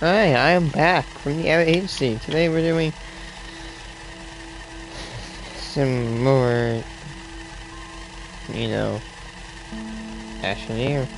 Hi, I am back from the agency. Today we're doing some more, you know, Astroneer.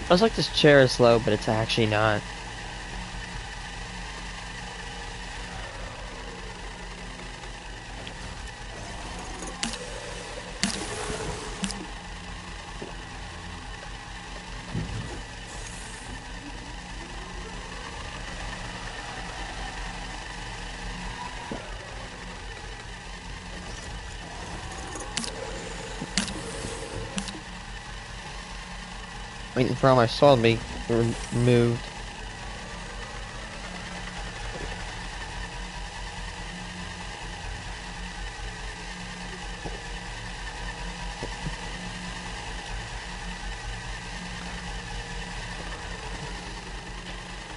I was like, this chair is slow, but it's actually not. Waiting for all my soil to be removed.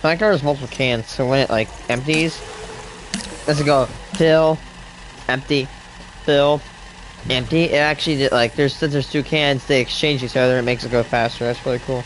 My car has multiple cans, so when it like empties, does it go fill, empty, fill, empty? It actually like since there's two cans, they exchange each other. It makes it go faster. That's really cool.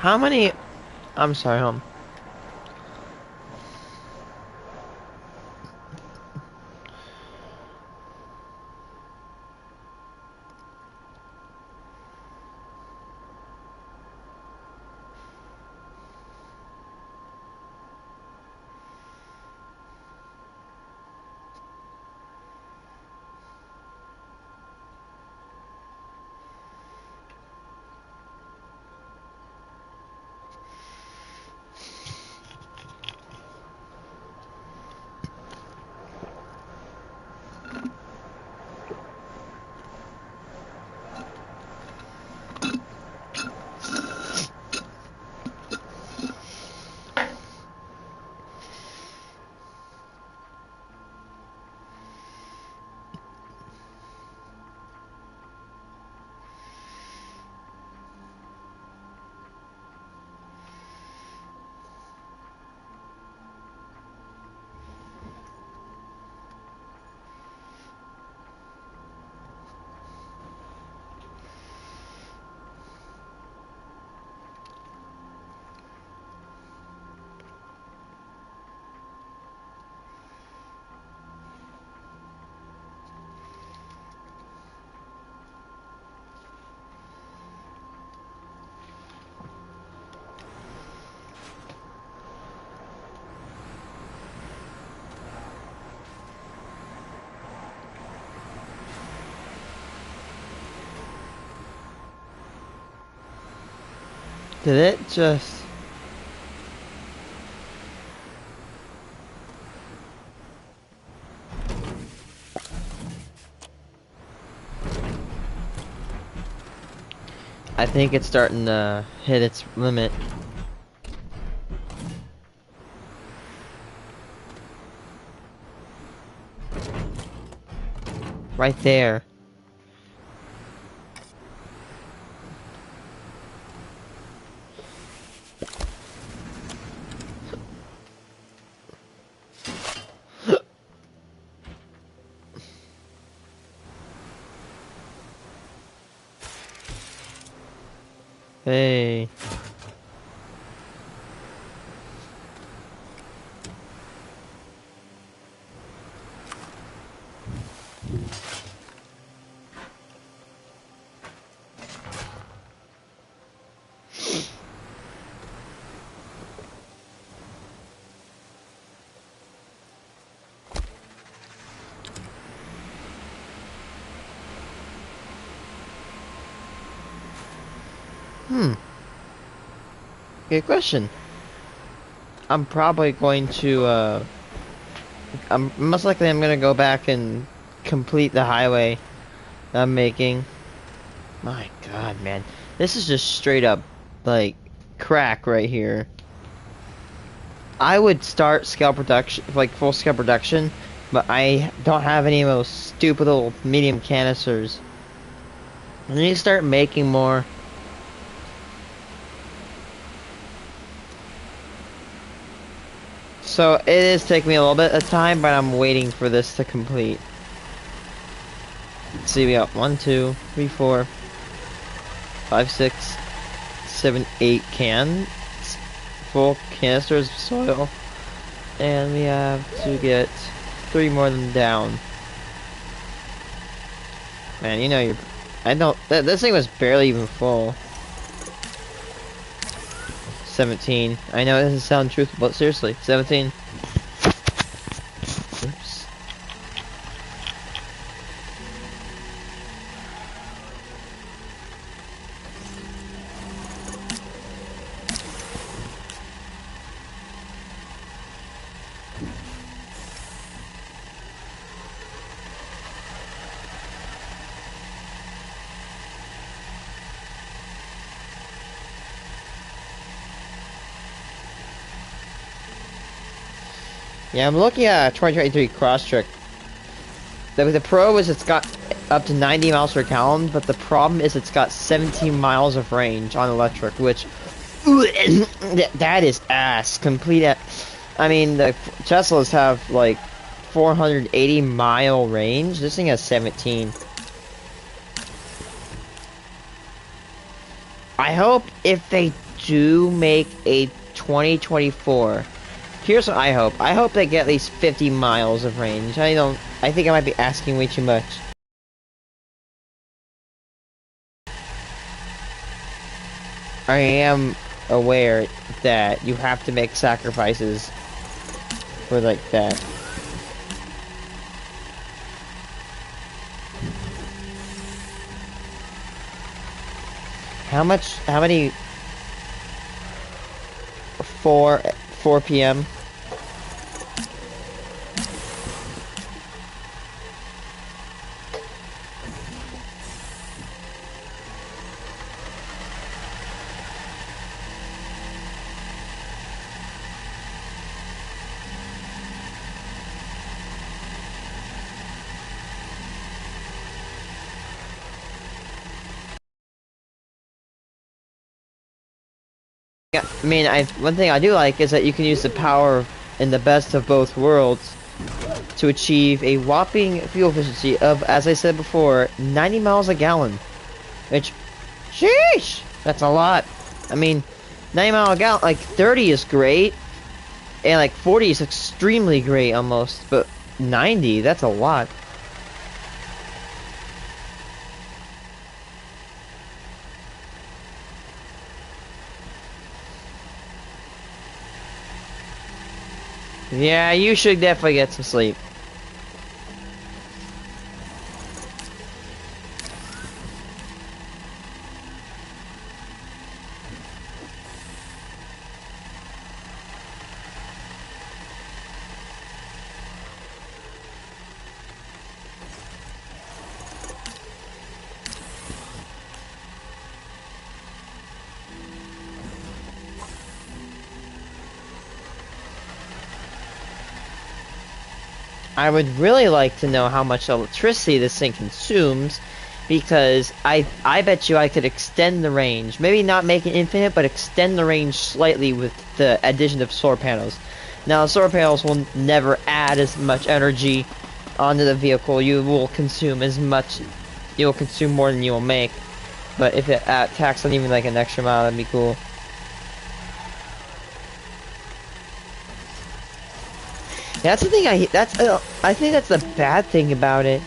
How many? I'm sorry, home. Did it just... I think it's starting to hit its limit. Right there. Hey. Good question. I'm probably going to, most likely I'm gonna go back and complete the highway I'm making. My God, man. This is just straight up, like, crack right here. I would start scale production, like full scale production, but I don't have any of those stupid little medium canisters. I need to start making more. So it is taking me a little bit of time, but I'm waiting for this to complete. Let's see, we got 1, 2, 3, 4, 5, 6, 7, 8 cans, full canisters of soil, and we have to get 3 more of them down. Man, you know you're... I don't... This thing was barely even full. 17. I know it doesn't sound truthful, but seriously, 17. Oops. Yeah, I'm looking at a 2023 Crosstrek. The pro is it's got up to 90 miles per gallon, but the problem is it's got 17 miles of range on electric, which that is ass. Complete. I mean, the Teslas have like 480-mile range. This thing has 17. I hope if they do make a 2024. Here's what I hope. I hope they get at least 50 miles of range. I think I might be asking way too much. I am aware that you have to make sacrifices for like that. How many 4 p.m. Yeah, I mean, one thing I do like is that you can use the power in the best of both worlds to achieve a whopping fuel efficiency of, as I said before, 90 miles a gallon. Which, sheesh, that's a lot. I mean, 90 miles a gallon, like 30 is great, and like 40 is extremely great almost, but 90, that's a lot. Yeah, you should definitely get some sleep. I would really like to know how much electricity this thing consumes, because I bet you I could extend the range. Maybe not make it infinite, but extend the range slightly with the addition of solar panels. Now, solar panels will never add as much energy onto the vehicle. You will consume as much, you will consume more than you will make. But if it attacks on even like an extra mile, that'd be cool. That's the thing I think that's the bad thing about it.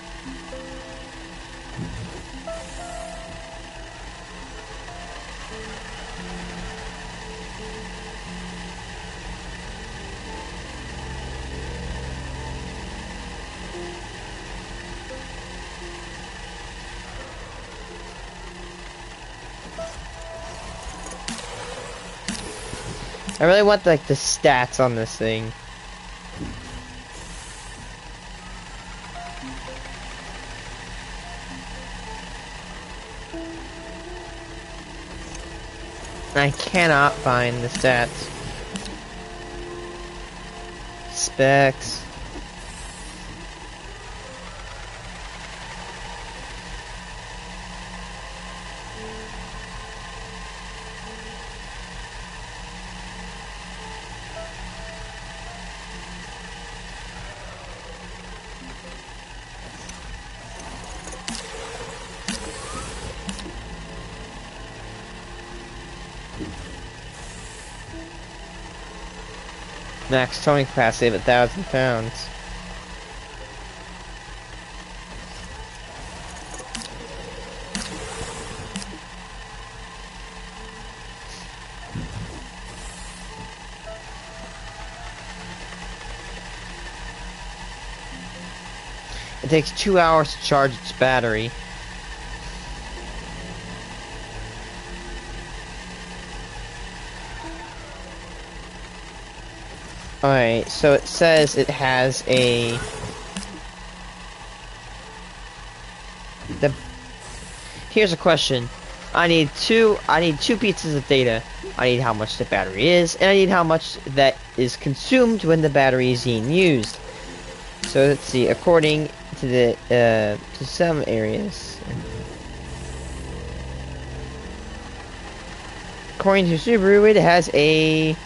I really want like the stats on this thing. I cannot find the stats. Specs. Max towing capacity of 1,000 pounds. It takes 2 hours to charge its battery. Alright, so it says it has a... Here's a question. I need two pieces of data. I need how much the battery is, and I need how much that is consumed when the battery is being used. So let's see, according to the to some areas. According to Subaru, it has a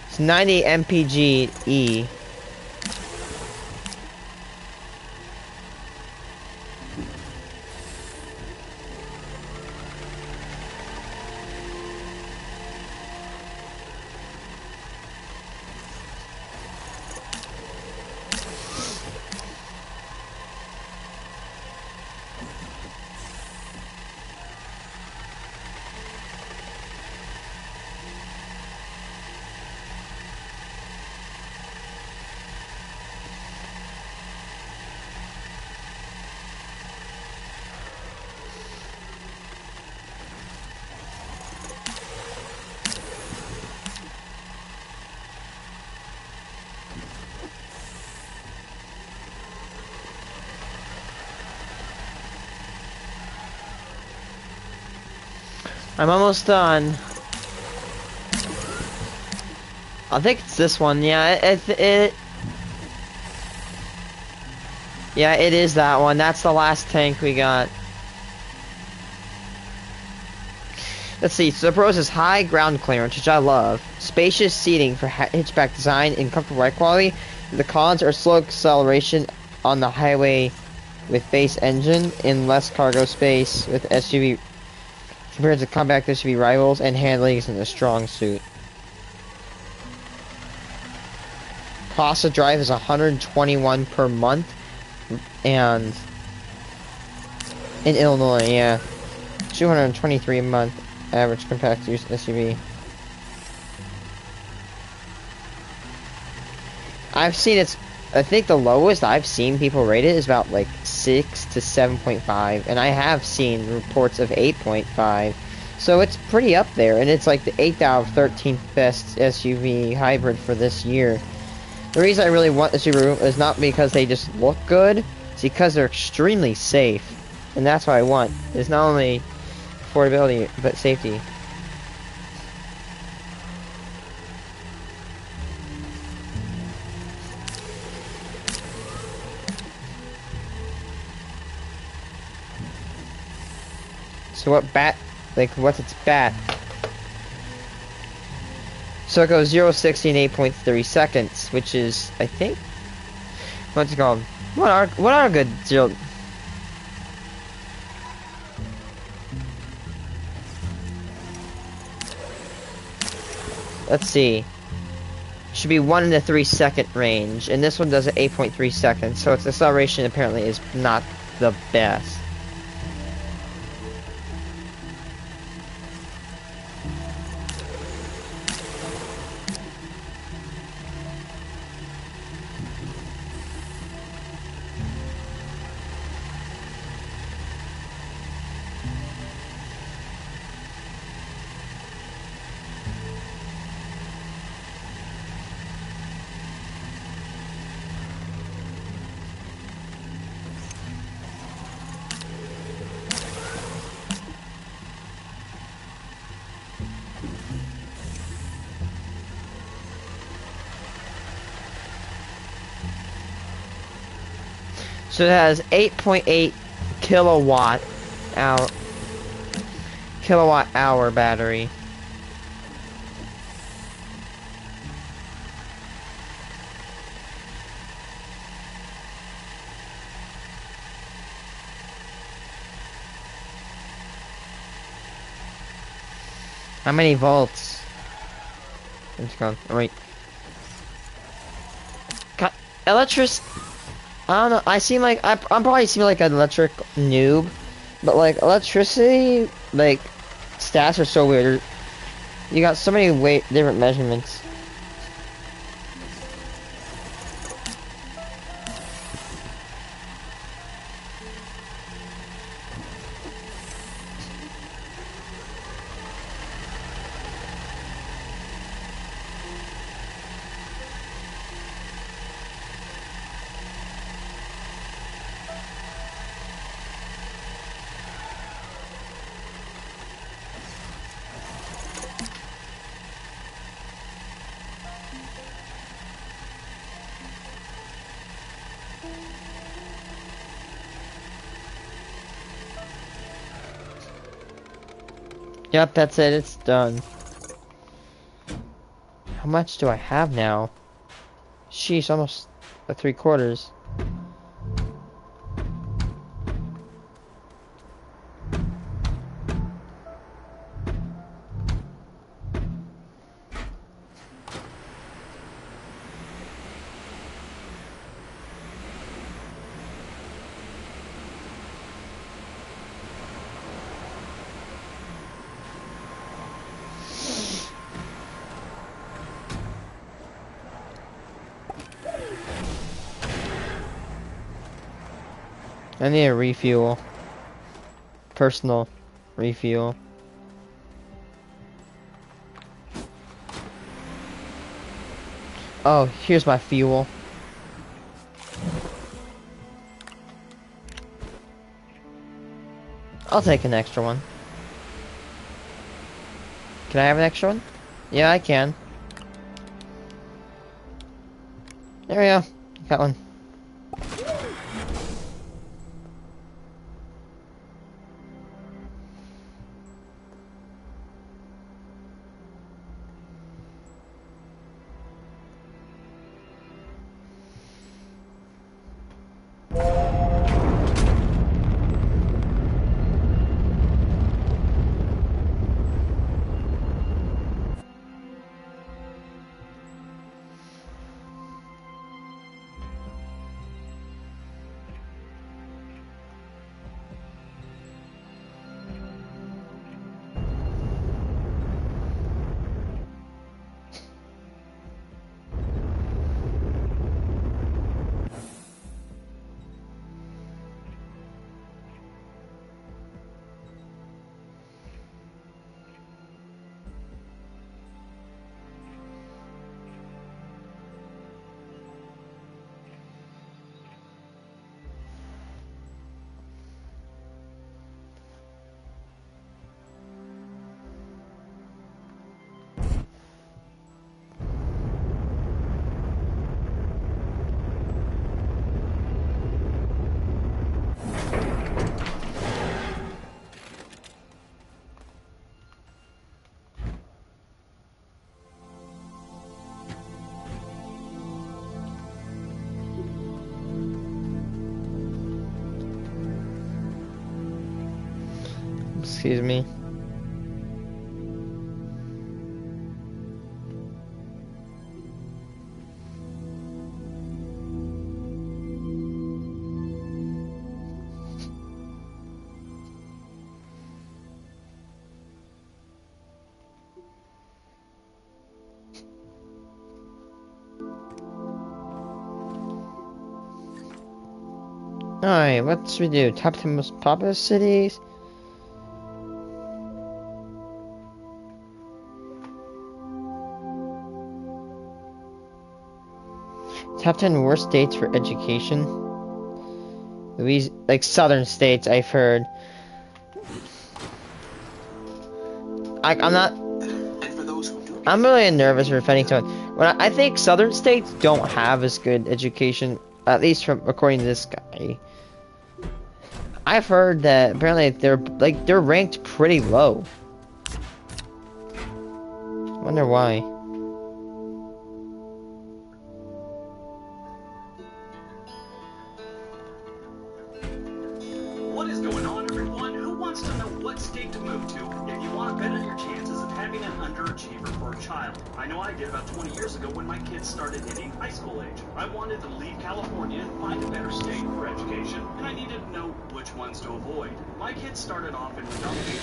It's 90 mpg-E. I'm almost done. I think it's this one. Yeah, yeah, it is that one. That's the last tank we got. Let's see. So the pros is high ground clearance, which I love. Spacious seating for hatchback design and comfortable ride quality. The cons are slow acceleration on the highway with base engine and less cargo space with SUV compared to compact SUV rivals, and handling is in a strong suit. Cost of drive is $121 per month, and in Illinois, yeah, $223 a month average compact SUV. I've seen it's, I think the lowest I've seen people rate it is about like 6 to 7.5, and I have seen reports of 8.5, so it's pretty up there, and it's like the 8th out of 13th best SUV hybrid for this year. The reason I really want the Subaru is not because they just look good, it's because they're extremely safe. And that's what I want. It's not only affordability, but safety. So what what's its bat? So it goes 0, 60, and 8.3 seconds, which is, I think, what's it called? What are good zero? Let's see. Should be 1 to 3 second range, and this one does it 8.3 seconds, so its acceleration apparently is not the best. So it has 8.8 kilowatt hour battery. How many volts? Let's go. Wait. God, I don't know. I'm probably seem like an electric noob, but like electricity, like stats are so weird. You got so many different measurements. Yep, that's it. It's done. How much do I have now? Sheesh, almost 3/4. I need a refuel. Personal refuel. Oh, here's my fuel. I'll take an extra one. Can I have an extra one? Yeah, I can. There we go. Got one. Excuse me. Alright, what should we do? Top 10 most popular cities? Top 10 worst states for education? Like southern states, I've heard. I'm really nervous for offending someone. I think southern states don't have as good education, at least from according to this guy. I've heard that apparently they're ranked pretty low. Wonder why. What is going on, everyone? Who wants to know what state to move to if you want to better your chances of having an underachiever for a child? I know I did about 20 years ago when my kids started hitting high school age. I wanted to leave California and find a better state for education, and I needed to know which ones to avoid. My kids started off in Redondo Beach,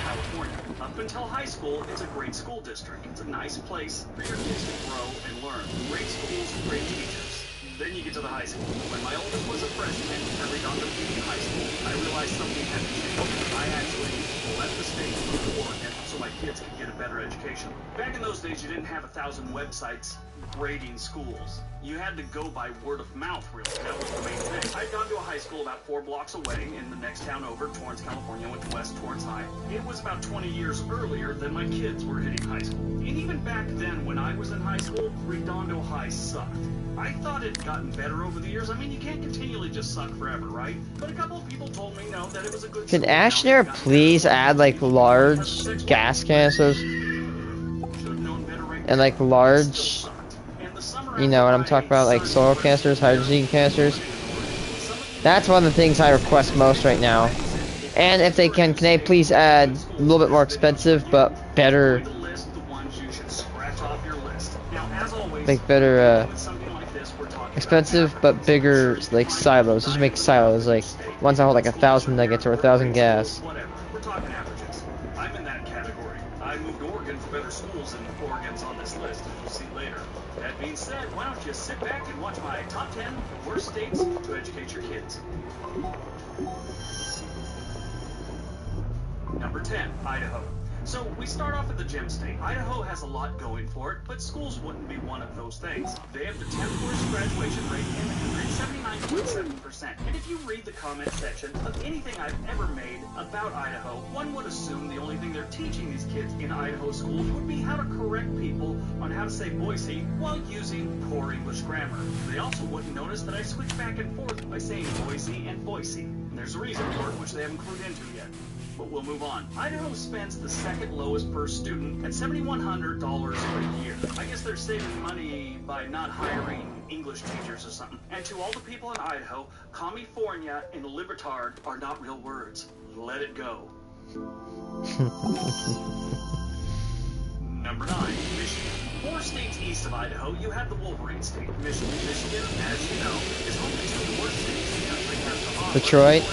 California. Up until high school, it's a great school district. It's a nice place for your kids to grow and learn. Great schools, great teachers. Then you get to the high school. When my oldest was a freshman at Redondo Beach High School, I realized something had to change. I actually left the state to move to Oregon so my kids could get a better education. Back in those days, you didn't have 1,000 websites grading schools. You had to go by word of mouth, really. That was the main thing. I'd gone to a high school about 4 blocks away in the next town over, Torrance, California, went west Torrance High. It was about 20 years earlier than my kids were hitting high school. And even back then, when I was in high school, Redondo High sucked. I thought it had gotten better over the years. I mean, you can't continually just suck forever, right? But a couple of people told me no, that it was a good Could Astroneer please add like large gas canisters? And like large, you know what I'm talking about, like soil canisters, hydrogen canisters. That's one of the things I request most right now. And if they can they please add a little bit more expensive but better, like better, expensive but bigger like silos. Just make silos, like ones that hold like 1,000 nuggets or 1,000 gas. We're talking averages. I'm in that category. I moved to Oregon for better schools, and Oregon's on this list, as you'll see later. That being said, why don't you sit back and watch my top 10 worst states to educate your kids. Number 10, Idaho. So we start off at the gem state. Idaho has a lot going for it, but schools wouldn't be one of those things. They have the 10th worst graduation rate in the country, 79.7%. And if you read the comment section of anything I've ever made about Idaho, one would assume the only thing they're teaching these kids in Idaho schools would be how to correct people on how to say Boise while using poor English grammar. They also wouldn't notice that I switch back and forth by saying Boise and Boise. And there's a reason for it, which they haven't clued into yet. But we'll move on. Idaho spends the second lowest per student at $7,100 a year. I guess they're saving money by not hiring English teachers or something. And to all the people in Idaho, California and Libertard are not real words. Let it go. Number 9, Michigan. 4 states east of Idaho, you have the Wolverine state, Michigan. Michigan, as you know, is home to 2 of the worst cities in the country. Detroit.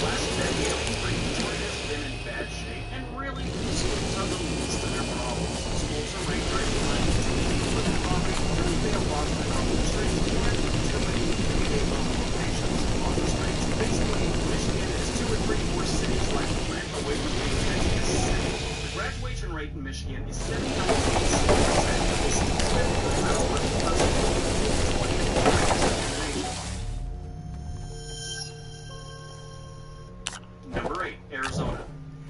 Last decade, Detroit has been in bad shape, and really, schools are the least of their problems. Schools are ranked right behind but the problem really they have lost their own streets. You have too many local locations on the streets. Basically, Michigan is 2 or 3 more cities like Flint away from being mentioned as city. The graduation rate in Michigan is 79.6%. This is Number 8, Arizona.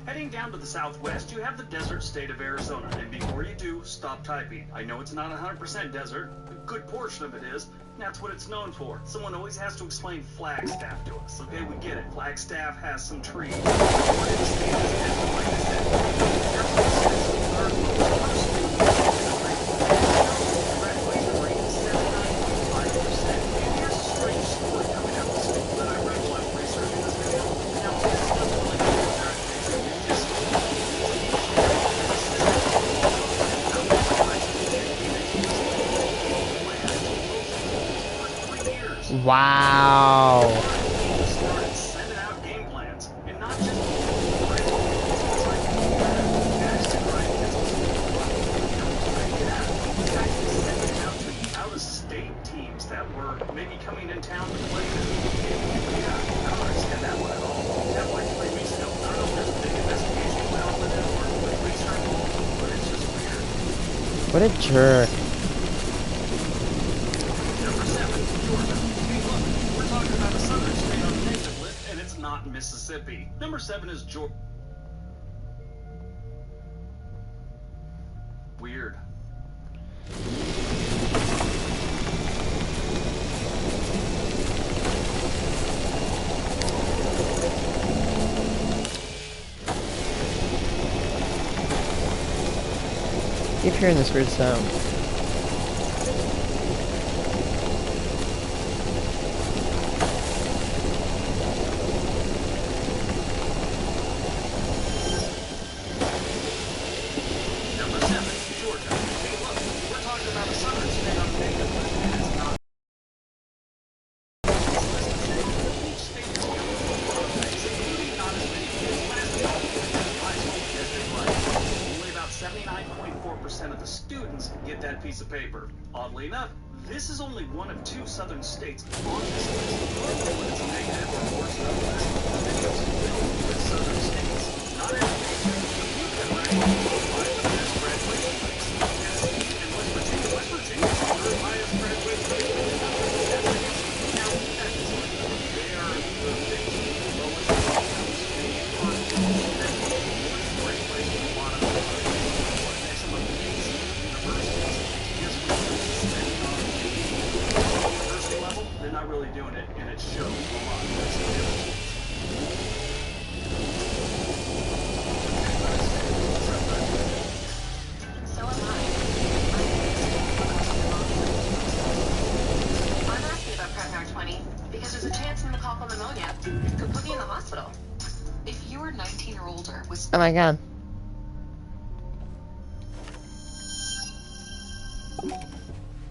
Heading down to the southwest, you have the desert state of Arizona. And before you do, stop typing. I know it's not 100% desert. A good portion of it is. And that's what it's known for. Someone always has to explain Flagstaff to us. Okay, we get it. Flagstaff has some trees. Wow. Started sending out game plans, and not just it's like Ashton Wright gets actually sending it out to out-of-state teams that were maybe coming in town to play them. Yeah, I don't understand that one at all. That like 3 weeks ago. I don't know if there's a big investigation going on with it or research, but it's just weird. What a jerk. Number 7, Georgia. Hey, look, we're talking about a southern state on the negative list, and it's not Mississippi. Number 7 is Georgia. Weird. Keep hearing this weird sound. Number 7, Georgia. Hey, look, we're talking about a southern state on the negative list, and it's not. Each state is known for a lot of things, including not as many kids basketball players in high school as they'd like. Only about 79.4% of the students get that piece of paper. Oddly enough, this is only one of 2 southern states on this list. When it's a negative or worse than list, the video's filled with southern states. Not education, but you can rank qualify for the best graduation rates. Tennessee and West Virginia. West Virginia is the third highest graduation rate in the country. Now, that is like, they are the lowest state for great place for a lot of some amazing universities. Here's what they're spending on the university level. They're not really doing it, and it shows a lot. That's the difference. So am I. I'm asking about Prevnar 20 because there's a chance pneumococcal pneumonia could put me in the hospital. If you were 19 or older with Oh my god.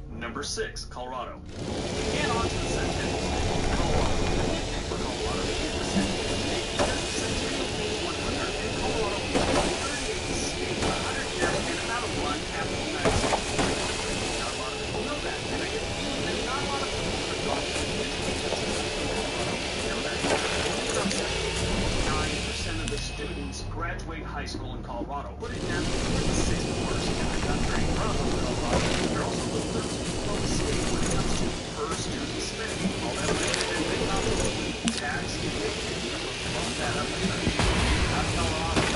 Number 6, Colorado. And on to the Centennial State, Colorado. The nickname for Colorado is the Centennial State because the Centennial is 100, and Colorado is the 38th state, 100 years, and about a one half the United States. Not a lot of people know that, and I get the feeling that not a lot of people have gone to the education system in Colorado know that. Only about 78.9% of the students graduate high school in Colorado. Put it down to the 6th worst in the country. Bravo, Colorado. They're also the 13th lowest state when it comes to per student spending. All that money they've been off of tax, bump that up in out of Colorado.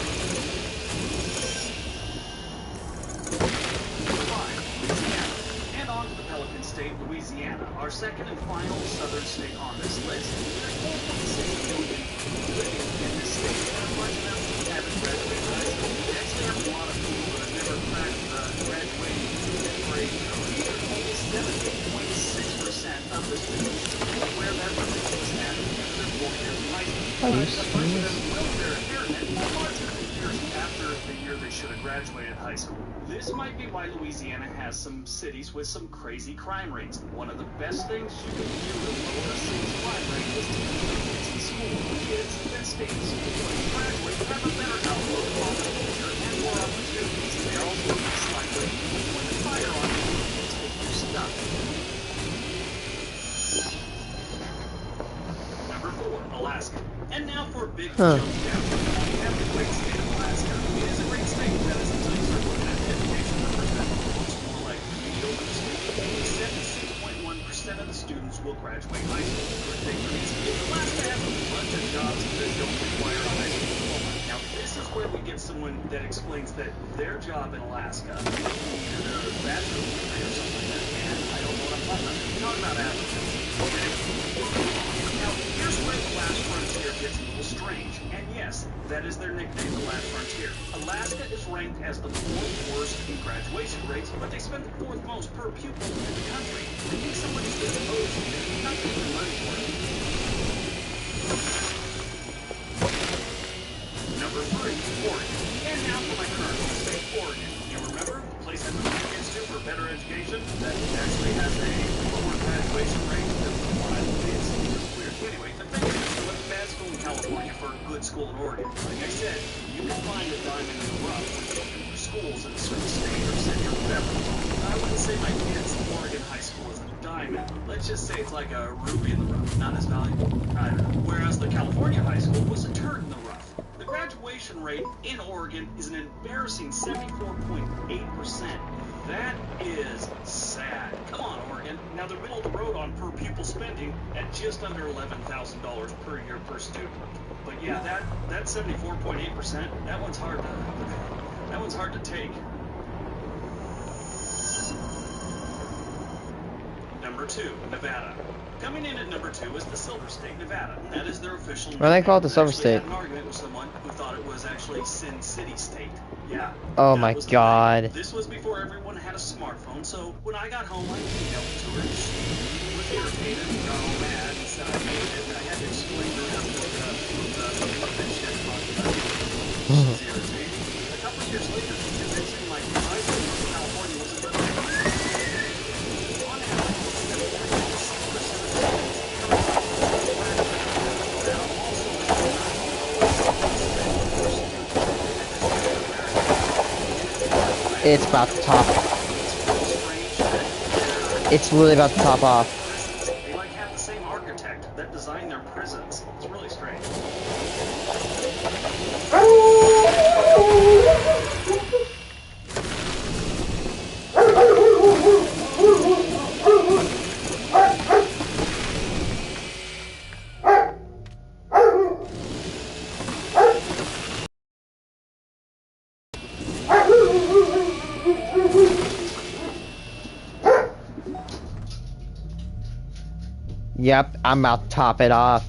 5, Louisiana. And on to the Pelican State, Louisiana, our second and final southern state on this list. There's 4.6 million living in this state, and much of them haven't graduated high school. They actually have a lot of people that have never cracked graduating grade either. Only 78.6% of the students where that religion was at their 4 years of high school. Are you A bunch of them serious? will their impairment larger years after the year they should have graduated high school. This might be why Louisiana has some cities with some crazy crime rates. One of the best things you can do to lower a city's crime rate is to keep the kids in school. Kids that stay in school when they graduate have a better outlook on the future and more opportunities. They're also less likely to put the fire on you and take your stuff. Number 4, Alaska. And now for a big jump down. We have the great state of Alaska. It is a great state, that is until you start looking at education numbers that looks more like mediocre state. 76.1% of the students will graduate high school. Good thing for these kids. Alaska has a bunch of jobs that don't require a high school diploma. Now, this is where we get someone that explains that their job in Alaska may be either a bachelor's degree or something like that. And I don't know what I'm talking about. I'm talking about Africans. Okay? Now, here's where the last frontier gets a little strange. And yes, that is their nickname, the last frontier. Alaska is ranked as the 4th worst in graduation rates, but they spend the 4th most per pupil in the country. I think somebody's been opposed to not getting their money for it. Number 3, Oregon. And now for my current home state, Oregon. You remember the place I've been against you for better education? That actually has a lower graduation rate than the one I school in Oregon. Like I said, you can find a diamond in the rough for schools in a certain state or city or whatever. I wouldn't say my kid's Oregon high school is a diamond. Let's just say it's like a ruby in the rough, not as valuable. I don't know. Whereas the California high school was a turd in the rough. The graduation rate in Oregon is an embarrassing 74.8%. That is sad. Come on, Oregon. Now they're middle of the road on per pupil spending at just under $11,000 per year per student. But yeah, that 74.8%, that one's hard to take. Number 2, Nevada. Coming in at number 2 is the Silver State, Nevada. That is their official name. Why do they call it the Silver I actually State? had an argument with someone who thought it was actually Sin City State. Yeah. Oh that my was the god. thing. This was before everyone had a smartphone, so when I got home, I emailed it to her. She was irritated and got all mad and said I made it. I had to explain to her that she had talked about it. She was irritated. A couple of years later, she convinced me like I thought California was a good thing. On average, 76% It's about to top. It's really about to top off. They like have the same architect that designed their prisons. It's really strange. Yep, I'm about to top it off.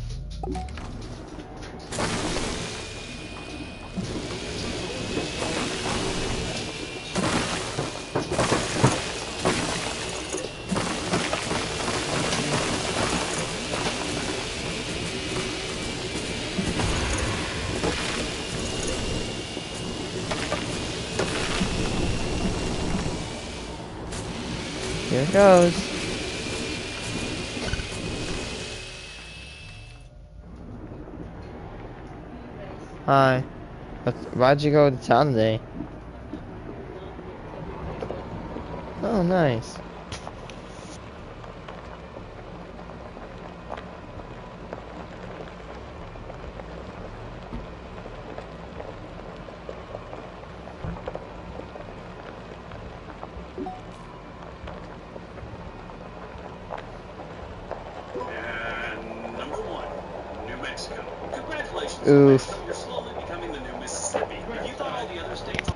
Here it goes. Hi. Why'd you go to town today? Oh, nice. And number 1, New Mexico. Congratulations, New Oof. Mexico. You're slowly becoming the new Mississippi. If you thought all the other states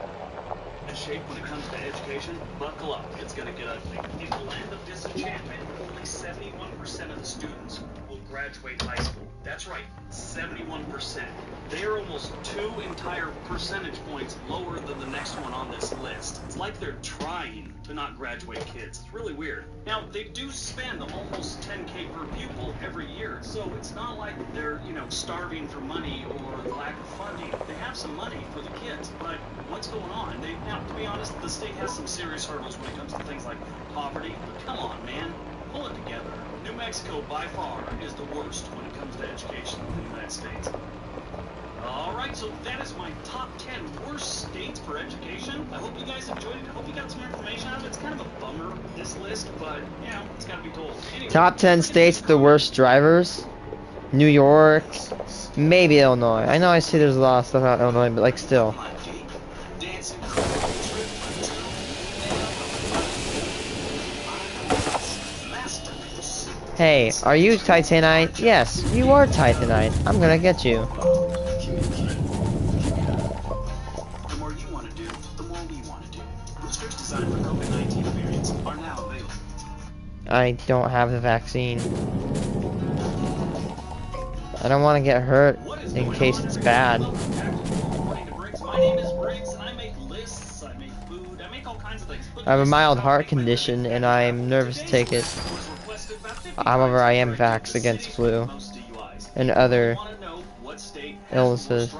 in shape when it comes to education, buckle up. It's going to get ugly. In the land of disenchantment, only 71% of the students will graduate high school. That's right, 71%. They are almost 2 entire percentage points lower than the next one on this list. It's like they're trying to not graduate kids. It's really weird. Now, they do spend almost $10K per pupil every year, so it's not like they're, starving for money or the lack of funding. They have some money for the kids, but what's going on? Now, to be honest, the state has some serious hurdles when it comes to things like poverty, but come on, man. Pull it together. New Mexico, by far, is the worst when it comes to education in the United States. Alright, so that is my top 10 worst states for education. I hope you guys enjoyed it. I hope you got some information out of it. It's kind of a bummer, this list, but, it's gotta be told. Anyway, Top 10 states with the worst drivers. New York. Maybe Illinois. I know I see there's a lot of stuff out in Illinois, but like still. Hey, are you Titanite? Yes, you are Titanite. I'm gonna get you. The more you want to do, the more we want to do. Boosters designed for COVID-19 variants are now available. I don't have the vaccine. I don't want to get hurt in case it's bad. My name is Briggs, and I make lists, I make food, I make all kinds of things. I have a mild heart condition, and I'm nervous to take it. However, I am vaxxed against flu and other illnesses.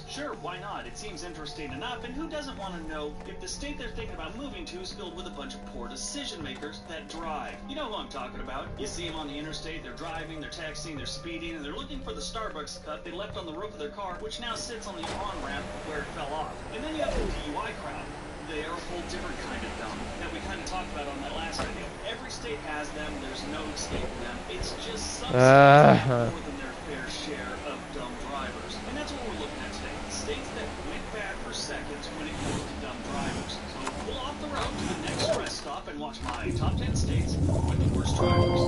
Sure, why not? It seems interesting enough, and who doesn't want to know if the state state they're thinking about moving to is filled with a bunch of poor decision makers that drive. You know who I'm talking about. You see them on the interstate, they're driving, they're texting, they're speeding, and they're looking for the Starbucks cup they left on the roof of their car, which now sits on the on-ramp where it fell off. And then you have the DUI crowd. They are a whole different kind of dumb that we kind of talked about on that last video. Every state has them, there's no escaping them. It's just some states have more than their fair share of dumb drivers. And that's what we're looking at today. States that went bad for seconds when it comes to dumb drivers. So pull off the road to the next rest stop and watch my top 10 states with the worst drivers.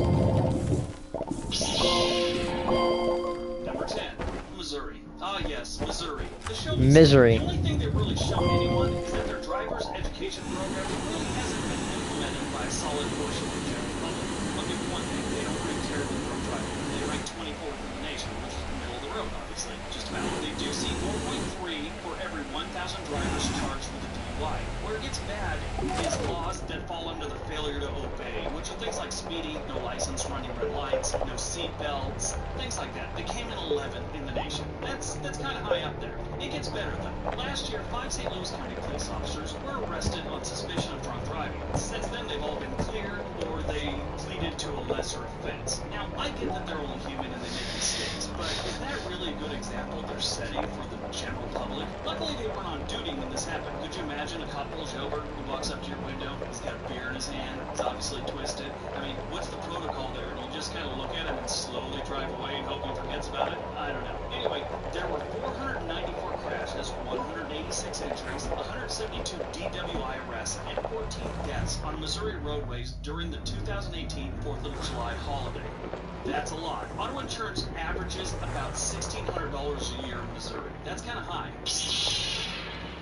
Number 10, Missouri. Ah yes, Missouri. The show Misery. The only thing they've really shown anyone is that their driver's education program really hasn't been implemented by a solid portion of the general public. I'll give you one thing, they don't rank terribly for driving. They rank 24th in the nation, which is the middle of the road, obviously. Just about. They do see 4.3 for every 1,000 drivers charged with a DUI. Where it gets bad is laws that fall under the failure to obey, which are things like speeding, no license, running red lights, no seat belts, things like that. They came in 11th in the nation. That's kind of high up there. It gets better though. Last year, 5 St. Louis County police officers were arrested on suspicion of drunk driving. Since then, they've all been cleared or they pleaded to a lesser offense. Now, I get that they're only human and they make mistakes, but is that really a good example they're setting for the general public? Luckily, they weren't on duty when this happened. Could you imagine a cop pulls you over, he walks up to your window, he's got a beer in his hand, he's obviously twisted. I mean, what's the protocol there? Do you just kind of look at him and slowly drive away and hope he forgets about it? I don't know. Anyway, there were 494 crashes, 186 injuries, 172 DWI arrests, and 14 deaths on Missouri roadways during the 2018 4th of July holiday. That's a lot. Auto insurance averages about $1,600 a year in Missouri. That's kind of high.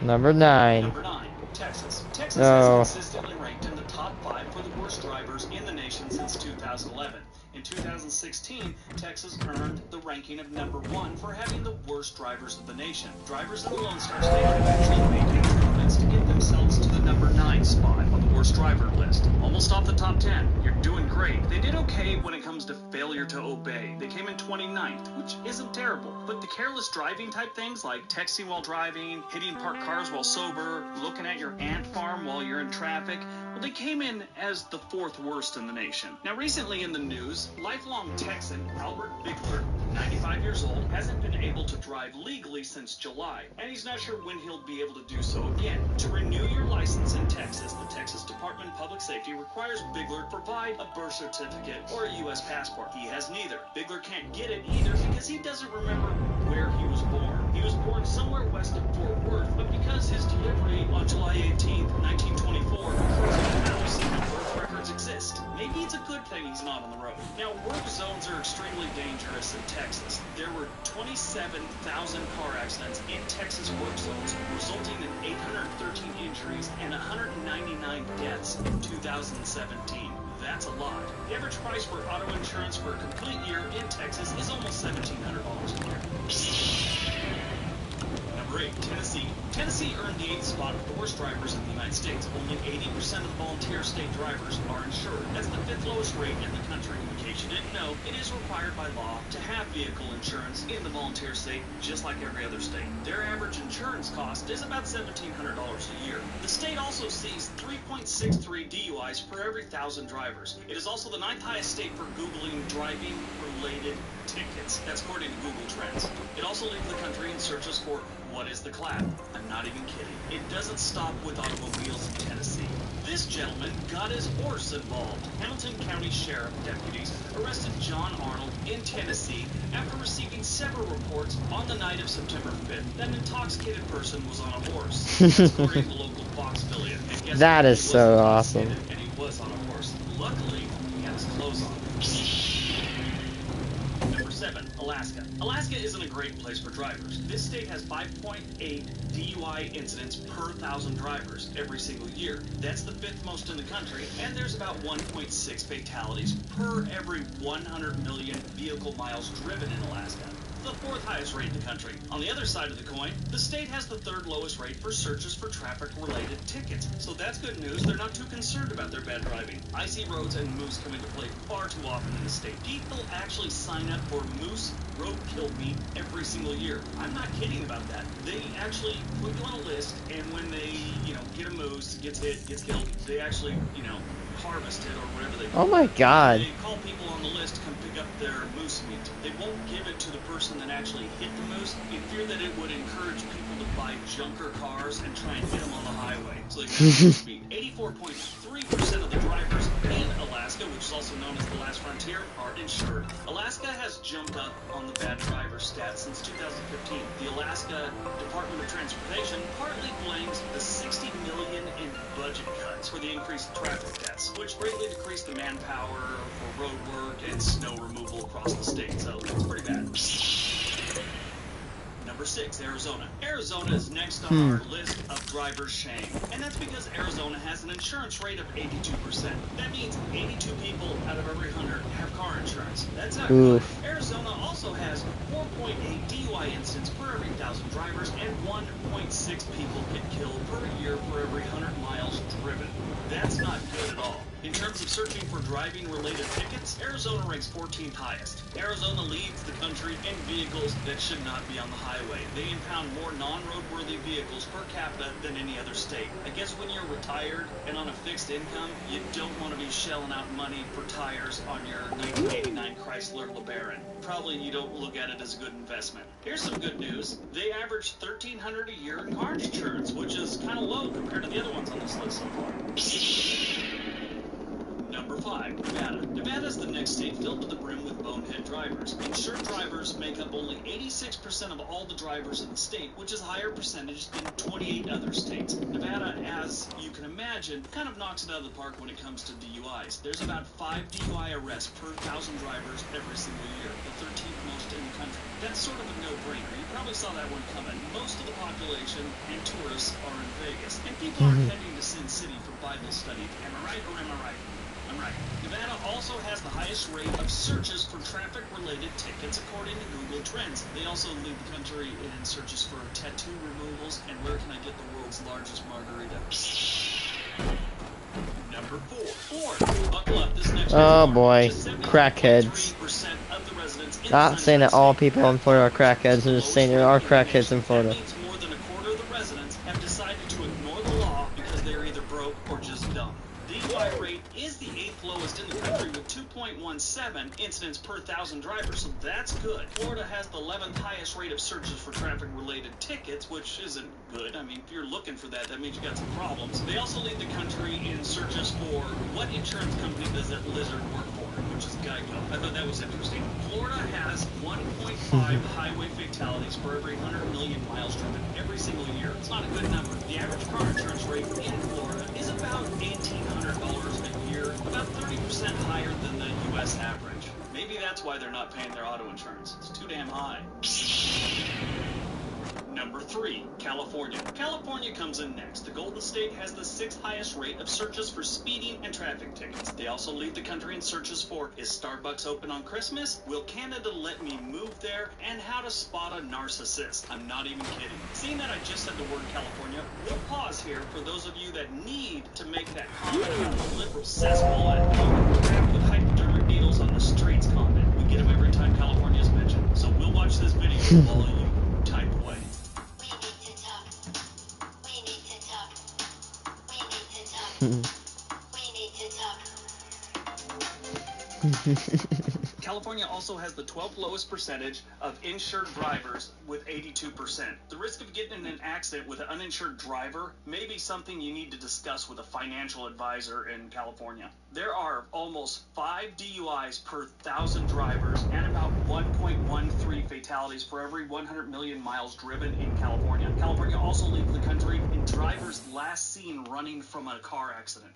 Number 9. Number 9, Texas. Texas has consistently ranked in the top 5 for the worst drivers in the nation since 2011. In 2016, Texas earned the ranking of number 1 for having the worst drivers of the nation. Drivers in the Lone Star State have actually made improvements to get themselves to the number 9 spot on the worst driver list. Almost off the top 10. You're doing great. They did okay when it comes to failure to obey. They came in 29th, which isn't terrible. But the careless driving type things like texting while driving, hitting parked cars while sober, looking at your ant farm while you're in traffic, well, they came in as the 4th worst in the nation. Now, recently in the news, lifelong Texan Albert Bigler, 95 years old, hasn't been able to drive legally since July, and he's not sure when he'll be able to do so again. To renew your license in Texas, the Texas Department of Public Safety requires Bigler to provide a birth certificate or a U.S. passport. He has neither. Bigler can't get it either because he doesn't remember where he was born. He was born somewhere west of Fort Worth, but because his delivery on July 18, 1924 occurs in a house, birth records exist. Maybe it's a good thing he's not on the road. Now, work zones are extremely dangerous in Texas. There were 27,000 car accidents in Texas work zones, resulting in 813 injuries and 199 deaths in 2017. That's a lot. The average price for auto insurance for a complete year in Texas is almost $1,700 a year. Number 8, Tennessee. Tennessee earned the 8th spot for the worst drivers in the United States. Only 80% of the volunteer state drivers are insured. That's the 5th lowest rate in the country. In case you didn't know, it is required by law to have vehicle insurance in the volunteer state, just like every other state. Their average insurance cost is about $1,700 a year. The state also sees 3.63 DUIs per every 1,000 drivers. It is also the 9th highest state for Googling driving-related tickets. That's according to Google Trends. It also leads the country in searches for what is the clap. I'm not even kidding. It doesn't stop with automobiles in Tennessee. This gentleman got his horse involved. Hamilton County Sheriff deputies arrested John Arnold in Tennessee after receiving several reports on the night of September 5th that an intoxicated person was on a horse. That's according to the local Fox affiliate. And guess That what? is He so was awesome. intoxicated, and he was on a horse. Luckily, he had his clothes on. Number 7, Alaska. Alaska isn't a great place for drivers. This state has 5.8 DUI incidents per 1,000 drivers every single year. That's the 5th most in the country, and there's about 1.6 fatalities per every 100 million vehicle miles driven in Alaska. the fourth highest rate in the country. On the other side of the coin, the state has the third lowest rate for searches for traffic-related tickets. So that's good news. They're not too concerned about their bad driving. Icy roads and moose come into play far too often in the state. People actually sign up for moose roadkill meat every single year. I'm not kidding about that. They actually put you on a list, and when they, get a moose, gets hit, gets killed, they actually, harvest it or whatever they call it. Oh my god. They call people on the list to come pick up their moose meat. They won't give it to the person that actually hit the moose in fear that it would encourage people to buy junker cars and try and hit them on the highway. So they can moose meat. 84.3% of the drivers in Alaska, which is also known as the last frontier, are insured. Alaska has jumped up on the bad driver stats since 2015. The Alaska Department of Transportation partly blames the $60 million in budget cuts for the increased traffic deaths, which greatly decreased the manpower for road work and snow removal across the state. So it's pretty bad. Number 6, Arizona. Arizona is next on our list of driver's shame. And that's because Arizona has an insurance rate of 82%. That means 82 people out of every 100 have car insurance. That's not good. Arizona also has 4.8 DUI incidents per every 1,000 drivers and 1.6 people get killed per year for every 100 miles driven. That's not good at all. In terms of searching for driving-related tickets, Arizona ranks 14th highest. Arizona leads the country in vehicles that should not be on the highway. They impound more non-roadworthy vehicles per capita than any other state. I guess when you're retired and on a fixed income, you don't want to be shelling out money for tires on your 1989 Chrysler LeBaron. Probably you don't look at it as a good investment. Here's some good news. They average $1,300 a year in car insurance, which is kind of low compared to the other ones on this list so far. Number 5, Nevada. Nevada is the next state filled to the brim with bonehead drivers. Insured drivers make up only 86% of all the drivers in the state, which is a higher percentage than 28 other states. Nevada, as you can imagine, kind of knocks it out of the park when it comes to DUIs. There's about 5 DUI arrests per 1,000 drivers every single year, the 13th most in the country. That's sort of a no-brainer. You probably saw that one coming. Most of the population and tourists are in Vegas, and people are heading to Sin City for Bible study. Am I right or am I right? I'm right. Nevada also has the highest rate of searches for traffic-related tickets according to Google Trends. They also lead the country in searches for tattoo removals and where can I get the world's largest margarita. Number 4. Buckle up. This next Oh boy, crackheads. Not saying that all people in Florida are crackheads, I'm just saying there are crackheads in Florida. That means more than a quarter of the residents have decided to ignore the law because they're either broke or just dumb. The DUI rate is the 8th lowest in the country with 2.17 incidents per 1,000 drivers, so that's good. Florida has the 11th highest rate of searches for traffic-related tickets, which isn't good. I mean, if you're looking for that, that means you got some problems. They also lead the country in searches for what insurance company does that lizard work for, which is Geico. I thought that was interesting. Florida has 1.5 highway fatalities for every 100 million miles driven every single year. It's not a good number. The average car insurance rate in Florida is about $1,800 a year, about 30% higher than the U.S. average. Maybe that's why they're not paying their auto insurance. It's too damn high. Number 3, California. California comes in next. The Golden State has the 6th highest rate of searches for speeding and traffic tickets. They also lead the country in searches for is Starbucks open on Christmas? Will Canada let me move there? And how to spot a narcissist. I'm not even kidding. Seeing that I just said the word California, we'll pause here for those of you that need to make that comment about the liberal cesspool and crap with hypodermic needles on the streets comment. We get them every time California is mentioned. So we'll watch this video while you type away. California also has the 12th lowest percentage of insured drivers with 82%. The risk of getting in an accident with an uninsured driver may be something you need to discuss with a financial advisor in California. There are almost 5 DUIs per 1,000 drivers and about 1.13 fatalities for every 100 million miles driven in California. California also leads the country in drivers last seen running from a car accident.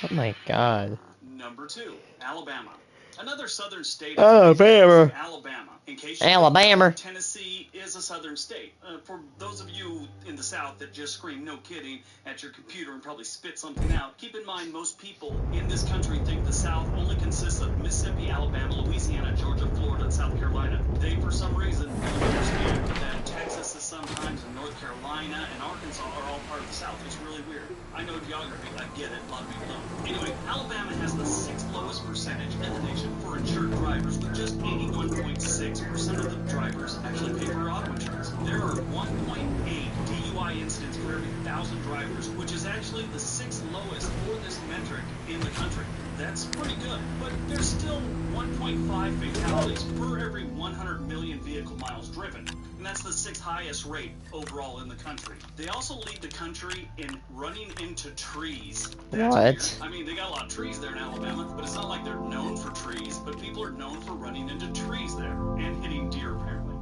Oh my god. Number 2, Alabama. Another southern state. Alabama. Alabama. In case Alabama. Tennessee is a southern state. For those of you in the South that just scream "no kidding" at your computer and probably spit something out, keep in mind most people in this country think the South only consists of Mississippi, Alabama, Louisiana, Georgia, Florida, and South Carolina. They, for some reason, don't understand that Texas is sometimes, and North Carolina and Arkansas are all part of the South. It's really weird. I know geography. I get it. A lot of people don't. Anyway, Alabama has the 6th lowest percentage in the nation for insured drivers, with just 81.6% of the drivers actually pay for auto insurance. There are 1.8 DUI incidents for every 1,000 drivers, which is actually the 6th lowest for this metric in the country. That's pretty good, but there's still 1.5 fatalities per every 100 million vehicle miles driven, and that's the 6th highest rate overall in the country. They also lead the country in running into trees. That's What? weird. I mean, they got a lot of trees there in Alabama, but it's not like they're known for trees, but people are known for running into trees there, and hitting deer apparently.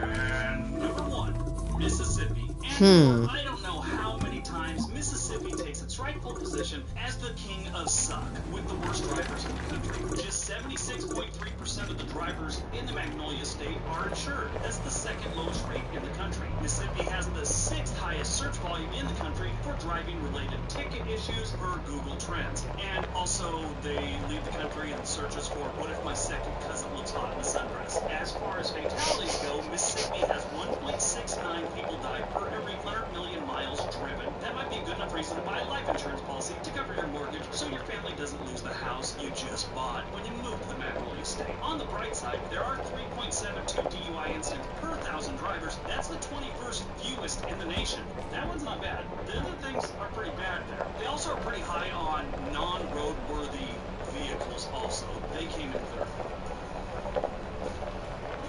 And number 1, Mississippi. And I don't know how many times Mississippi takes its rightful position as the king of suck with the worst drivers in the country. Just 76.3% of the drivers in the Magnolia State are insured. That's the 2nd lowest rate in the country. Mississippi has the 6th highest search volume in the country for driving-related ticket issues per Google Trends. And also, they lead the country in searches for what if my second cousin looks hot in a sundress. As far as fatalities go, Mississippi has 1.69 people die per every 100 million miles driven. That might be a good enough reason to buy a life insurance policy to cover your mortgage so your family doesn't lose the house you just bought when you move to the Magnolia State. On the bright side, there are 3.72 DUI incidents per 1,000 drivers. That's the 21st fewest in the nation. That one's not bad. The other things are pretty bad there. They also are pretty high on non-roadworthy vehicles also. They came in 3rd.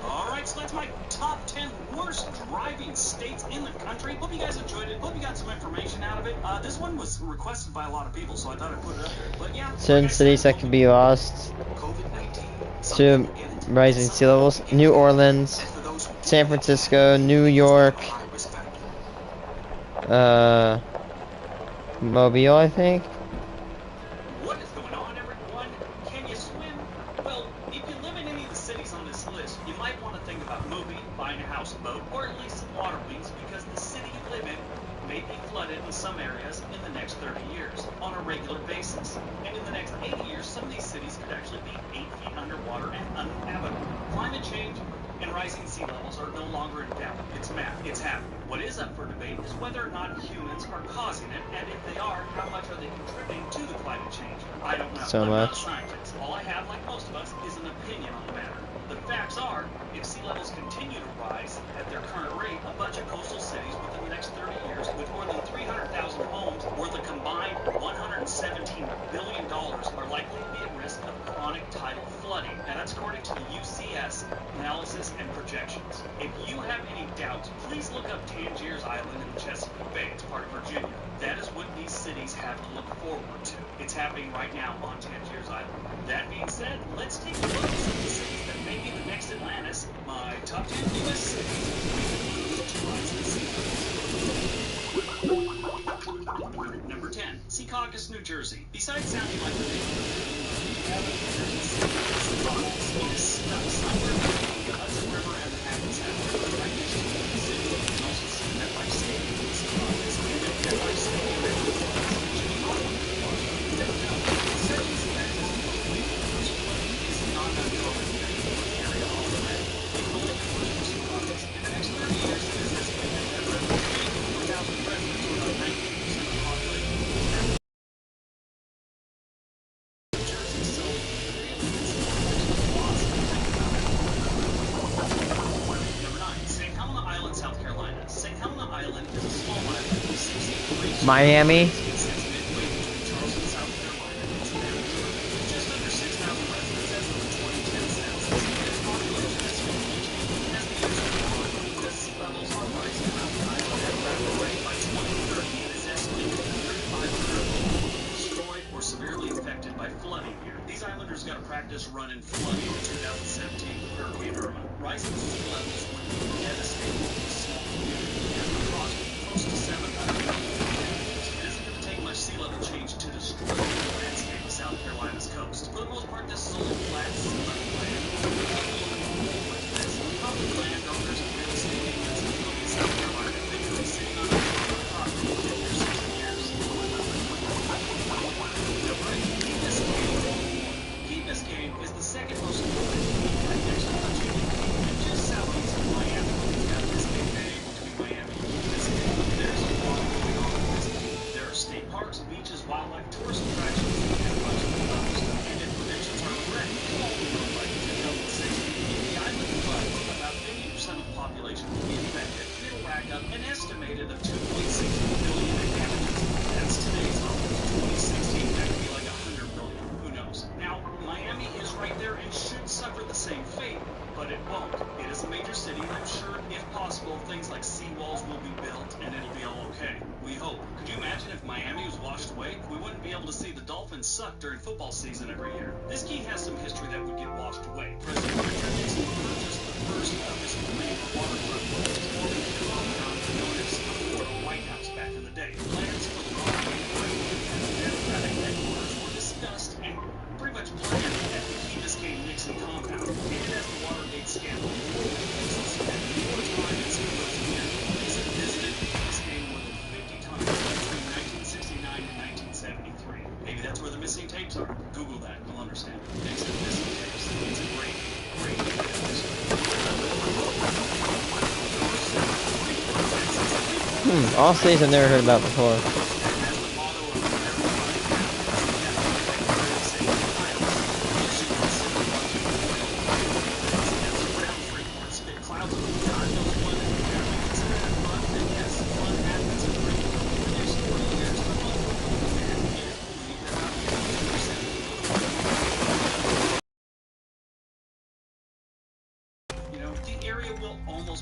Alright, so that's my top 10 worst driving states in the country. Hope you guys enjoyed it. Hope you got some information out of it. This one was requested by a lot of people, so I thought I'd put it up there. But yeah, Certain cities that could be lost to rising sea levels: New Orleans, San Francisco, New York, Mobile, I think. What is going on, everyone? Can you swim? Well, if you live in any of the cities on this list, you might want to think about moving, buying a houseboat, or at least some water wings, because the city you live in may be flooded in some areas in the next 30 years on a regular basis. And in the next 80 years, some of these cities could actually be 8 feet underwater and uninhabitable. Climate change and rising sea levels are no longer in doubt. It's math. It's happening. What is up for debate is whether or not humans are causing it, and if they are, how much are they contributing to the climate change? I don't know. So I'm not a much. scientist. All I have, like most of us, is an opinion on the matter. The facts are, if sea levels continue to rise at their current rate, a bunch of coastal cities within the next 30 years, with more than 300,000 homes worth a combined $117 billion, are likely to be at risk of chronic tidal flooding. Now that's according to the UCS analysis and projections. If you have any doubts, please look up Tangiers Island in the Chesapeake Bay. It's part of Virginia. That is what these cities have to look forward to. It's happening right now on Tangiers Island. That being said, let's take a look at some of the cities that may be the next Atlantis. My top 10 U.S. cities to rise in sea levels. Number 10, Secaucus, New Jersey. Besides sounding like the name of the Secaucus, it is stuck somewhere between the Hudson River and the Hackensack River, right next to the city. You can also see MetLife Stadium in Secaucus, and then MetLife Stadium in Jimmy Hoffa. Such as that is flooding is not uncommon in the area already. It can only get worse for Secaucus. In the next 30 years, it is estimated that around 1,000 residents, or about 19% of the population, will Jersey, so really it's lost to think about it. Number 9, St. Helena Island, South Carolina. St. Helena Island is a small island with 63 Miami. It sits midway between Charleston, South Carolina, and Savannah, Georgia. With just under 6,000 residents as of the 2010 census, and its population has significantly changed as the years go on because sea levels are rising around the island at a rapid rate. By 2030, it is estimated that 3,500 people will be destroyed or severely affected by flooding here. These islanders got to practice running flooding in 2017 with Hurricane Irma. Rising sea levels would be devastating to this small community and approximately close to 700 individuals. It isn't going to take much sea level change to destroy the landscape of South Carolina's coast. For the most part, this is only flat sea level land. Public landowners and real estate agents in South Carolina, they could be sitting on a property in 10 or 60 years. Number 8, Key Biscayne. Key Biscayne is the second most suffer the same fate, but it won't. It is a major city, and I'm sure, if possible, things like seawalls will be built, and it'll be all okay. We hope. Could you imagine if Miami was washed away? We wouldn't be able to see the Dolphins suck during football season every year. This key has some history that would get washed away. President Richard Nixon purchased the first of his waterfront compound known as the Florida White House back in the day. Plans for the Democratic headquarters were discussed and pretty much planned at the Key Biscayne Nixon compound. Dated as the Watergate scandal. Nixon visited Key Biscayne more than 50 times between 1969 and 1973. Maybe that's where the missing tapes are. Google that, you'll understand. Nixon missing tapes. It's a great all states I've never heard about before.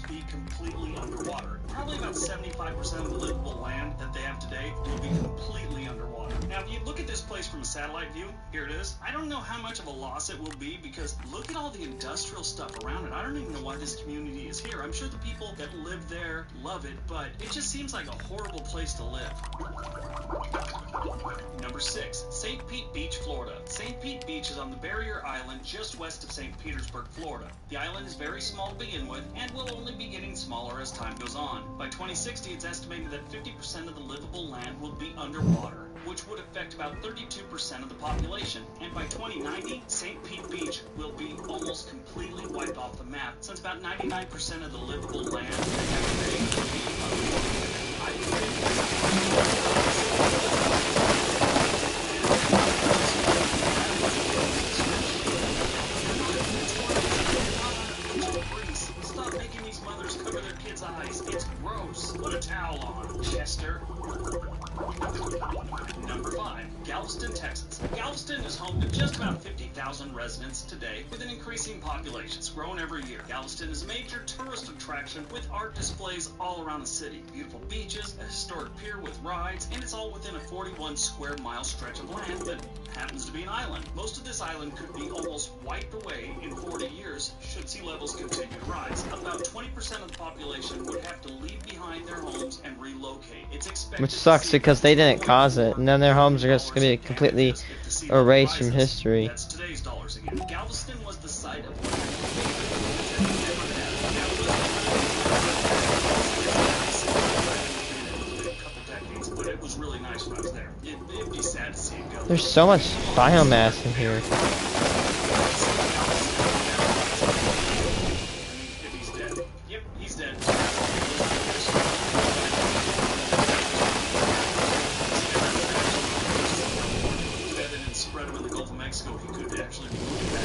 Be completely underwater. Probably about 75% of the livable land that they have today will be completely underwater. Now, if you look at this place from a satellite view, here it is. I don't know how much of a loss it will be because look at all the industrial stuff around it. I don't even know why this community is here. I'm sure the people that live there love it, but it just seems like a horrible place to live. Number 6, St. Pete Beach, Florida. St. Pete Beach is on the Barrier Island just west of St. Petersburg, Florida. The island is very small to begin with and will only be getting smaller as time goes on. By 2060, it's estimated that 50% of the livable land will be underwater, which would affect about 32% of the population. And by 2090, St. Pete Beach will be almost completely wiped off the map, since about 99% of the livable land will be underwater. Stop making these mothers cover their kids' eyes. It's gross. Put a towel on, Chester. Number 5, Galveston, Texas. Galveston is home to just about 50,000 residents today, with an increasing population. It's grown every year. Galveston is a major tourist attraction with art displays all around the city. Beautiful beaches, a historic pier with rides, and it's all within a 41 square mile stretch of land that happens to be an island. Most of this island could be almost wiped away in 40 years should sea levels continue to rise. About 20% of the population would have to leave behind their homes and relocate. It's expected Which sucks because they didn't cause it, and then their homes are just gonna be completely erased from history. That's today's dollars again. Galveston was the site of one but it was really nice when I was there. It'd be sad to see it go. There's so much biomass in here. If he's dead. Yep, he's dead. Spread over the Gulf of Mexico, he could actually be moving back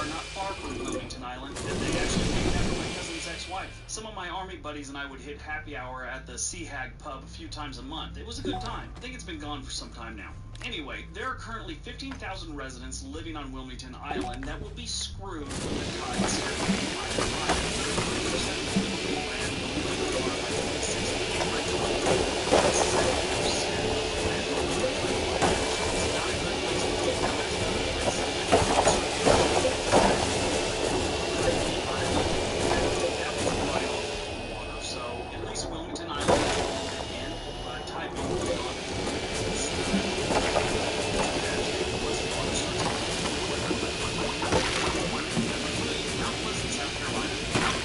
not far from Wilmington Island, and they actually named after my cousin's ex-wife. Some of my army buddies and I would hit happy hour at the Sea Hag pub a few times a month. It was a good time. I think it's been gone for some time now. Anyway, there are currently 15,000 residents living on Wilmington Island that will be screwed when the tide starts to so at least Wilmington Island is in, but tide being gone. South Carolina.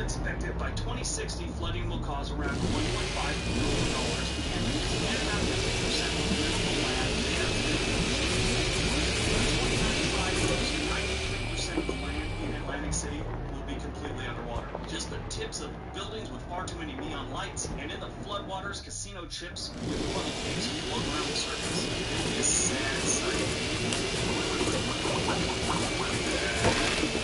expected by 2060, flooding will cause around $1.5 billion and about 50% of the livable land there. By 2095, 93% of the land in Atlantic City will be completely underwater. Just the tips of buildings with far too many neon lights, and in the floodwaters, casino chips with funnel cakes float around the surface. It'll be a sad sight.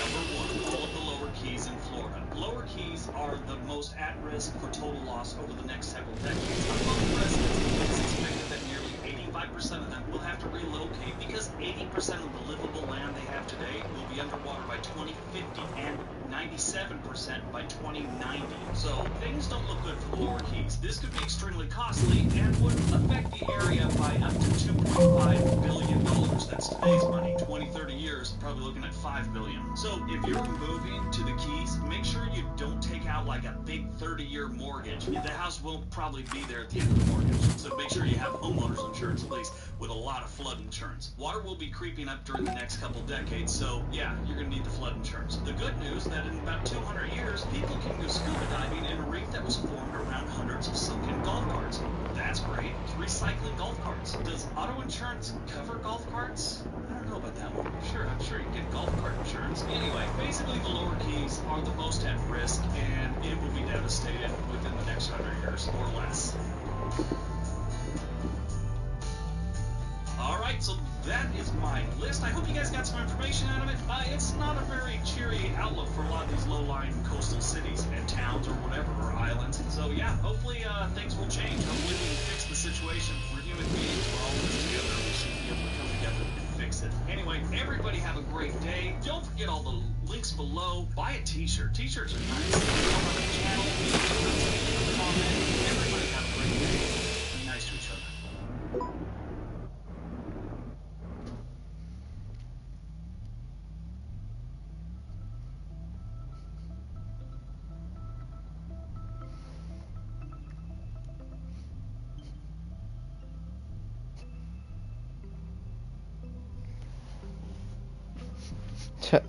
Number one, all of the lower keys in Florida. Lower keys are the most at risk for total loss over the next several decades. Among residents, it is expected that nearly 85% of them will have to relocate because 80% of the livable land they have today will be underwater by 2050 and 97% by 2090. So things don't look good for the lower keys. This could be extremely costly and would affect the area by up to $2.5 billion. That's today's money. 20, 30 years, probably looking at $5 billion. So if you're moving to the Keys, make sure you don't take out like a big 30-year mortgage. The house won't probably be there at the end of the mortgage. So make sure you have homeowners insurance, at least, with a lot of flood insurance. Water will be creeping up during the next couple decades, so yeah, you're going to need the flood insurance. The good news that in about 200 years, people can go scuba diving in a reef that was formed around hundreds of sunken golf carts. That's great. Recycling golf carts. Does auto insurance cover golf carts? I don't know about that one. I'm sure you can get golf cart insurance. Anyway, basically the lower keys are the most at risk, and it will be devastated within the next 100 years or less. Alright, so that is my list. I hope you guys got some information out of it. It's not a very cheery outlook for a lot of these low-lying coastal cities and towns or whatever, or islands. So yeah, hopefully things will change. Hopefully we can fix the situation. We're human beings. We're all in this together. We should be able to come together and fix it. Anyway, everybody have a great day. Don't forget all the links below. Buy a t-shirt. T-shirts are nice. Come on the channel. Comment. Everybody have a great day. Be nice to each other.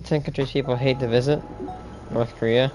Ten countries people hate to visit. North Korea.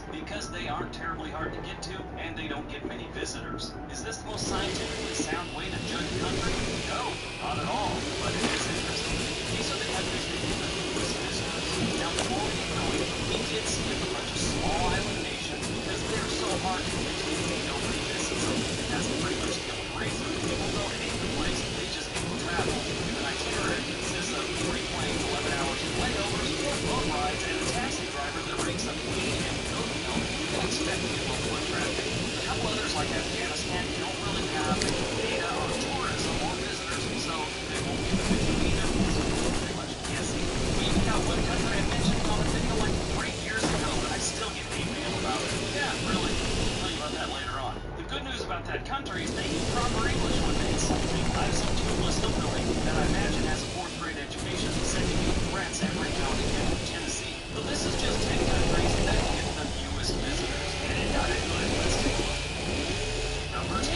Because they aren't terribly hard to get to, and they don't get many visitors. Is this the most scientifically sound way to judge a country? No, not at all, but it is interesting. These are the countries that get the fewest visitors. Now, before we get going, we did skip a bunch of small island nations because they're so hard to get to, nobody visits them. And that's pretty much the only reason. People don't hate the place, they just hate to travel. If an itinerary consists of 3 planes, 11 hours of layovers, 4 boat rides, and a taxi driver that rakes up weed and goat milk, you can expect to get low foot traffic. A couple others like Afghanistan don't really have data on tourism or visitors, so they won't get the video either, so it's pretty much guessing. We even got one country I mentioned on a video like 3 years ago, but I still get hate mail about it. Yeah, really. I'll tell you about that later on. The good news about that country is they use proper English when they speak. I have some tubeless hillbilly that I imagine has a 4th grade education sending me threats every now and again in Tennessee. But this is just 10 countries that get the fewest visitors. And it got it good. Let's take a look. Number 10,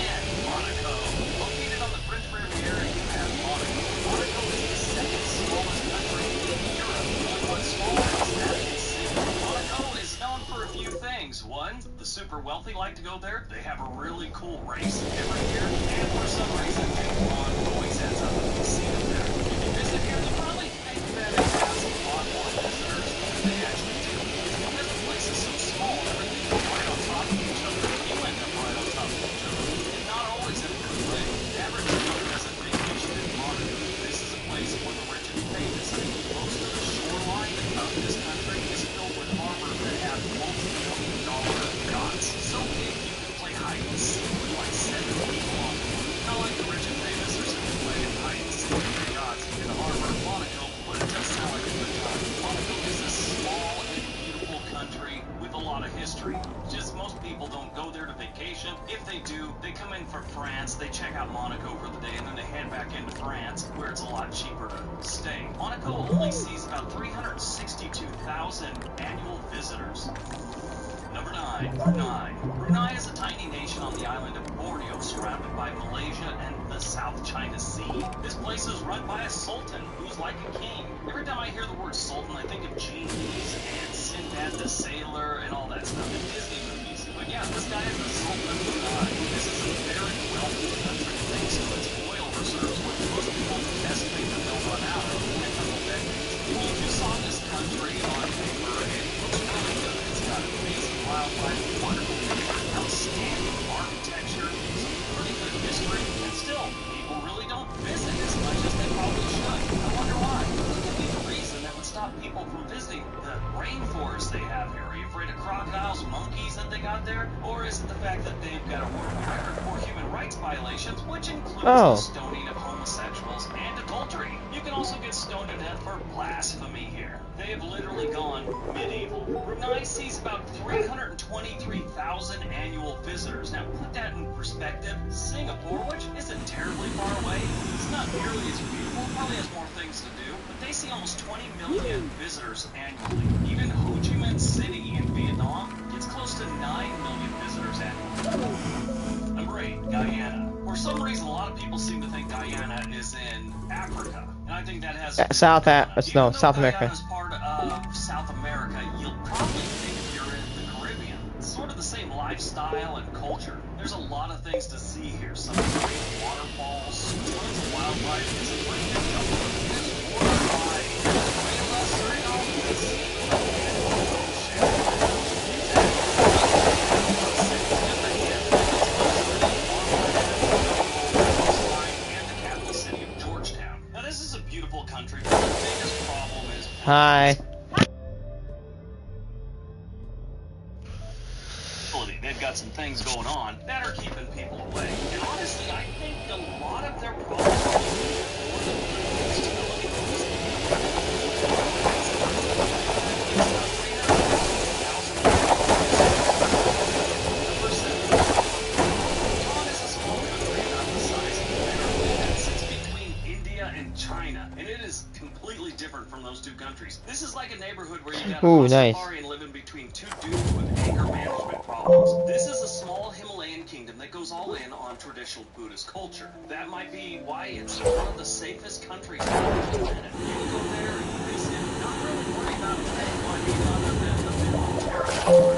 Monaco. Located on the French Riviera, you have Monaco. Monaco is the 2nd smallest country in Europe. And what's smaller is that its city. Monaco is known for a few things. One, the super wealthy like to go there. They have a really cool race every year. And for some reason, Japan always ends up with a casino there. If you visit here, you probably think that it has a lot more visitors than they actually do. Because the place is so small, everything's right on top of each other. You end up right on top of each other. And not always in a good way. The average Joe doesn't vacation in Monaco. This is a place for the rich and famous. Most of the shoreline of this country is filled with harbors that have multi-million-dollar yachts. So big you can play hide and seek with like 7 people on them. Now out Monaco for the day, and then they head back into France, where it's a lot cheaper to stay. Monaco only sees about 362,000 annual visitors. Number 9, Brunei. Brunei is a tiny nation on the island of Borneo, surrounded by Malaysia and the South China Sea. This place is run by a sultan, who's like a king. Every time I hear the word sultan, I think of genies and Sinbad the Sailor and all that stuff in Disney movies. But yeah, this guy is the Sultan of Brunei. This is a very wealthy country thanks to its oil reserves, which most people estimate that they'll run out in a couple decades. If you saw this country on paper, it looks really good. It's got amazing wildlife, wonderful nature, outstanding architecture, some pretty good history, and still, people really don't visit as much as they probably should. I wonder why. What could be the reason that would stop people from visiting the rainforest they have here? Are you afraid of crocodiles, monkeys that they got there? Or is it the fact that they've got a world record for human rights violations, which includes the stoning of homosexuals and adultery? You can also get stoned to death for blasphemy here. They have literally gone medieval. Brunei sees about 323,000 annual visitors. Now, put that in perspective. Singapore, which isn't terribly far away, it's not nearly as beautiful, probably has more things to do, but they see almost 20 million visitors annually. Even Ho Chi Minh City in Vietnam gets close to 9 million visitors annually. Number 8, Guyana. For some reason, a lot of people seem to think Guyana is in Africa, and I think that has South America. Guyana is part of South America, you'll probably think you're in the Caribbean. It's sort of the same lifestyle and culture. There's a lot of things to see here. Some great waterfalls, tons of wildlife. It's a great big couple of years bordered by Venezuela, Suriname, and the sea. Country, but the biggest problem is Hi. they've got some things going on that are keeping people away. And honestly, I think a lot of their problems are more than instability. Bhutan is a small country about the size of America that sits between India and China, and it is completely different from those two countries. This is like a neighborhood where you got a Rastafarian living between two dudes with anger management problems. This is a small Himalayan kingdom that goes all in on traditional Buddhist culture. That might be why it's one of the safest countries on the planet. You can go there and visit, not really worry about a thing. I mean, other than the minimum tariff or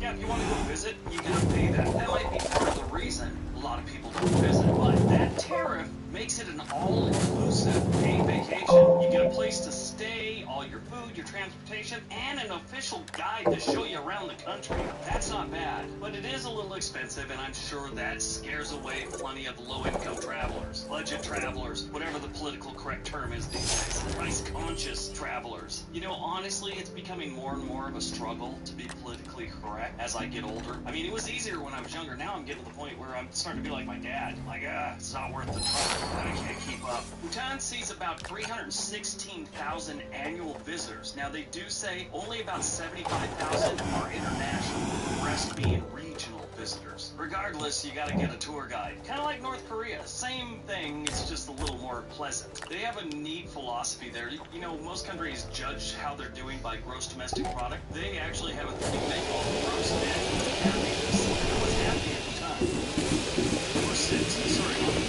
yeah, if you want to go visit, you gotta pay that. That might be part of the reason a lot of people don't visit. But that tariff makes it an all-inclusive paid vacation. You get a place to stay, all your food, your transportation, and an official guide to show you around the country. That's not bad, but it is a little expensive, and I'm sure that scares away plenty of low-income travelers, budget travelers, whatever the political correct term is these days, price-conscious travelers. You know, honestly, it's becoming more and more of a struggle to be politically correct as I get older. I mean, it was easier when I was younger. Now I'm getting to the point where I'm starting to be like my dad. Like, it's not worth the trouble. I can't keep up. Bhutan sees about 316,000 annual visitors. Now, they do say only about 75,000 are international, the rest being regional visitors. Regardless, you gotta get a tour guide. Kind of like North Korea. Same thing, it's just a little more pleasant. They have a neat philosophy there. You know, most countries judge how they're doing by gross domestic product. They actually have a thing they call gross national happiness. And what's happy at the time? Number 6, Suriname.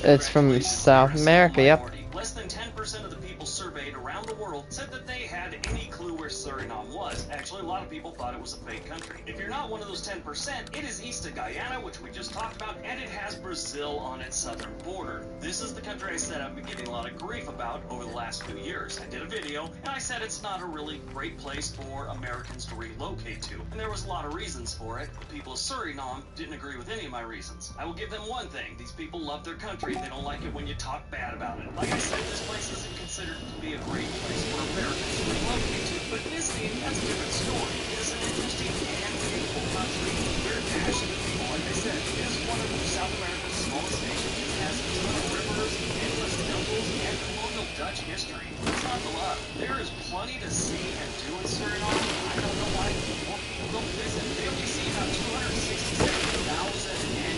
It's from South America, yep. Less than 10% of the people surveyed around the world said that they had any clue where Suriname was. Actually, a lot of people thought it was a fake country. If you're not one of those 10%, it is east of Guyana, which we just talked about, and it has Brazil on its southern border. This is the country I said I've been getting a lot of grief about over the last few years. I did a video, and I said it's not a really great place for Americans to relocate to. And there was a lot of reasons for it. The people of Suriname didn't agree with any of my reasons. I will give them one thing. These people love their country. They don't like it when you talk bad about it. Like I said, this place isn't considered to be a great place for Americans to relocate to, but visiting, that's a different story. It is an interesting and beautiful country. Very passionate people, like I said. It is one of South America's smallest nations. It has a ton of rivers, endless temples, and colonial Dutch history. It's not the love. There is plenty to see and do in Suriname. I don't know why more people don't visit. They only see about 267,000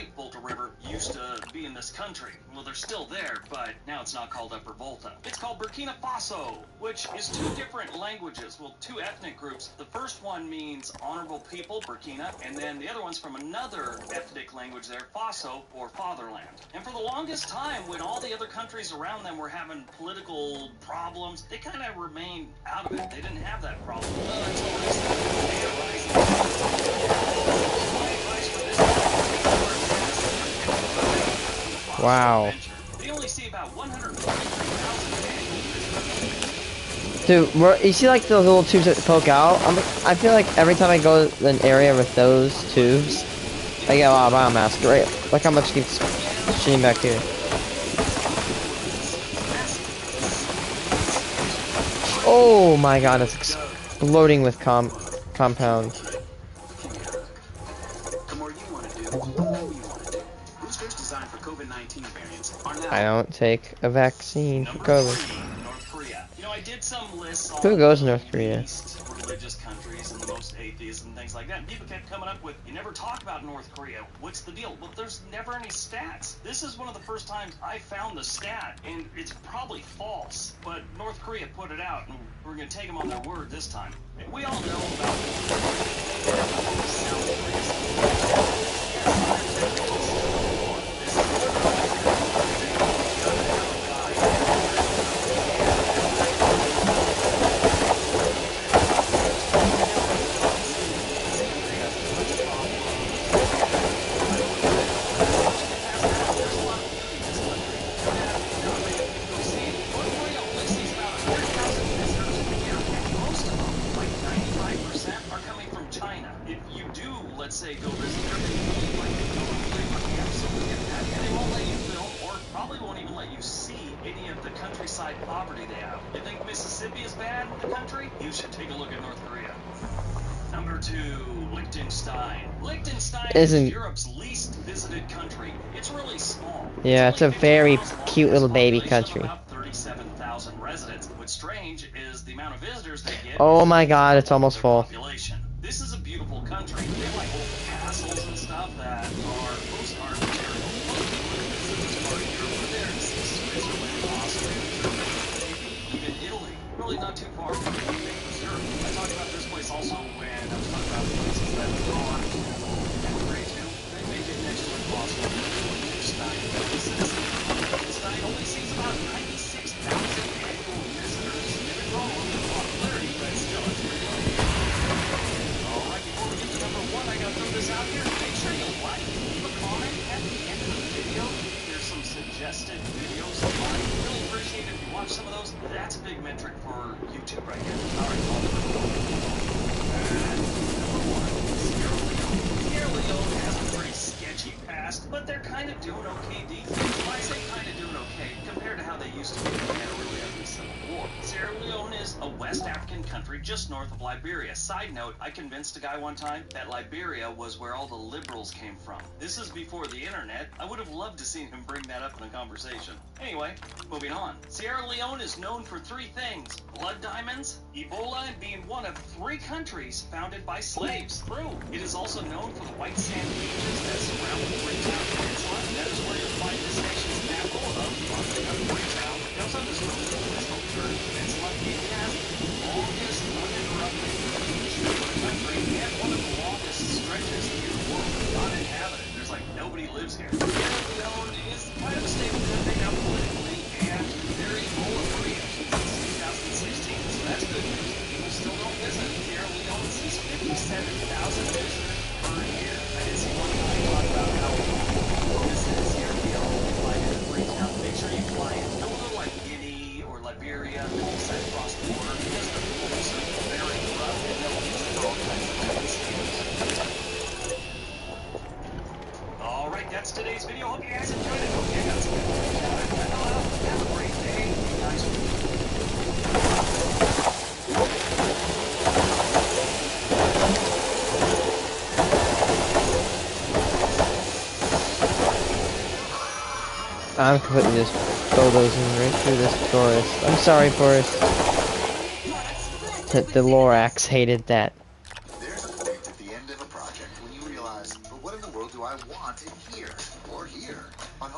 Great Volta River used to be in this country. Well, they're still there, but now it's not called Upper Volta. It's called Burkina Faso, which is two different languages. Well, two ethnic groups. The first one means honorable people, Burkina, and then the other one's from another ethnic language there, Faso, or fatherland. And for the longest time, when all the other countries around them were having political problems, they kind of remained out of it. They didn't have that problem. Well, until recently, they are rising. My advice for this one is Wow. they only see about 143,000 annual visitors. Dude, you see like those little tubes that poke out? I feel like every time I go to an area with those tubes, I get a lot of biomass. Great. Look how much keeps shooting back here. Oh my god, it's exploding with compounds. The more you want to do, the more we want to do. Boosters designed for COVID-19 variants are now. I don't take a vaccine for Number COVID. 3, North Korea. You know, I did some lists on Who goes to North Korea? least religious countries and the most atheists and things like that. And people kept coming up with, you never talk about North Korea. What's the deal? Well, there's never any stats. This is one of the first times I found the stat, and it's probably false. But North Korea put it out, and we're going to take them on their word this time. And we all know about South let's say go visit their people, like they don't absolutely get that, and they won't let you film, or probably won't even let you see any of the countryside poverty they have. You think Mississippi is bad, the country? You should take a look at North Korea. Number 2, Liechtenstein. Liechtenstein is Europe's least visited country. It's really small. Yeah, it's a very cute little baby country. About 37,000 residents. What's strange is the amount of visitors they get. Oh my god, it's almost full. Population. This is a beautiful country. They have like old castles and stuff that are postcard material. This part of Europe over there. Switzerland, Austria, Germany, even Italy. Really not too far from Europe. I talked about this place also when I was talking about places that are great too. They make it next to impossible. Liechtenstein. Liechtenstein only sees about 96,000 annual visitors. They've grown in popularity, but still it's pretty low. Alright, before we get to number 1, I gotta throw this out here. Make sure you like, leave a comment at the end of the video. There's some suggested videos of mine. Really appreciate it if you watch some of those. That's a big metric for YouTube right here. Alright, number 1, Sierra Leone. Sierra Leone has a pretty sketchy past, but they're kind of doing okay these days. When I say kind of doing okay, compared to how they used to be when they had a really ugly civil war. Sierra Leone is a West African country just north of Liberia. Side note, I convinced a guy one time that Liberia was where all the liberals came from. This is before the internet. I would have loved to see him bring that up in a conversation. Anyway, moving on. Sierra Leone is known for 3 things: blood diamonds, Ebola, and being one of 3 countries founded by slaves. True. It is also known for the white sand beaches that surround the Freetown Peninsula. That is where you'll find this nation's capital of Freetown. It also has the Peninsula. It has the longest uninterrupted beach in the country and one of the longest stretches in the world uninhabited. There's like nobody lives here. Sierra Leone is kind of a stable country now politically and very full of freedom since 2016, so that's good news. People still don't visit. Sierra Leone sees 57,000 visitors per year. I did see one guy talk about how this is Sierra Leone, fly into Freetown. Make sure you fly in. Don't go to like Guinea or Liberia, all set across the border, because the rules are very rough and they'll use it for all kinds of different schemes. Alright, that's today's video. Hope you guys enjoyed it. Hope you got some good news out of it. Have a great day. You guys I'm completely just bulldozing right through this forest. I'm sorry, forest. The Lorax hated that. There's a point at the end of a project when you realize, but what in the world do I want in here?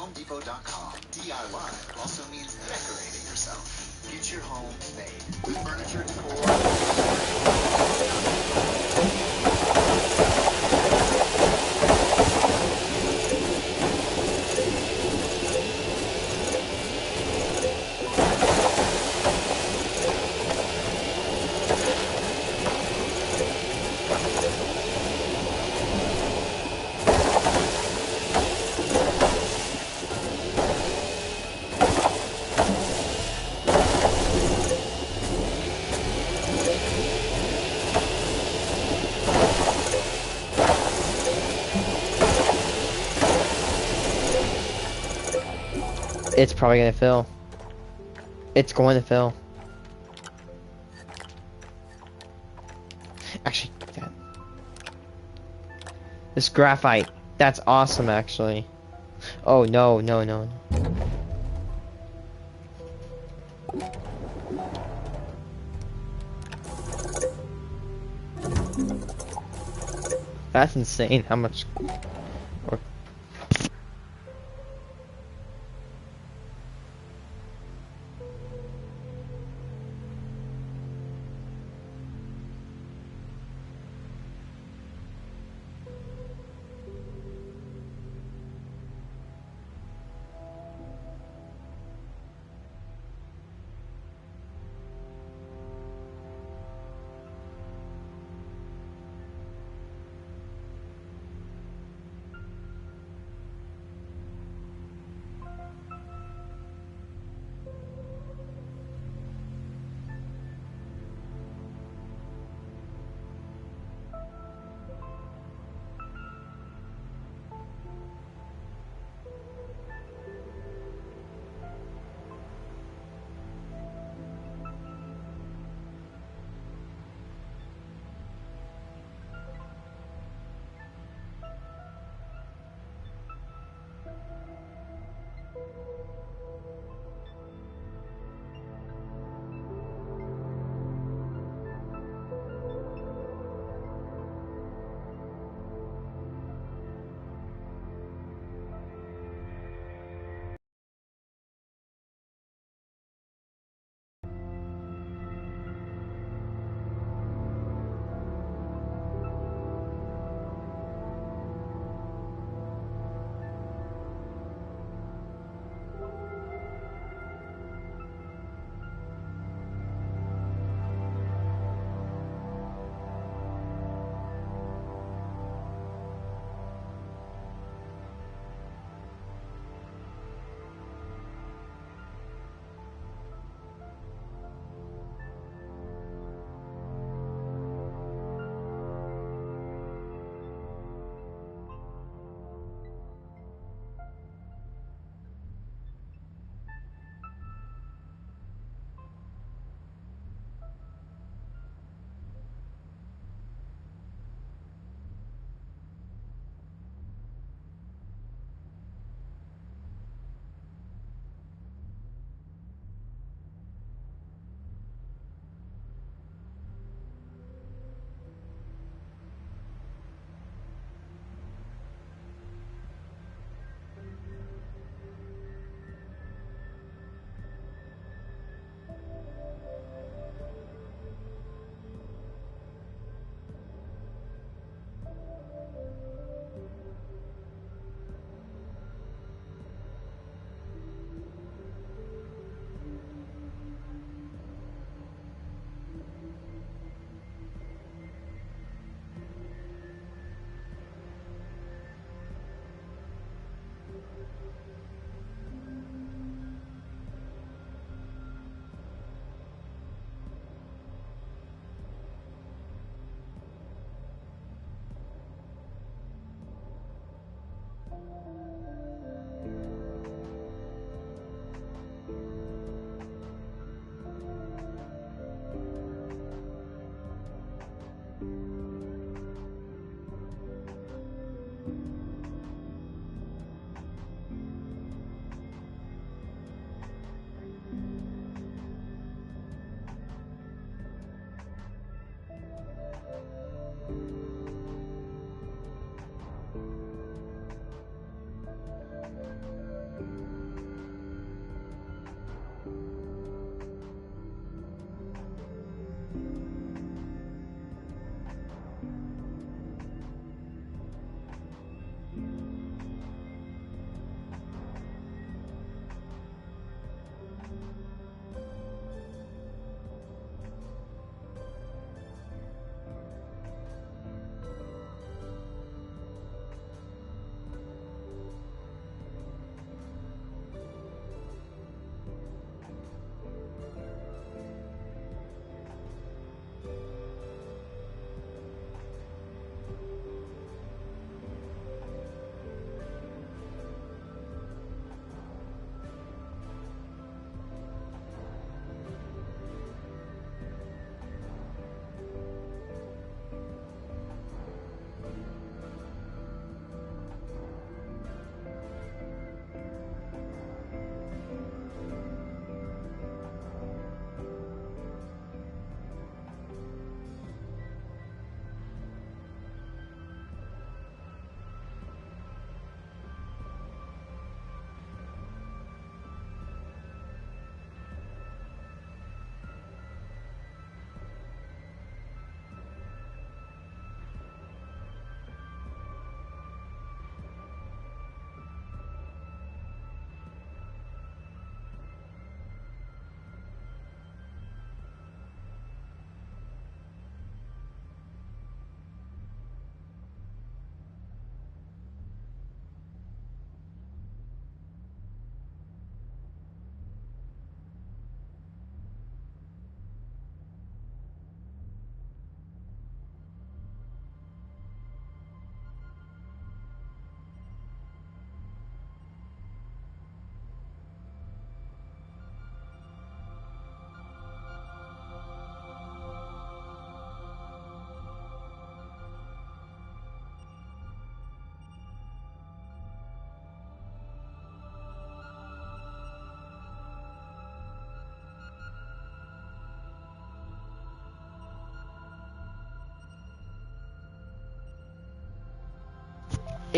HomeDepot.com. DIY also means decorating yourself. Get your home made with furniture It's probably gonna fill. It's going to fill. Actually, that. This graphite. That's awesome, actually. Oh, no, no, no, no. That's insane how much work.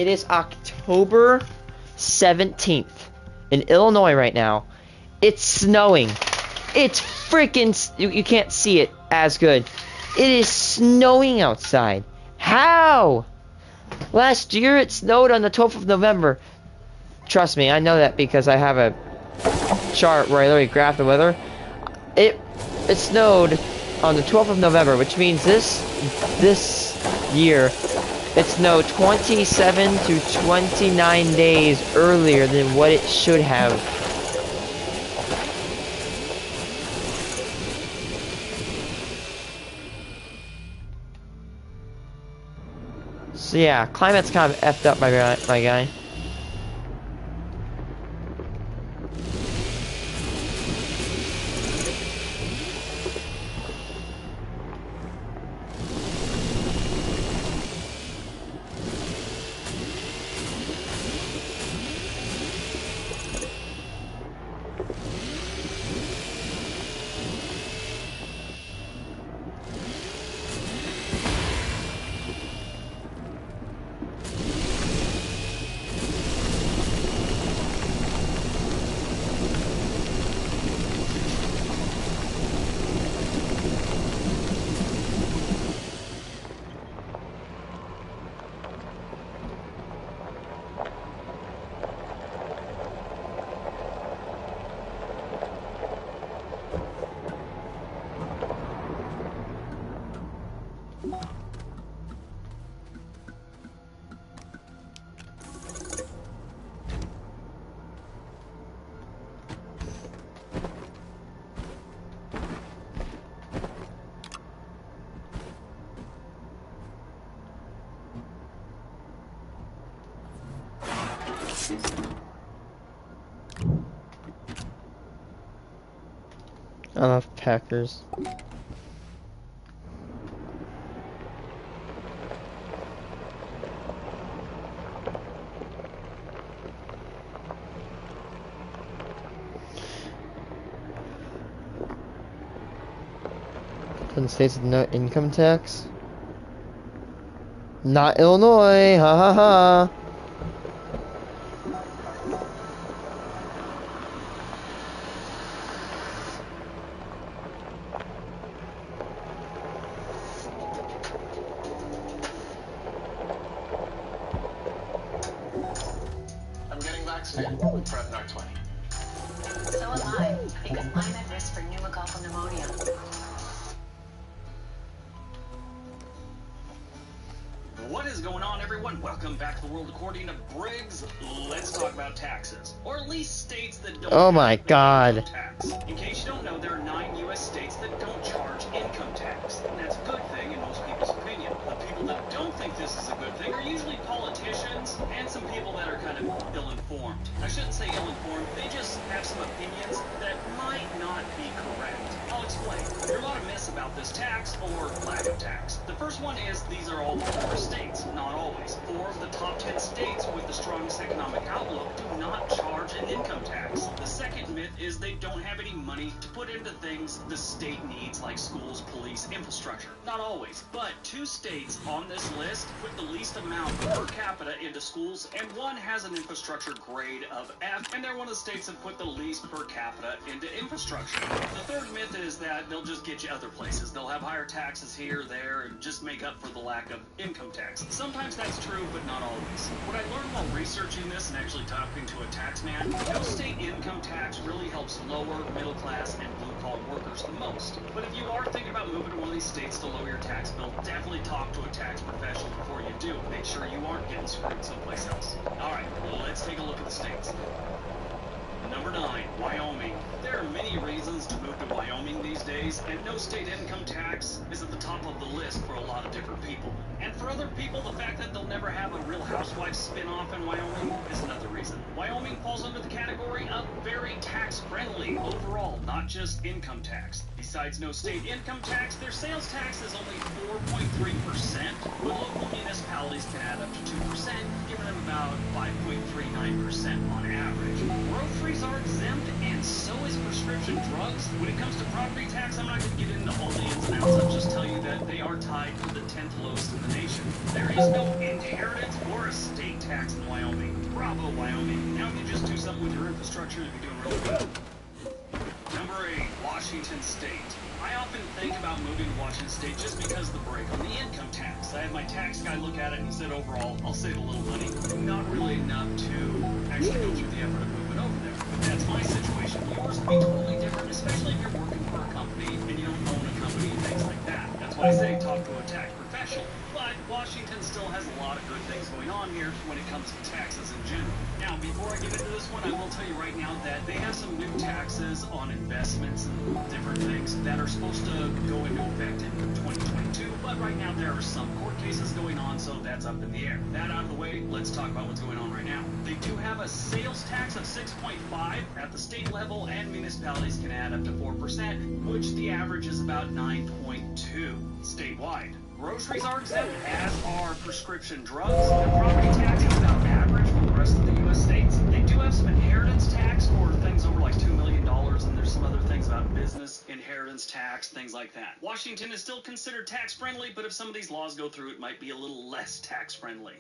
It is October 17th in Illinois right now. It's snowing. It's freaking... You can't see it as good. It is snowing outside. How? Last year it snowed on the 12th of November. Trust me, I know that because I have a chart where I literally graph the weather. It snowed on the 12th of November, which means this year it snowed 27 to 29 days earlier than what it should have. So yeah, climate's kind of effed up, my guy. I love Packers. In states with no income tax? Not Illinois, ha ha ha. I'm getting vaccinated with Prevnar 20. So am I, because I'm at risk for pneumococcal pneumonia. What is going on, everyone? Welcome back to the world according to Briggs. Let's talk about taxes, or at least states that don't. Oh my God. Tax. In case you don't know, there are 9 U.S. states that don't charge income tax, and that's a good thing in most people's opinion. The people that don't think this is a good thing are usually politicians and some people that are kind of ill-informed. I shouldn't say ill-informed. They just have some opinions that might not be correct. I'll explain. There are a lot of myths about this tax or lack of tax. The first one is these are all the poorest states. Not always. 4 of the top 10 states with the strongest economic outlook do not charge an income tax. The second myth is they don't have any money to put into things the state needs, like schools, police, infrastructure. Not always, but 2 states on this list put the least amount per capita into schools, and 1 has an infrastructure grade of F, and they're one of the states that put the least per capita into infrastructure. The third myth is that they'll just get you other places. They'll have higher taxes here, there, and just make up for the lack of income tax. Sometimes that's true, but not always. What I learned while researching this and actually talking to a tax man, no state income tax really helps lower, middle class, and blue-collar workers the most. But if you are thinking about moving to one of these states to lower your tax bill, definitely talk to a tax professional before you do. Make sure you aren't getting screwed someplace else. Alright, let's take a look at the states. Number 9, Wyoming. There are many reasons to move to Wyoming these days, and no state income tax is at the top of the list for a lot of different people. And for other people, the fact that they'll never have a Real Housewives spin-off in Wyoming is another reason. Wyoming falls under the category of very tax-friendly overall, not just income tax. Besides no state income tax, their sales tax is only 4.3%, but local municipalities can add up to 2%, giving them about 5.39% on average. Grocery groceries are exempt, and so is prescription drugs. When it comes to property tax, I'm not going to get into all the ins and outs. I'll just tell you that they are tied for the 10th lowest in the nation. There is no inheritance or estate tax in Wyoming. Bravo, Wyoming. Now if you just do something with your infrastructure, you'll be doing really good. Number 8, Washington State. I often think about moving to Washington State just because of the break on the income tax. I had my tax guy look at it and he said overall, I'll save a little money. Not really enough to actually go through the effort of moving over there. But that's my situation. Yours would be totally different, especially if you're working for a company and you don't own a company and things like that. That's why I say talk to a tax professional. But Washington still has a lot of good things going on here when it comes to taxes in general. Now, before I get into this one, I will tell you right now that they have some new taxes on investments and different things that are supposed to go into effect in 2022, but right now there are some court cases going on, so that's up in the air. That out of the way, let's talk about what's going on right now. They do have a sales tax of 6.5 at the state level, and municipalities can add up to 4%, which the average is about 9.2 statewide. Groceries are exempt, as are prescription drugs. The property tax is about average for the rest of the U.S. states. They do have some inheritance tax for things over like $2 million, and there's some other things about business inheritance tax, things like that. Washington is still considered tax-friendly, but if some of these laws go through, it might be a little less tax-friendly.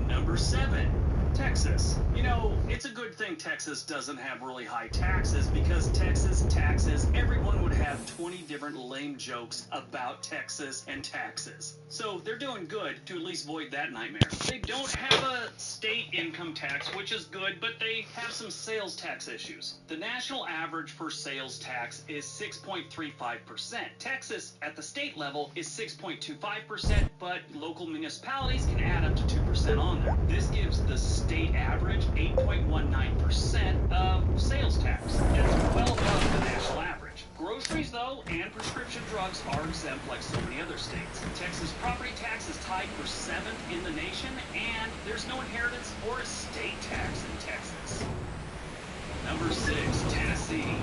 Number 7. Texas. You know, it's a good thing Texas doesn't have really high taxes, because Texas taxes, everyone would have 20 different lame jokes about Texas and taxes. So they're doing good to at least avoid that nightmare. They don't have a state income tax, which is good, but they have some sales tax issues. The national average for sales tax is 6.35%. Texas at the state level is 6.25%, but local municipalities can add up to 2% on there. This gives the state average 8.19% of sales tax. That's well above the national average. Groceries, though, and prescription drugs are exempt like so many other states. Texas property tax is tied for 7th in the nation, and there's no inheritance or estate tax in Texas. Number 6, Tennessee.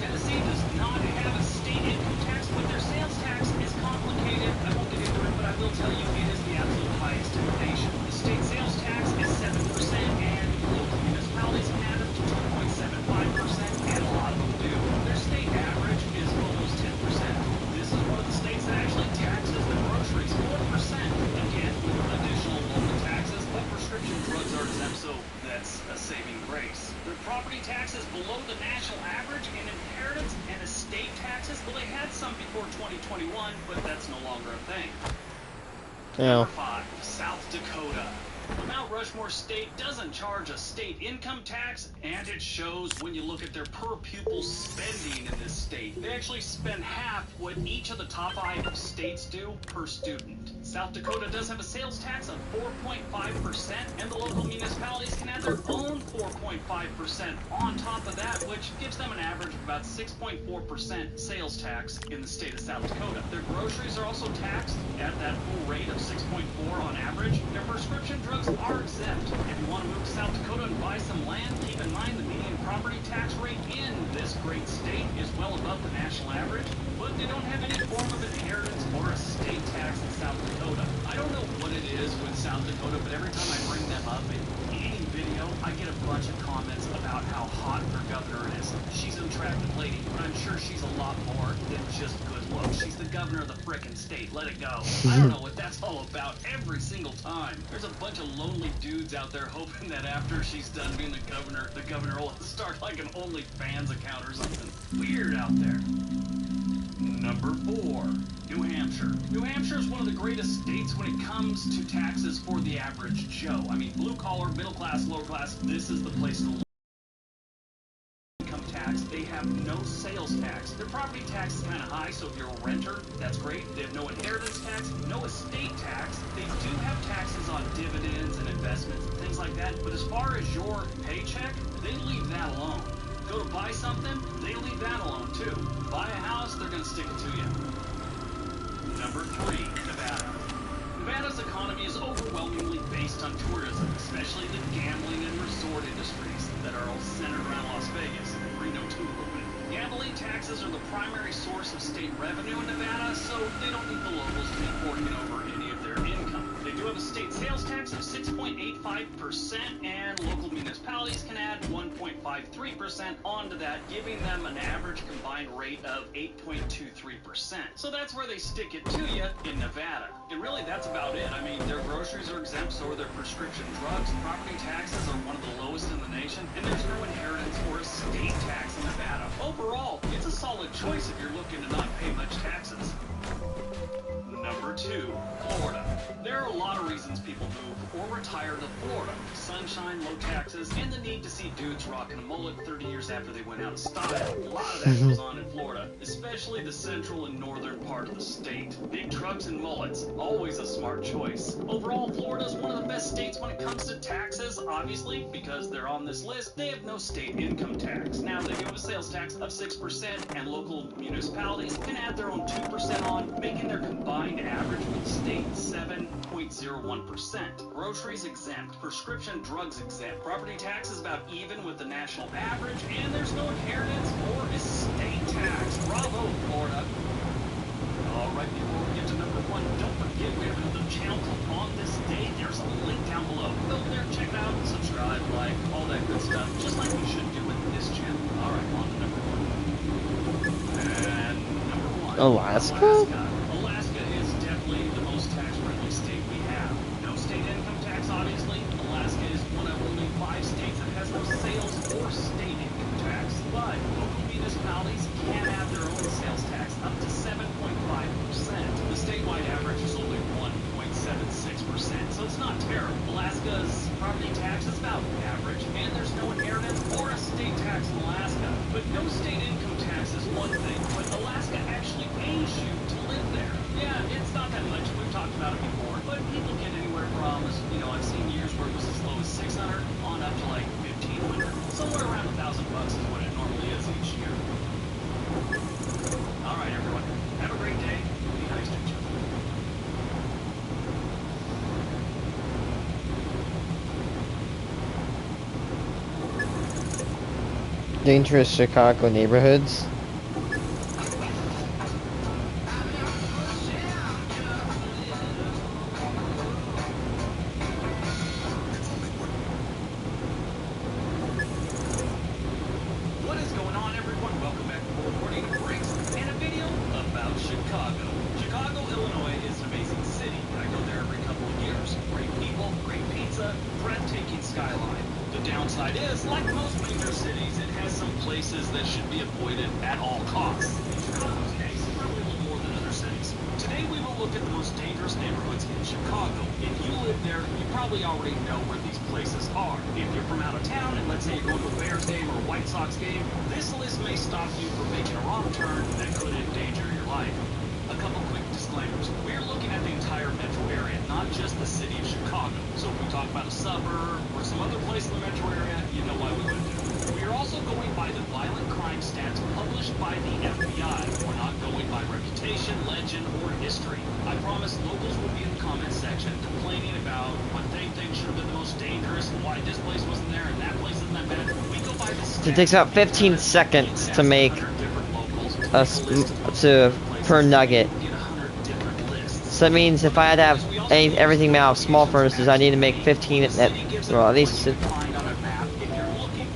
Tennessee does not have a state income tax, but their sales tax is complicated. I won't get into it, but I will tell you it is the absolute highest in the nation. The state sales tax is 7%, and local municipalities can add up to 2.75%, and a lot of them do. Their state average is almost 10%. This is one of the states that actually taxes the groceries 4%. Again, with additional local taxes, but prescription drugs are exempt, so that's a saving grace. Their property tax is below the national average, and inheritance and estate taxes, well, they had some before 2021, but that's no longer a thing. Yeah. Number 5, South Dakota. The Mount Rushmore state doesn't charge a state income tax, and it shows when you look at their per pupil spending in this state. They actually spend half what each of the top 5 states do per student. South Dakota does have a sales tax of 4.5%, and the local municipalities can add their own 4.5% on top of that, which gives them an average of about 6.4% sales tax in the state of South Dakota. Their groceries are also taxed at that full rate of 6.4 on average. Their prescription drugs are exempt. If you want to move to South Dakota and buy some land, keep in mind the median property tax rate in this great state is well above the national average, but they don't have any form of inheritance or estate tax in South Dakota. I don't know what it is with South Dakota, but every time I bring them up in any video, I get a bunch of comments about how hot their governor is. She's an attractive lady, but I'm sure she's a lot more than just good looks. She's the governor of the frickin' state. Let it go. I don't know what that's all about every single time. There's a bunch of lonely dudes out there hoping that after she's done being the governor will start like an OnlyFans account or something weird out there. Number 4, New Hampshire. New Hampshire is one of the greatest states when it comes to taxes for the average Joe. I mean, blue collar, middle class, lower class, this is the place to live. Income tax, they have no sales tax. Their property tax is kind of high, so if you're a renter, that's great. They have no inheritance tax, no estate tax. They do have taxes on dividends and investments and things like that, but as far as your paycheck, they leave that alone. Go to buy something, they leave that alone too. Buy a house, they're going to stick it to you. Number 3, Nevada. Nevada's economy is overwhelmingly based on tourism, especially the gambling and resort industries that are all centered around Las Vegas and Reno too a little bit. Gambling taxes are the primary source of state revenue in Nevada, so they don't need the locals to be forking over any of their income. They do have a state sales tax of 6.85%, and local municipalities can add 1.5% 8.53% onto that, giving them an average combined rate of 8.23%. So that's where they stick it to you in Nevada. And really, that's about it. I mean, their groceries are exempt, so are their prescription drugs. Property taxes are one of the lowest in the nation, and there's no inheritance or estate tax in Nevada. Overall, it's a solid choice if you're looking to not pay much taxes. Number 2, Florida. There are a lot of reasons people move or retire to Florida. Sunshine, low taxes, and the need to see dudes rocking a mullet 30 years after they went out of style. A lot of that goes on in Florida, especially the central and northern part of the state. Big trucks and mullets, always a smart choice. Overall, Florida is one of the best states when it comes to taxes, obviously, because they're on this list. They have no state income tax. Now, they do have a sales tax of 6%, and local municipalities can add their own 2% on, making their combined average for the state 7.01%. Groceries exempt, prescription drugs exempt, property tax is about even with the national average, and there's no inheritance or estate tax. Bravo, Florida. All right, before we get to number 1, don't forget we have another channel called On This Day. There's a link down below. Go over there, check it out, subscribe, like, all that good stuff, just like we should do with this channel. All right, on to number 1. And number 1, Alaska? Alaska is definitely the most tax-friendly state we have. No state income tax, obviously. Alaska is one of only 5 states that has no sales or state income tax. But local municipalities can add their own sales tax up to 7.5%. The statewide average is only 1.76%, so it's not terrible. Alaska's property tax is about average, and there's no inheritance or estate tax in Alaska. But no state income tax is one thing, but Alaska actually pays you to live there. Yeah, it's not that much. We've talked about it before, but people get anywhere from, I've seen years where it was as low as 600 on up to like 1,500. Somewhere around $1,000 is what it normally is each year. All right, everyone. Have a great day. Be nice to each other. Dangerous Chicago neighborhoods. What is going on, everyone? Welcome back to Recording Breaks and a video about Chicago. Chicago, Illinois is an amazing city. I go there every couple of years. Great people, great pizza, breathtaking skyline. The downside is, like most major cities, it has some places that should be avoided at all costs. In Chicago's case, probably a little more than other cities. Today we will look at the most dangerous neighborhoods in Chicago. If you live there, you probably already know where these places are. If you're from out of town, and let's say you're going to a Bears game or a White Sox game, this list may stop you from making a wrong turn that could endanger your life. A couple quick disclaimers. We're looking at the entire metro area, not just the city of Chicago. So if we talk about a suburb or some other place in the metro area, you know why we would do it. We are also going by the violent crime stats published by the FBI. We're not going by reputation, legend, or history. I promise locals will be in the comments section complaining about what they think should have been the most dangerous and why this place wasn't there and that place isn't that bad. We go by the stats. It takes about 15 seconds to make per nugget. So that means if I had to have everything made out of small furnaces, I need to make 15 at least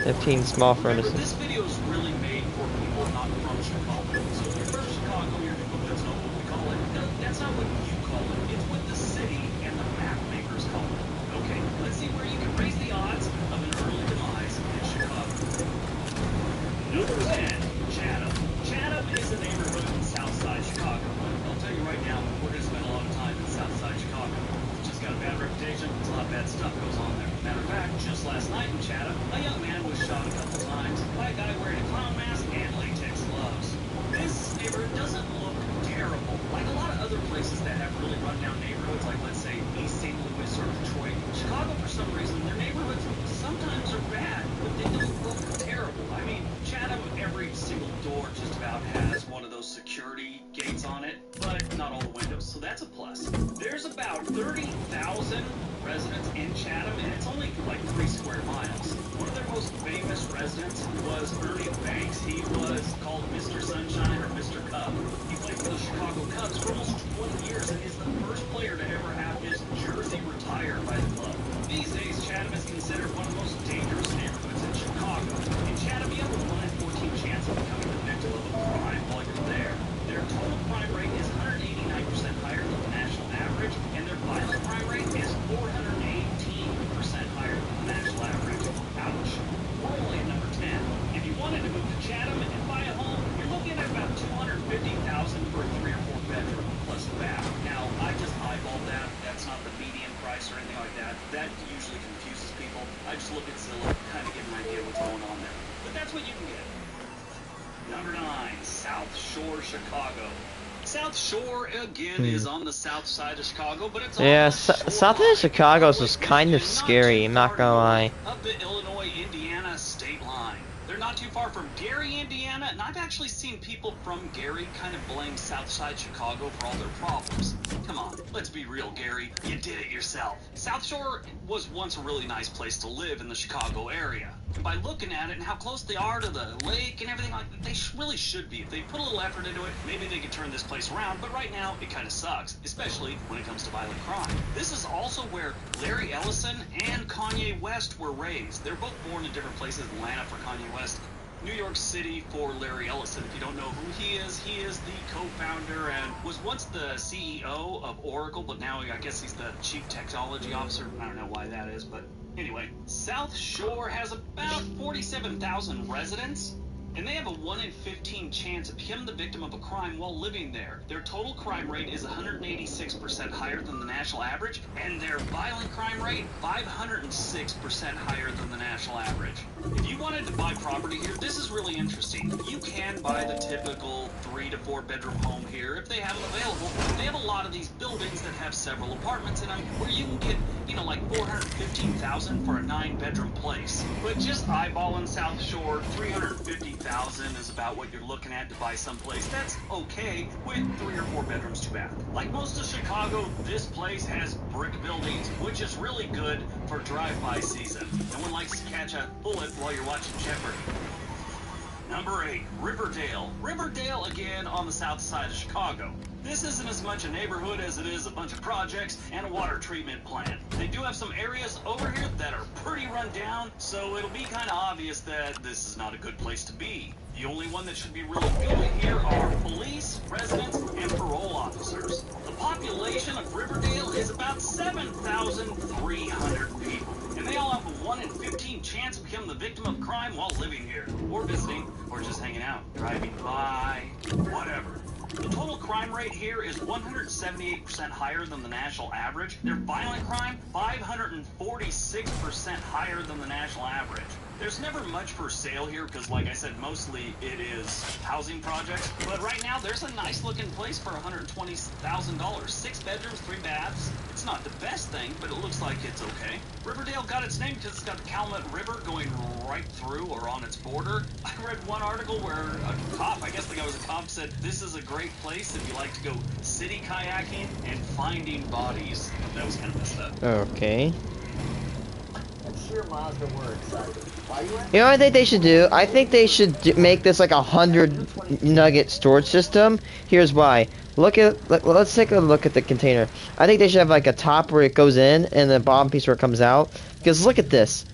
15 small furnaces. This video is really made for people not from Chicago. So if you're from Chicago, that's not what we call it. No, that's not what you call it. It's what the city and the map makers call it. Okay, let's see where you can raise the odds of an early demise in Chicago. Number 10, Chatham. Chatham is a neighborhood in Southside Chicago. I'll tell you right now, we're going to spend a lot of time in Southside Chicago. It's just got a bad reputation. There's a lot of bad stuff goes on there. Matter of fact, just last night in Chatham, a young man was shot a couple times by a guy you'll kind of get an idea what's going on there. But that's what you can get. Number 9, South Shore, Chicago. South Shore, again, is on the south side of Chicago, but it's on Yeah, the south end of Chicago's was kind of scary, I'm not gonna lie. Of the Illinois-Indiana state line. They're not too far from Gary, Indiana, and I've actually seen people from Gary kind of blame Southside Chicago for all their problems. Come on, let's be real, Gary. You did it yourself. South Shore was once a really nice place to live in the Chicago area. And by looking at it and how close they are to the lake and everything like that, they really should be. If they put a little effort into it, maybe they could turn this place around. But right now, it kind of sucks, especially when it comes to violent crime. This is also where Larry Ellison and Kanye West were raised. They're both born in different places. Atlanta for Kanye West, New York City for Larry Ellison. If you don't know who he is the co-founder and was once the CEO of Oracle, but now I guess he's the chief technology officer. I don't know why that is, but anyway. South Shore has about 47,000 residents, and they have a 1 in 15 chance of becoming the victim of a crime while living there. Their total crime rate is 186% higher than the national average, and their violent crime rate, 506% higher than the national average. If you wanted to buy property here, this is really interesting. You can buy the typical 3 to 4 bedroom home here if they have them available. They have a lot of these buildings that have several apartments in them where you can get, like $415,000 for a 9-bedroom place. But just eyeballing South Shore, $350,000 is about what you're looking at to buy someplace that's okay with 3 or 4 bedrooms to bath. Like most of Chicago, this place has brick buildings, which is really good for drive-by season. No one likes to catch a bullet while you're watching Jeopardy. Number 8, Riverdale. Riverdale, again, on the south side of Chicago. This isn't as much a neighborhood as it is a bunch of projects and a water treatment plant. They do have some areas over here that are pretty run down, so it'll be kind of obvious that this is not a good place to be. The only one that should be really good here are police, residents, and parole officers. The population of Riverdale is about 7,300 people, and they all have a 1 in 15 chance of becoming the victim of crime while living here, or visiting, or just hanging out, driving by, whatever. The total crime rate here is 178% higher than the national average. Their violent crime, 546% higher than the national average. There's never much for sale here because, like I said, mostly it is housing projects. But right now, there's a nice looking place for $120,000. 6 bedrooms, 3 baths. It's not the best thing, but it looks like it's okay. Riverdale got its name because it's got the Calumet River going right through or on its border. I read one article where a cop, I guess the guy was a cop, said this is a great place if you like to go city kayaking and finding bodies. That was kind of messed up. Okay. Sure, Mazda, we're excited. Why you You know what I think they should do? I think they should make this like a 100 nugget storage system. Here's why. Let's take a look at the container. I think they should have like a top where it goes in and the bottom piece where it comes out. Because look at this.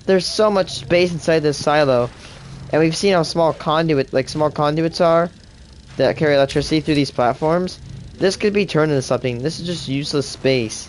There's so much space inside this silo. And we've seen how small conduits are that carry electricity through these platforms. This could be turned into something. This is just useless space.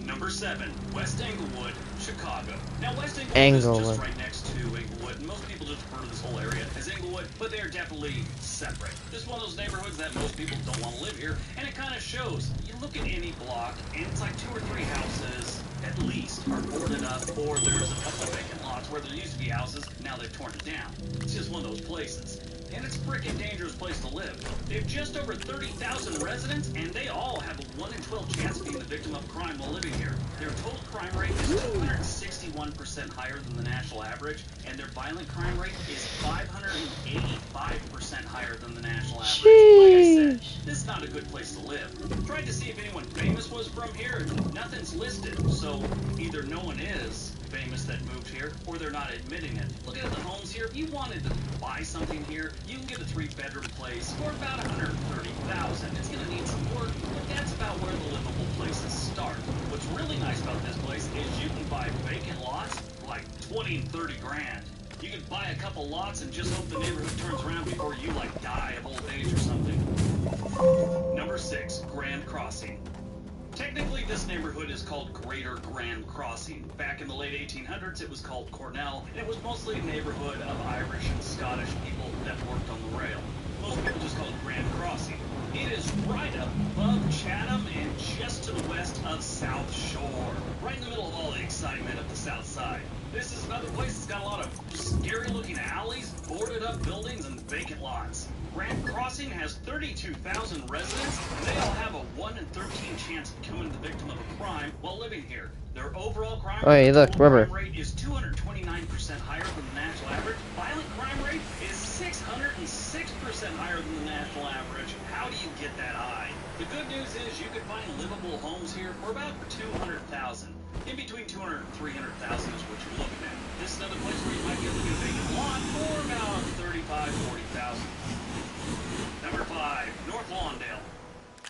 Number 7, West Englewood, Chicago. Now, West Englewood is just right next to Englewood, and most people just refer to this whole area as Englewood, but they are definitely separate. This is one of those neighborhoods that most people don't want to live here, and it kind of shows. You look at any block, and it's like 2 or 3 houses, at least, are boarded up, or there's a couple of vacant lots where there used to be houses, now they've torn it down. It's just one of those places. And it's a freaking dangerous place to live. They have just over 30,000 residents, and they all have a 1 in 12 chance of being the victim of crime while living here. Their total crime rate is 261% higher than the national average, and their violent crime rate is 585% higher than the national average. Like I said, this is not a good place to live. Tried to see if anyone famous was from here. Nothing's listed, so either no one is famous that moved here, or they're not admitting it. Looking at the homes here, if you wanted to buy something here, you can get a 3-bedroom place for about $130,000. It's gonna need some work, but that's about where the livable places start. What's really nice about this place is you can buy vacant lots for like 20 and 30 grand. You can buy a couple lots and just hope the neighborhood turns around before you like die of old age or something. Number 6, Grand Crossing. Technically, this neighborhood is called Greater Grand Crossing. Back in the late 1800s, it was called Cornell, and it was mostly a neighborhood of Irish and Scottish people that worked on the rail. Most people just call it Grand Crossing. It is right above Chatham and just to the west of South Shore. Right in the middle of all the excitement of the South Side. This is another place that's got a lot of scary-looking alleys, boarded-up buildings, and vacant lots. Grand Crossing has 32,000 residents, and they all have a 1 in 13 chance of becoming the victim of a crime while living here. Their overall crime Hey, look, rubber. crime rate is 229% higher than the national average. Violent crime rate is 606% higher than the national average. How do you get that high? The good news is you can find livable homes here for about 200,000. In between 200 and 300,000 is what you're looking at. This is another place where you might be able to get a vacant lot for about 35, 40,000. Number 5, North Lawndale.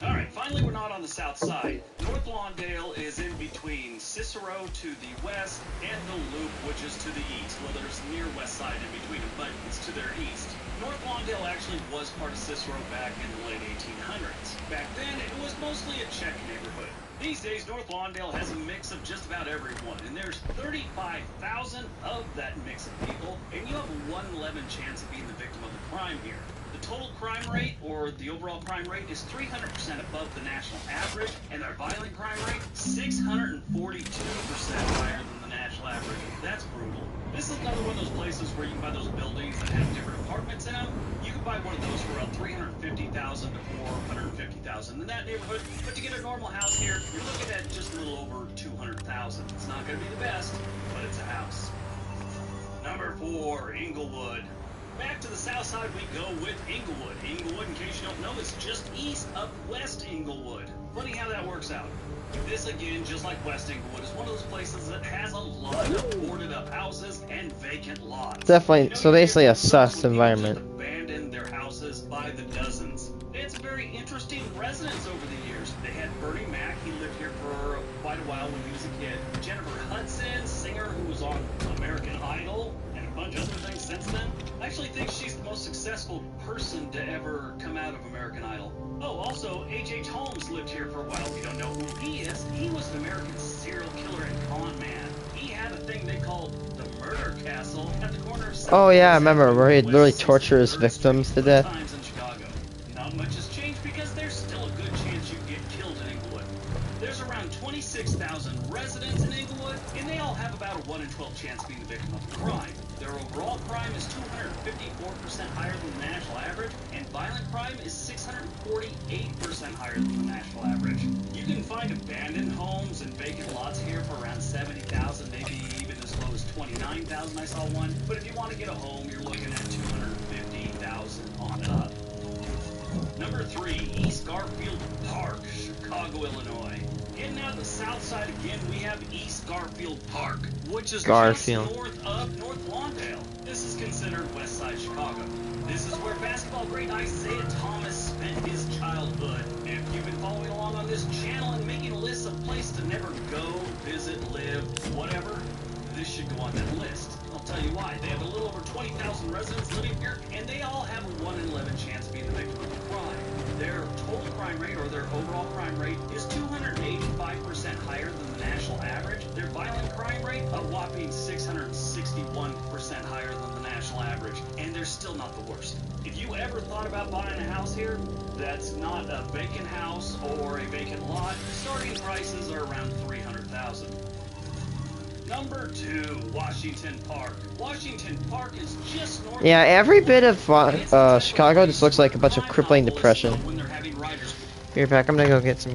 Alright, finally we're not on the south side. North Lawndale is in between Cicero to the west and the Loop, which is to the east. Well, there's near west side in between them, but it's to their east. North Lawndale actually was part of Cicero back in the late 1800s. Back then, it was mostly a Czech neighborhood. These days, North Lawndale has a mix of just about everyone, and there's 35,000 of that mix of people, and you have a 1 in 11 chance of being the victim of a crime here. The total crime rate, or the overall crime rate, is 300% above the national average, and their violent crime rate, 642% higher than the national average. That's brutal. This is another one of those places where you can buy those buildings that have different apartments in them. You can buy one of those for around $350,000 to $450,000 in that neighborhood. But to get a normal house here, you're looking at just a little over $200,000. It's not going to be the best, but it's a house. Number 4, Inglewood. Back to the south side we go with Inglewood. Inglewood, in case you don't know, is just east of West Inglewood. Funny how that works out. This, again, just like West Inglewood, is one of those places that has a lot of boarded-up houses and vacant lots. Definitely, You know, so you basically hear a sus people environment. just abandon their houses by the dozens. They had some very interesting residents over the years. They had Bernie Mac. He lived here for quite a while when he was a kid. Jennifer Hudson, singer who was on American Idol, and a bunch of other things since then. I actually think she's the most successful person to ever come out of American Idol. Oh, also, H.H. Holmes lived here for a while. If you don't know who he is, he was an American serial killer and con man. He had a thing they called the Murder Castle at the corner of Oh yeah, I remember where he'd literally West torture his 63rd victims Street, to death. times in Chicago. Not much has changed because there's still a good chance you get killed in Inglewood. There's around 26,000 residents in Inglewood, and they all have about a 1 in 12 chance of being the victim of a crime. Their overall crime is 254% higher than the national average, and violent crime is 648% higher than the national average. You can find abandoned homes and vacant lots here for around 70,000, maybe even as low as 29,000. I saw one. But if you want to get a home, you're looking at 250,000 on up. Number 3, East Garfield Park, Chicago, Illinois. Getting out the south side again, we have East Garfield Park, which is Garfield. just north of North Lawndale. This is considered west side Chicago. This is where basketball great Isaiah Thomas spent his childhood. If you've been following along on this channel and making lists of places to never go, visit, live, whatever, this should go on that list. I'll tell you why. They have a little over 20,000 residents living here, and they all have a 1 in 11 chance of being the victim of a crime. Their total crime rate, or their overall crime rate, is 285% higher than the national average. Their violent crime rate, a whopping 661% higher than the national average. And they're still not the worst. If you ever thought about buying a house here, that's not a vacant house or a vacant lot. Starting prices are around $300,000. Number 2, Washington Park. Washington Park is just north. Yeah, every bit of Chicago just looks like a bunch of crippling depression. When they're having riders. Be right back, I'm gonna go get some.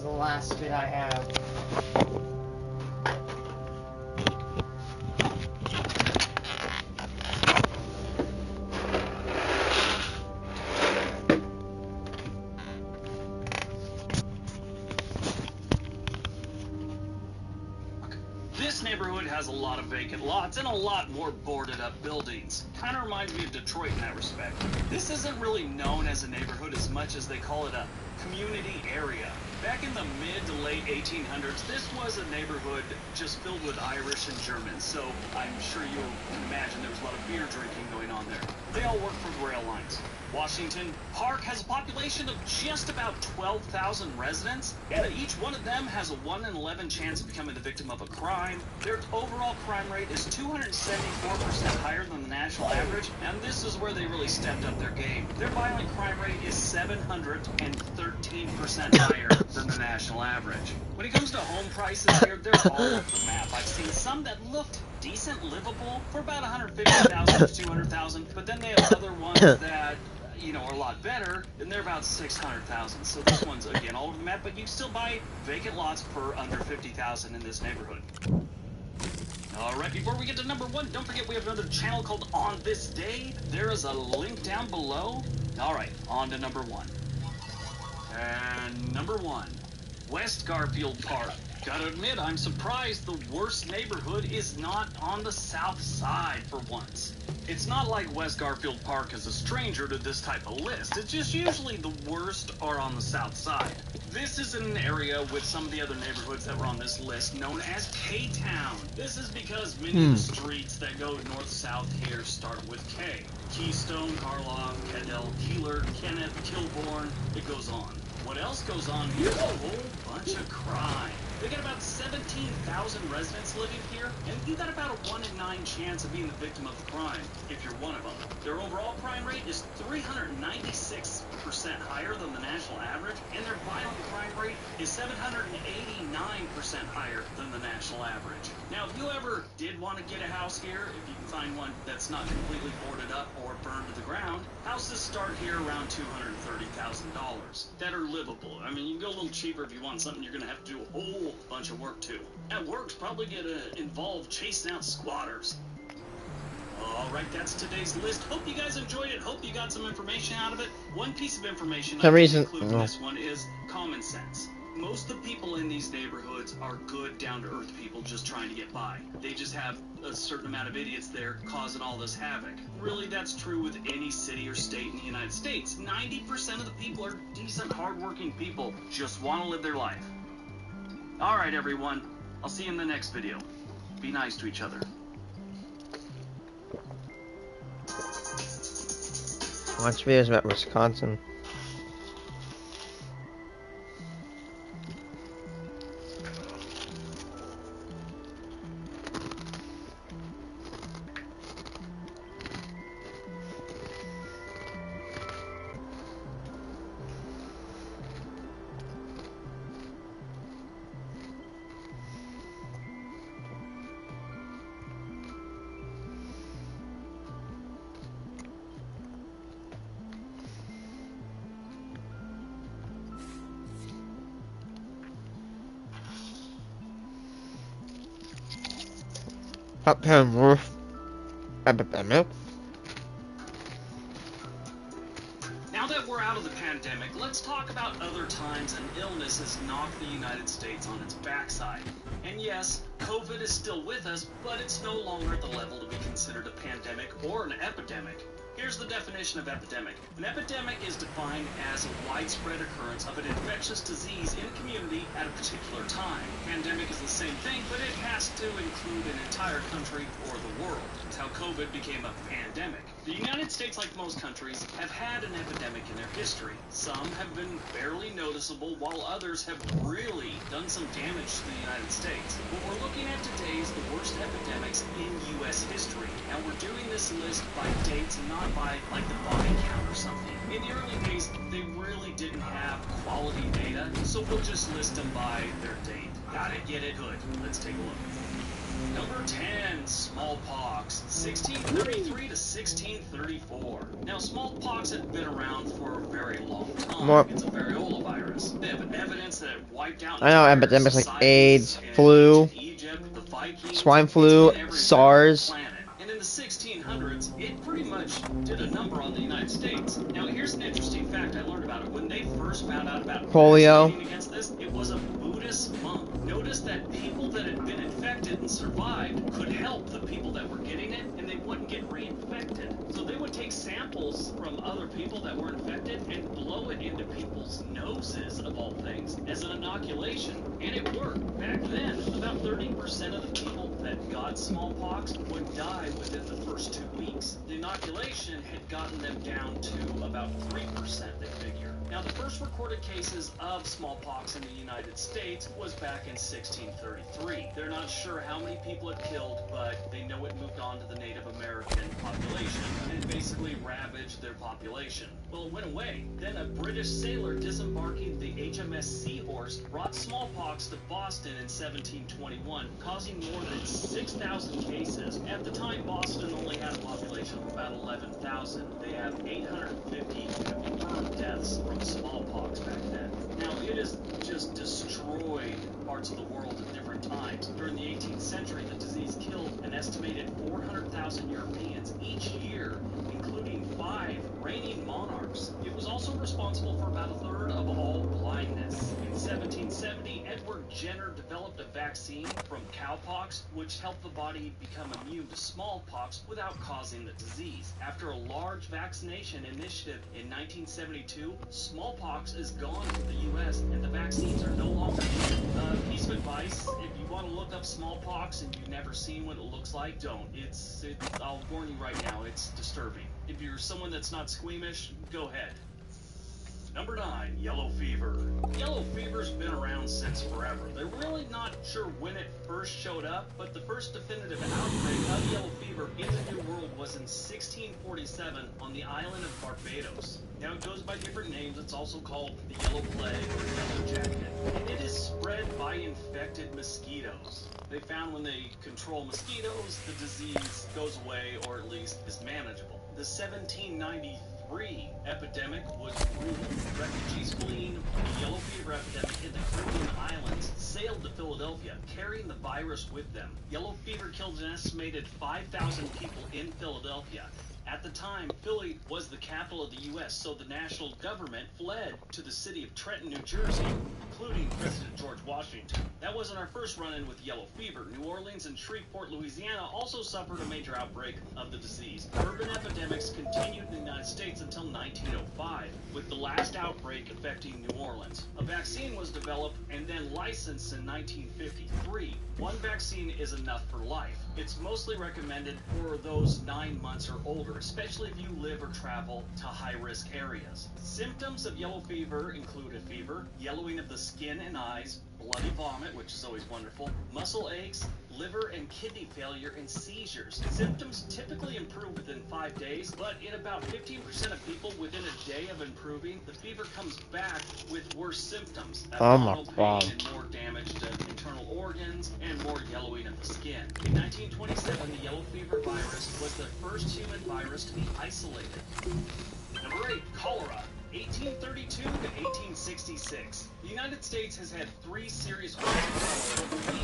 is the last bit I have. This neighborhood has a lot of vacant lots and a lot more boarded up buildings. Kind of reminds me of Detroit in that respect. This isn't really known as a neighborhood as much as they call it a community area. Back in the mid to late 1800s, this was a neighborhood just filled with Irish and Germans, so I'm sure you can imagine there was a lot of beer drinking going on there. They all work for the rail lines. Washington Park has a population of just about 12,000 residents, and each one of them has a 1 in 11 chance of becoming the victim of a crime. Their overall crime rate is 274% higher than the national average, and this is where they really stepped up their game. Their violent crime rate is 713% higher than the national average. When it comes to home prices here, they're all over the map. I've seen some that looked decent, livable for about 150,000 to 200,000, but then they have other ones that, you know, are a lot better, and they're about 600,000. So this one's again all over the map, but you can still buy vacant lots for under 50,000 in this neighborhood. Alright, before we get to number 1, don't forget we have another channel called On This Day. There is a link down below. Alright, on to number 1. And number 1, West Garfield Park. Gotta admit, I'm surprised the worst neighborhood is not on the south side for once. It's not like West Garfield Park is a stranger to this type of list. It's just usually the worst are on the south side. This is an area with some of the other neighborhoods that were on this list known as K-Town. This is because many of the streets that go north-south here start with K. Keystone, Karloff, Cadell, Keeler, Kenneth, Kilbourne, it goes on. What else goes on here is a whole bunch of crime. They got about 17,000 residents living here, and you got about a 1 in 9 chance of being the victim of the crime, if you're one of them. Their overall crime rate is 396% higher than the national average, and their violent crime rate is 789% higher than the national average. Now, if you ever did want to get a house here, if you can find one that's not completely boarded up or burned to the ground, houses start here around $230,000 that are livable. I mean, you can go a little cheaper if you want something you're going to have to do a whole bunch of work to. At work's probably going to involve chasing out squatters. Alright, that's today's list. Hope you guys enjoyed it. Hope you got some information out of it. One piece of information I did include in this one is common sense. Most of the people in these neighborhoods are good, down-to-earth people just trying to get by. They just have a certain amount of idiots there causing all this havoc. Really, that's true with any city or state in the United States. 90% of the people are decent, hard-working people, just want to live their life. Alright, everyone. I'll see you in the next video. Be nice to each other. Watch videos about Wisconsin. Up here worth epidemic. Now that we're out of the pandemic, let's talk about other times an illness has knocked the United States on its backside. And yes, COVID is still with us, but it's no longer at the level to be considered a pandemic or an epidemic. Here's the definition of epidemic. An epidemic is defined as a widespread occurrence of an infectious disease in a community at a particular time. Pandemic is the same thing, but it has to include an entire country or the world. It's how COVID became a pandemic. The United States, like most countries, have had an epidemic in their history. Some have been barely noticeable, while others have really done some damage to the United States. What we're looking at today is the worst epidemics in U.S. history. Now, we're doing this list by dates and not by, like, the body count or something. In the early days, they really didn't have quality data, so we'll just list them by their date. Gotta get into it. Let's take a look. Number 10, smallpox, 1633 to 1634. Now, smallpox had been around for a very long time. More. It's a variola virus. They have evidence that it wiped out I know entire epidemics like societies AIDS, in flu, ancient Egypt, the Vikings, swine it's flu, been everywhere SARS. on the planet. And in the 1600s, it pretty much did a number on the United States. Now, here's an interesting fact I learned about it. When they first found out about Polio. vaccinating against this, it was a Buddhist monk. Noticed that people that had been infected and survived could help the people that were getting it, and they wouldn't get reinfected. So they would take samples from other people that were infected and blow it into people's noses, of all things, as an inoculation. And it worked. Back then, about 30% of the people that got smallpox would die within the first 2 weeks. The inoculation had gotten them down to about 3%, they figure. Now, the first recorded cases of smallpox in the United States was back in 1633. They're not sure how many people it killed, but they know it moved on to the Native American population and basically ravaged their population. Well, it went away. Then a British sailor disembarking the HMS Seahorse brought smallpox to Boston in 1721, causing more than 6,000 cases. At the time, Boston only had a population of about 11,000. They have 850 confirmed deaths from smallpox back then. Now, it has just destroyed parts of the world at different times. During the 18th century, the disease killed an estimated 400,000 Europeans each year, including 5 reigning monarchs. It was also responsible for about a third of all blindness. In 1770, Edward Jenner developed a vaccine from cowpox, which helped the body become immune to smallpox without causing the disease. After a large vaccination initiative in 1972, smallpox is gone from the U.S. and the vaccines are no longer needed. Piece of advice, if you want to look up smallpox and you've never seen what it looks like, don't. I'll warn you right now, it's disturbing. If you're someone that's not squeamish, go ahead. Number 9, yellow fever. Yellow fever's been around since forever. They're really not sure when it first showed up, but the first definitive outbreak of yellow fever in the New World was in 1647 on the island of Barbados. Now, it goes by different names. It's also called the yellow plague or yellow jacket. And it is spread by infected mosquitoes. They found when they control mosquitoes, the disease goes away or at least is manageable. The 1793 epidemic was brutal. Refugees fleeing the yellow fever epidemic in the Caribbean islands sailed to Philadelphia, carrying the virus with them. Yellow fever killed an estimated 5,000 people in Philadelphia. At the time, Philly was the capital of the U.S., so the national government fled to the city of Trenton, New Jersey, including President George Washington. That wasn't our first run-in with yellow fever. New Orleans and Shreveport, Louisiana also suffered a major outbreak of the disease. Urban epidemics continued in the United States until 1905, with the last outbreak affecting New Orleans. A vaccine was developed and then licensed in 1953. One vaccine is enough for life. It's mostly recommended for those 9 months or older, especially if you live or travel to high-risk areas. Symptoms of yellow fever include a fever, yellowing of the skin and eyes, bloody vomit, which is always wonderful, muscle aches, liver and kidney failure, and seizures. Symptoms typically improve within 5 days, but in about 15% of people within a day of improving, the fever comes back with worse symptoms, abdominal pain and more damage to internal organs and more yellowing of the skin. In 1927, the yellow fever virus was the first human virus to be isolated. Number 8, cholera. 1832 to 1866. The United States has had 3 serious waves of cholera between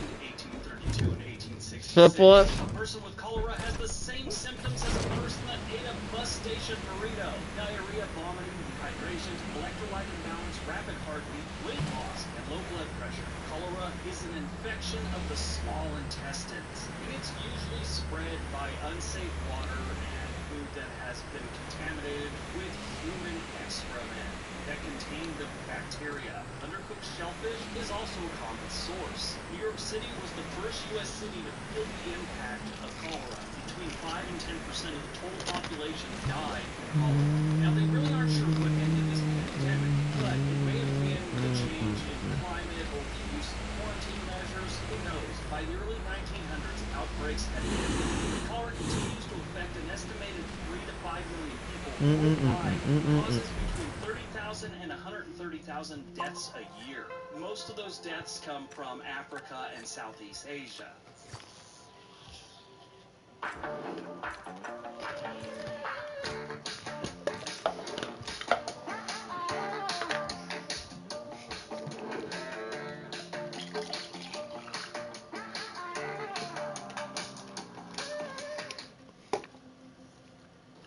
1832 and 1866. Syphilis. A person with cholera has the same symptoms as a person that ate a bus station burrito: diarrhea, vomiting, dehydration, electrolyte imbalance, rapid heartbeat, weight loss, and low blood pressure. Cholera is an infection of the small intestines, and it's usually spread by unsafe water and food that has been contaminated with human excrement that contain the bacteria. Undercooked shellfish is also a common source. New York City was the first U.S. city to feel the impact of cholera. Between 5 and 10% of the total population died from cholera. Now, they really aren't sure what ended this pandemic, but it may have been the change in climate or the use of quarantine measures. Who knows? By the early 1900s, outbreaks had ended. Cholera continues to affect an estimated 3 to 5 million people worldwide. Causes between 30,000 50,000 and 130,000 deaths a year. Most of those deaths come from Africa and Southeast Asia.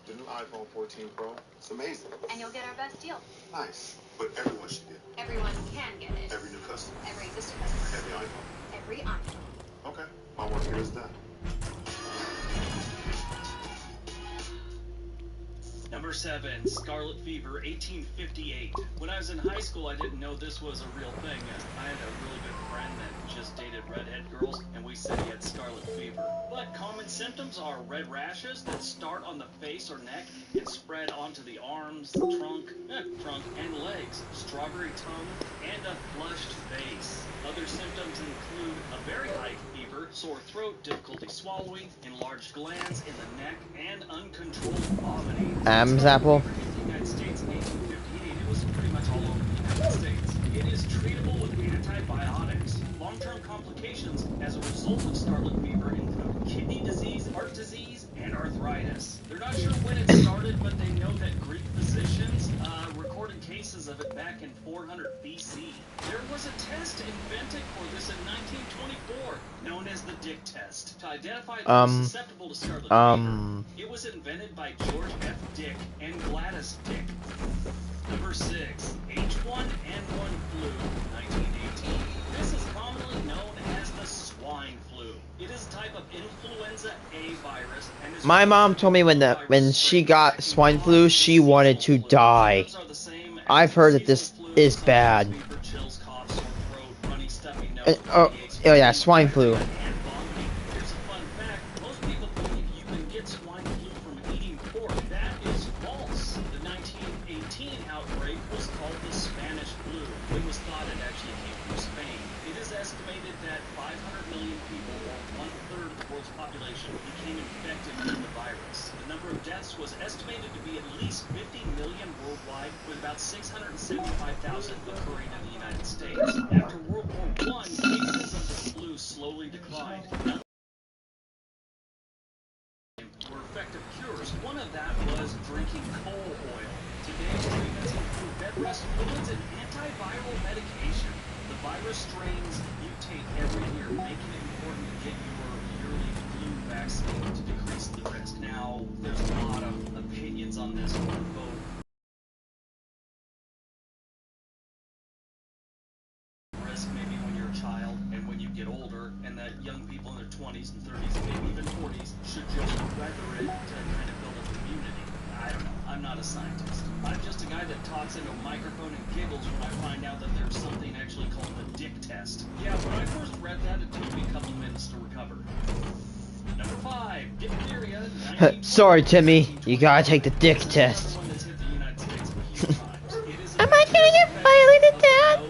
The new iPhone 14 Pro, it's amazing. And you'll get our best deal. Nice. But everyone should get it. Everyone can get it. Every new customer. Every existing customer. Every iPhone. Every iPhone. Okay. My work here is done. Number 7, Scarlet Fever, 1858. When I was in high school, I didn't know this was a real thing. I had a really good friend that just dated redhead girls, and we said he had scarlet fever. But common symptoms are red rashes that start on the face or neck and spread onto the arms, the trunk and legs, strawberry tongue, and a flushed face. Other symptoms include a very high fever, sore throat, difficulty swallowing, enlarged glands in the neck, and uncontrolled vomiting. Adam's apple. In the United States in 1858, it was pretty much all over the United States. It is treatable with antibiotics. Long-term complications as a result of scarlet fever include kidney disease, heart disease, and arthritis. They're not sure when it started, but they know that Greek physicians recorded cases of it back in 400 BC. There was a test invented for this in 1924, known as the Dick test, to identify those susceptible to scarlet fever. It was invented by George F. Dick and Gladys Dick. Number 6, H1N1 flu, 1918. This is commonly known as the swine flu. It is a type of influenza A virus and is My mom told me when she got swine flu, she wanted to die. I've heard that this is bad. Oh yeah, swine flu. Here's a fun fact. Most people believe you can get swine flu from eating pork. That is false. The 1918 outbreak was called the Spanish flu. It was thought it actually came from Spain. It is estimated that 500 million people, or one-third of the world's population, became infected with the virus. The number of deaths was estimated to be at least 50 million worldwide, with about 675,000 occurring in the United States. After World War I, cases of the flu slowly declined. Were effective cures. One of that was drinking coal oil. Today, treatments include bed rest fluids and antiviral medication. The virus strains mutate every year, making it important to get your yearly flu vaccine to decrease the risk. Now, there's a lot of opinions on this one, vote. Risk maybe when you're a child and when you get older, and that young people in their 20s and 30s, maybe even 40s, should just weather it to kind of build up immunity. I don't know. I'm not a scientist. I'm just a guy that talks into a microphone and giggles when I find out that there's something actually called the Dick test. Yeah, when I first read that, it took me a couple minutes to recover. Number 5, diphtheria. Sorry, Timmy. You gotta take the Dick test. Am I gonna get violated, Dad?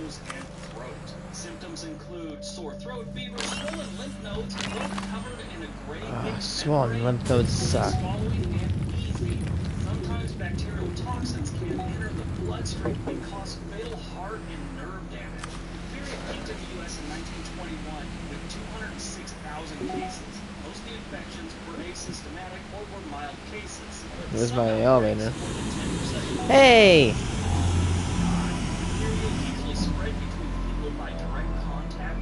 Symptoms include sore throat, fever, swollen lymph nodes, throat covered in a gray Swollen lymph nodes suck. swallowing and wheezing. Sometimes bacterial toxins can enter the bloodstream and cause fatal heart and nerve damage. Diphtheria peaked in the U.S. in 1921 with 206,000 cases. Most of the infections were asymptomatic or were mild cases. Where's my elevator? Hey! Diphtheria easily spread between people by direct contact.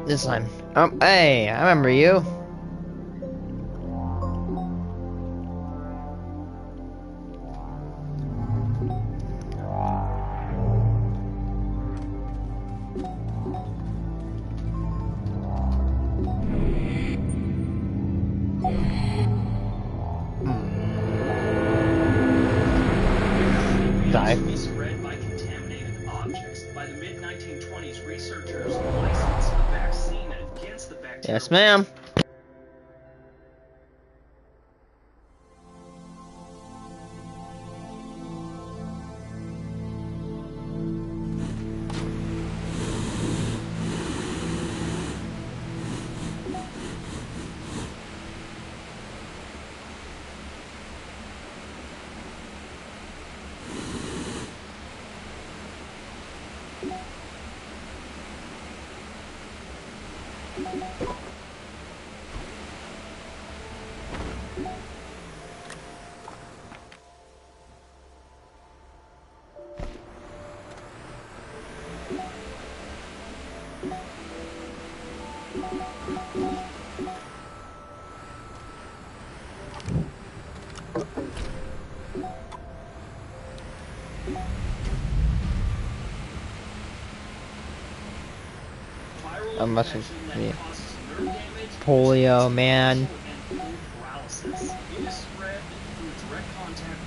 This time. Hey, I remember you. Die. Be spread by contaminated objects. By the mid-1920s, researchers licensed a vaccine against the bacteria. Yes, ma'am. Viral I'm messing. infection that Yeah. causes nerve damage, Polio, man. and cold paralysis. It is spread through direct contact.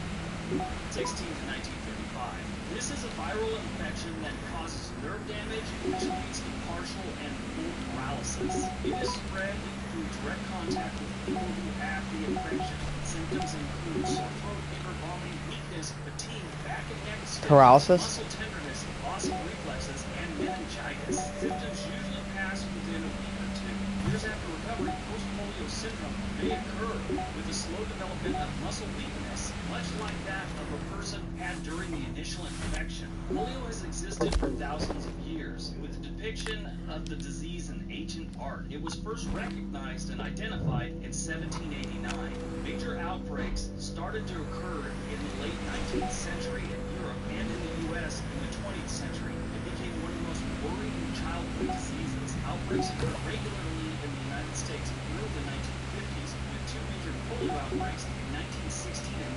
16 to 1955. This is a viral infection that causes nerve damage, which leads to partial and full paralysis. It is spread through direct contact with people who have the infection. Symptoms include sore throat, fever, vomiting, weakness, fatigue, back and neck stiffness, Paralysis? muscle tenderness, loss of reflexes, and meningitis. Symptoms usually pass within a week or two. Years after recovery, post-polio syndrome may occur with a slow development of muscle weakness, much like that of a person had during the initial infection. Polio has existed for thousands of years, with the depiction of the disease in ancient art. It was first recognized and identified in 1789. Major outbreaks started to occur in the late 19th century in Europe and in the U.S. in the 20th century. It became one of the most worrying childhood diseases. Outbreaks occurred regularly in the United States through the 1950s, with two major polio outbreaks in 1916 and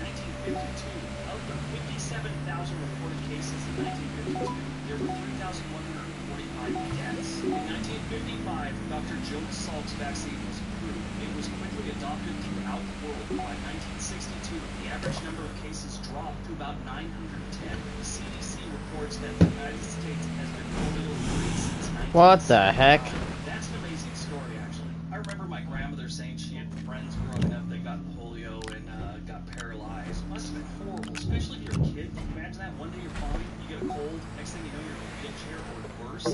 1952. Of the 57,000 reported cases in 1952, there were 3,145 deaths. In 1955, Dr. Jonas Salk's vaccine was approved. It was quickly adopted throughout the world. By 1962, the average number of cases dropped to about 910. The CDC reports that the United States has been polio-free since 1965. What the heck? That's an amazing story, actually. I remember my grandmother saying she had friends growing up that got polio and got paralyzed. It must have been horrible, especially if you're a kid. Can you imagine that? One day you're fine, you get a cold, next thing you know you're in a wheelchair or worse.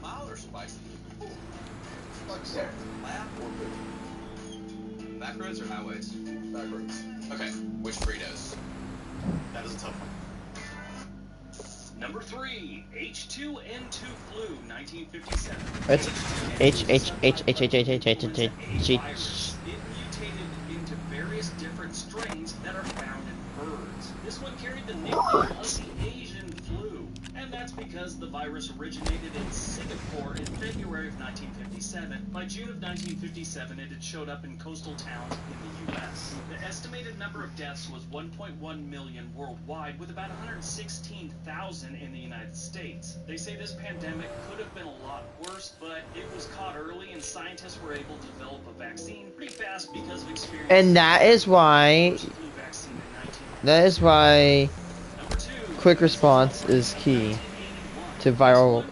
Mild or spicy? Like so. Lab or good? Back roads or highways? Back roads. Okay, which Fritos? That is a tough one. Number 3, H2N2 flu, 1957. It's H2N2 H. virus. It mutated into various different strains that are found in birds. This one carried the nickname of the Asian flu, and that's because the virus originated in Singapore in February of 1957. By June of 1957, it had showed up in coastal towns in the U.S. The estimated number of deaths was 1.1 million worldwide, with about 116,000 in the United States. They say this pandemic could have been a lot worse, but it was caught early, and scientists were able to develop a vaccine pretty fast because of experience. And that is why. Flu vaccine in 19. That is why Number 2, quick response is key to viral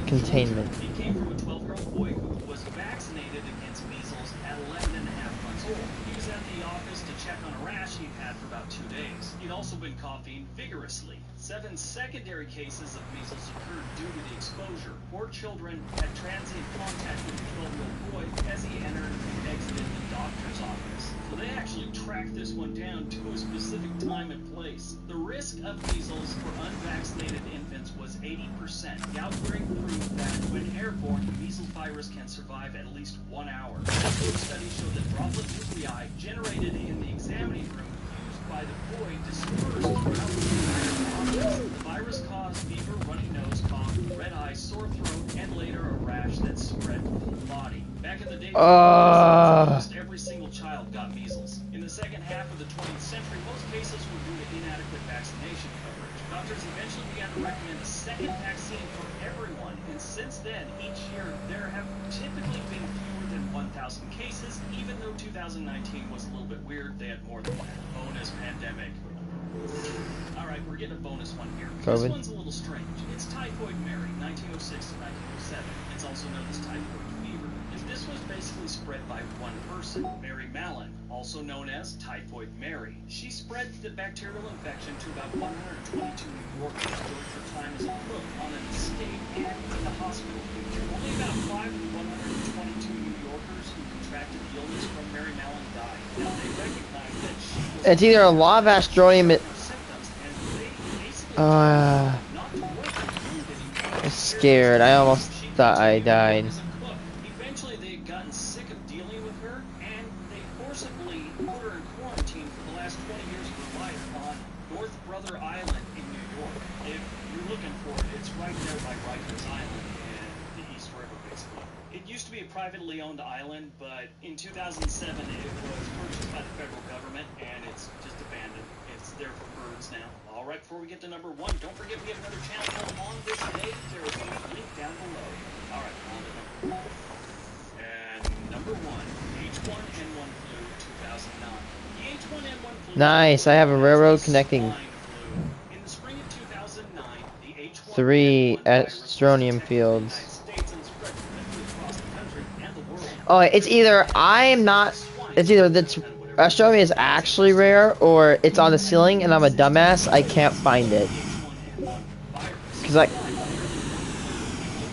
containment. It came from a 12-year-old boy who was vaccinated against measles at 11 and a half months old. He was at the office to check on a rash he'd had for about 2 days. He'd also been coughing vigorously. 7 secondary cases of measles occurred due to the exposure. 4 children had transient contact with the 12-year-old boy as he entered and exited the doctor's office. So they actually tracked this one down to a specific time and place. The risk of measles for unvaccinated infants was 80%. The outbreak proved that when airborne, the measles virus can survive at least 1 hour. Also, studies showed that droplet nuclei generated in the examining room used by the boy dispersed throughout the entire office. The virus caused fever, runny nose, cough, red eyes, sore throat, and later a rash that spread to the whole body. Back in the day, almost every single child got measles. In the second half of the 20th century, most cases were due to inadequate vaccination coverage. Doctors eventually began to recommend a second vaccine for everyone, and since then, each year, there have typically been fewer than 1,000 cases, even though 2019 was a little bit weird. They had more than that. Bonus pandemic. Alright, we're getting a bonus one here. COVID. This one's a little strange. It's Typhoid Mary, 1906 to 1907. It's also known as typhoid fever. This was basically spread by one person, Mary Mallon, also known as Typhoid Mary. She spread the bacterial infection to about 122 New Yorkers during her time as a cook on an estate and in the hospital. Only about 5 of the 122 New Yorkers who contracted the illness from Mary Mallon died. Now, they recognized that she was... It's either a lot of Astroneer. symptoms, and they basically not to work I'm scared. I almost thought I died. Eventually, they had gotten sick of dealing with her, and they forcibly put her in quarantine for the last 20 years of her life on North Brother Island in New York. If you're looking for it, it's right there by Rikers Island and the East River, basically. It used to be a privately owned island, but in 2007 it was purchased by the federal government, and it's just abandoned. It's there for birds now. All right, before we get to number one, don't forget we have another channel called On This Day. There will be a link down below. All right, on to number one. And number one, H1N1 flu 2009. The H1N1 flu. Nice. I have a railroad connecting In the spring of 2009, the H1N1 3 Astroneer fields. Oh, it's either it's either the astronomy is actually rare, or it's on the ceiling and I'm a dumbass. I can't find it. Cause like, Over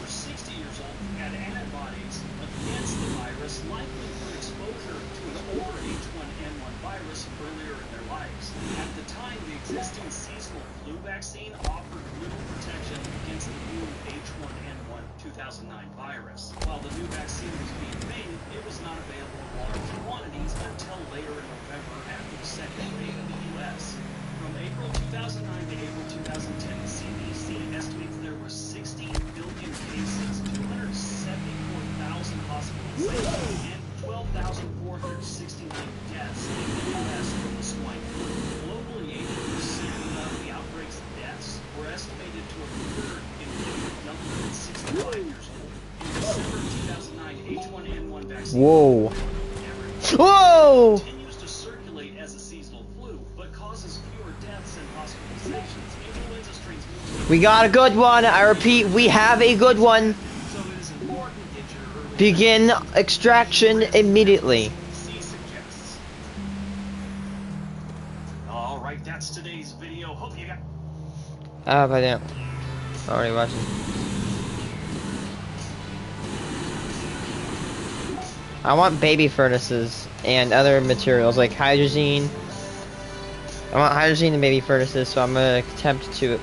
60 years old had antibodies against the virus, likely through exposure to an older H1N1 virus earlier in their lives. At the time, the existing seasonal flu vaccine offered little protection against the new H1N1 2009 virus. While the new vaccine was being made, it was not available in large quantities until later in November after the second wave in the U.S. From April 2009 to April 2010, the CDC estimates there were 60 billion cases, 274,000 hospitalizations, and 12,469 deaths in the U.S. from the swine flu. Globally, 80% of the outbreaks and deaths were estimated to have occurred in people younger than 65 years old. In December 2009, H1N1 vaccine whoa. Whoa! continues to circulate as a seasonal flu, but causes fewer deaths and hospitalizations. Influenza strains mutate. We got a good one. I repeat, we have a good one. So it is important to get your early Begin extraction immediately. C suggests. All right, that's today's video. Hope you got. Ah, by then. Already watching. I want baby furnaces and other materials like hydrogen. I want hydrogen and baby furnaces, so I'm gonna attempt to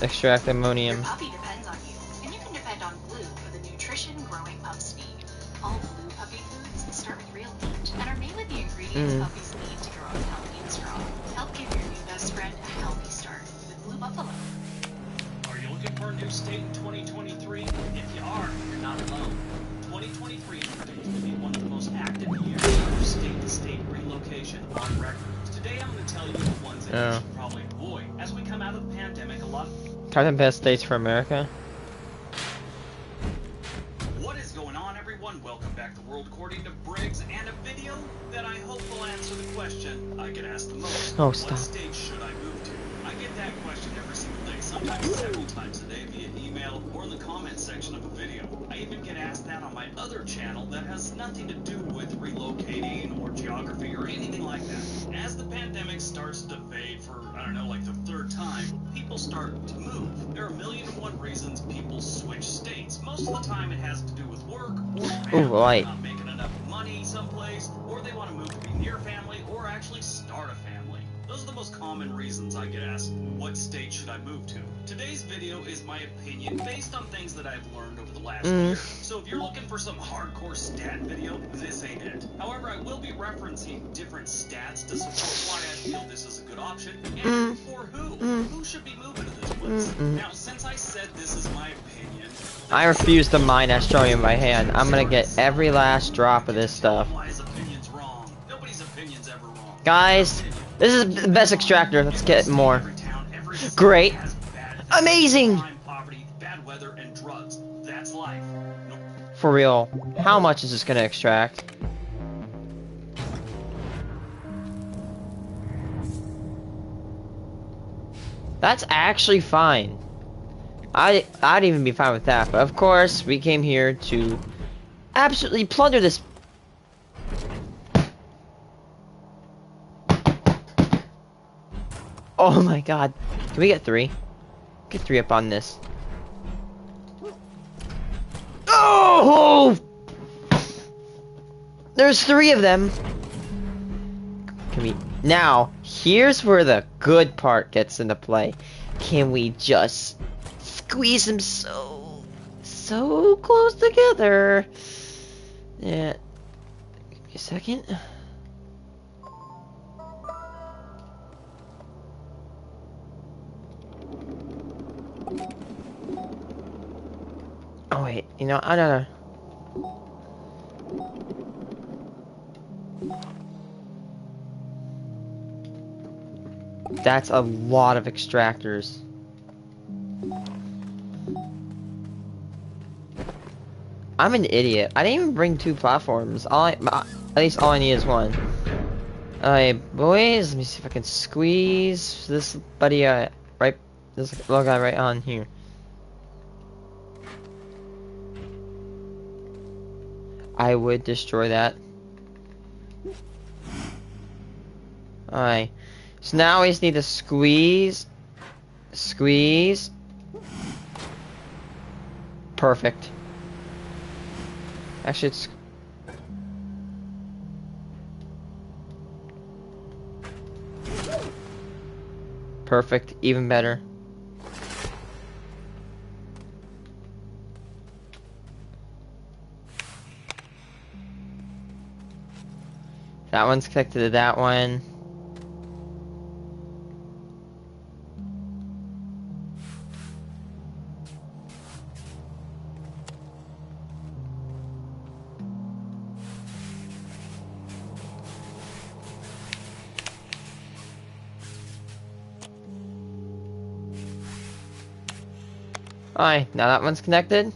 extract ammonium. Your puppy depends on you, and you can depend on Blue for the nutrition growing pup speed. All Blue puppy foods start with real meat and are made with the ingredients puppies need to grow up healthy and strong. Help give your new best friend a healthy start with Blue Buffalo. Are you looking for a new state in 2023? If you are, you're not alone. 2023 is predicted to be one of the most active years for state-to-state relocation on record. Today I'm going to tell you the ones that you should probably avoid. As we come out of the pandemic, a lot of... Cotton best states for America. What is going on, everyone? Welcome back to World According to Briggs, and a video that I hope will answer the question I get asked the most. Oh, stop. What state should I move to? I get that question every single day, sometimes several times a day via email or in the comments section of a video. I even get asked that on my other channel that has nothing to do with relocating or geography or anything like that. As the pandemic starts to fade for, I don't know, like the third time, people start to move. There are a million and one reasons people switch states. Most of the time it has to do with work or family, right. not making enough money someplace, or they want to move to be near family or actually start a family. Those are the most common reasons I get asked, what state should I move to? Today's video is my opinion based on things that I've learned over the last year. So if you're looking for some hardcore stat video, this ain't it. However, I will be referencing different stats to support why I feel this is a good option, and for who. Who should be moving to this place? Now, since I said this is my opinion... I refuse to mine Astroneer by hand. I'm gonna get every last drop of this stuff. Why his opinion's wrong. Nobody's opinion's ever wrong. Guys, this is the best extractor. Let's get more. Every town, every city Great. has bad things. Amazing. Crime, poverty, bad weather, and drugs. That's life. No- For real. How much is this gonna extract? That's actually fine. I'd even be fine with that, but of course we came here to absolutely plunder this. Oh my god. Can we get 3? Get 3 up on this. Oh! There's 3 of them. Can we... Now, here's where the good part gets into play. can we just squeeze them so close together? Yeah. Give me a second. Oh wait, you know, I don't know. That's a lot of extractors. I'm an idiot. I didn't even bring 2 platforms. At least all I need is 1. Alright, boys. Let me see if I can squeeze this buddy right. This little guy right on here. I would destroy that. Alright. So now we just need to squeeze. Squeeze. Perfect. Actually, it's... Perfect. Even better. That one's connected to that one. Alright, now that one's connected.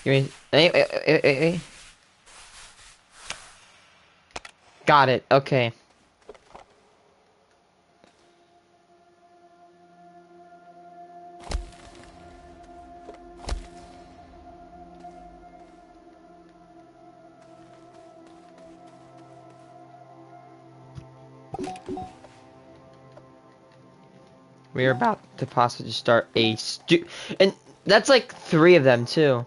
Give me... Hey. Got it, okay. We're about to possibly start a and that's like 3 of them too.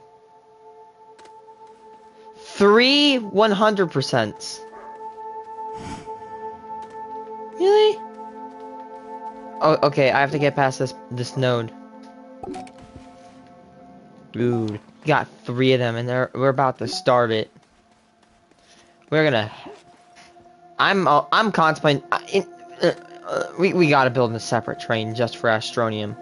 3 100%. Really? Oh, okay. I have to get past this node. Dude, got 3 of them, and we're about to start it. We're gonna. I'm contemplating. We gotta build a separate train just for Astronium.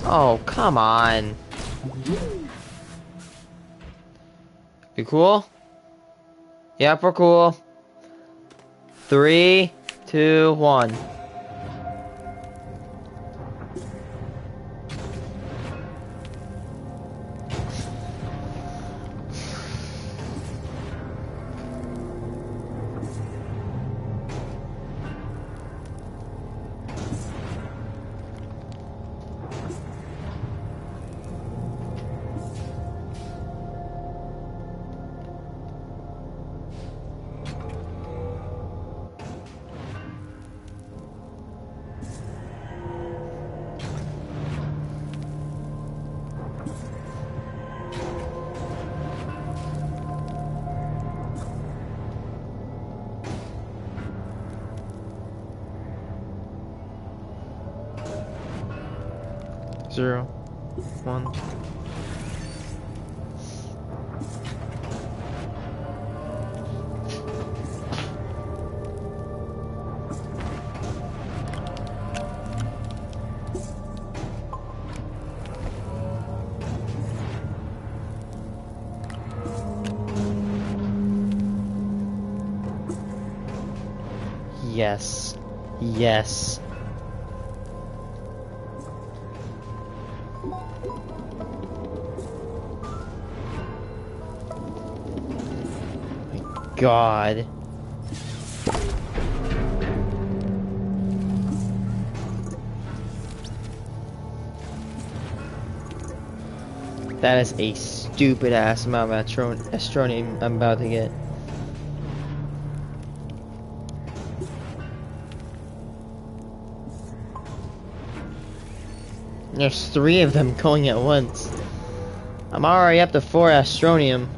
Oh, come on. You cool? Yep, we're cool. 3, 2, 1. Zero, 1. Yes. Yes. god. That is a stupid ass amount of Astronium I'm about to get. There's 3 of them going at once. I'm already up to 4 Astronium.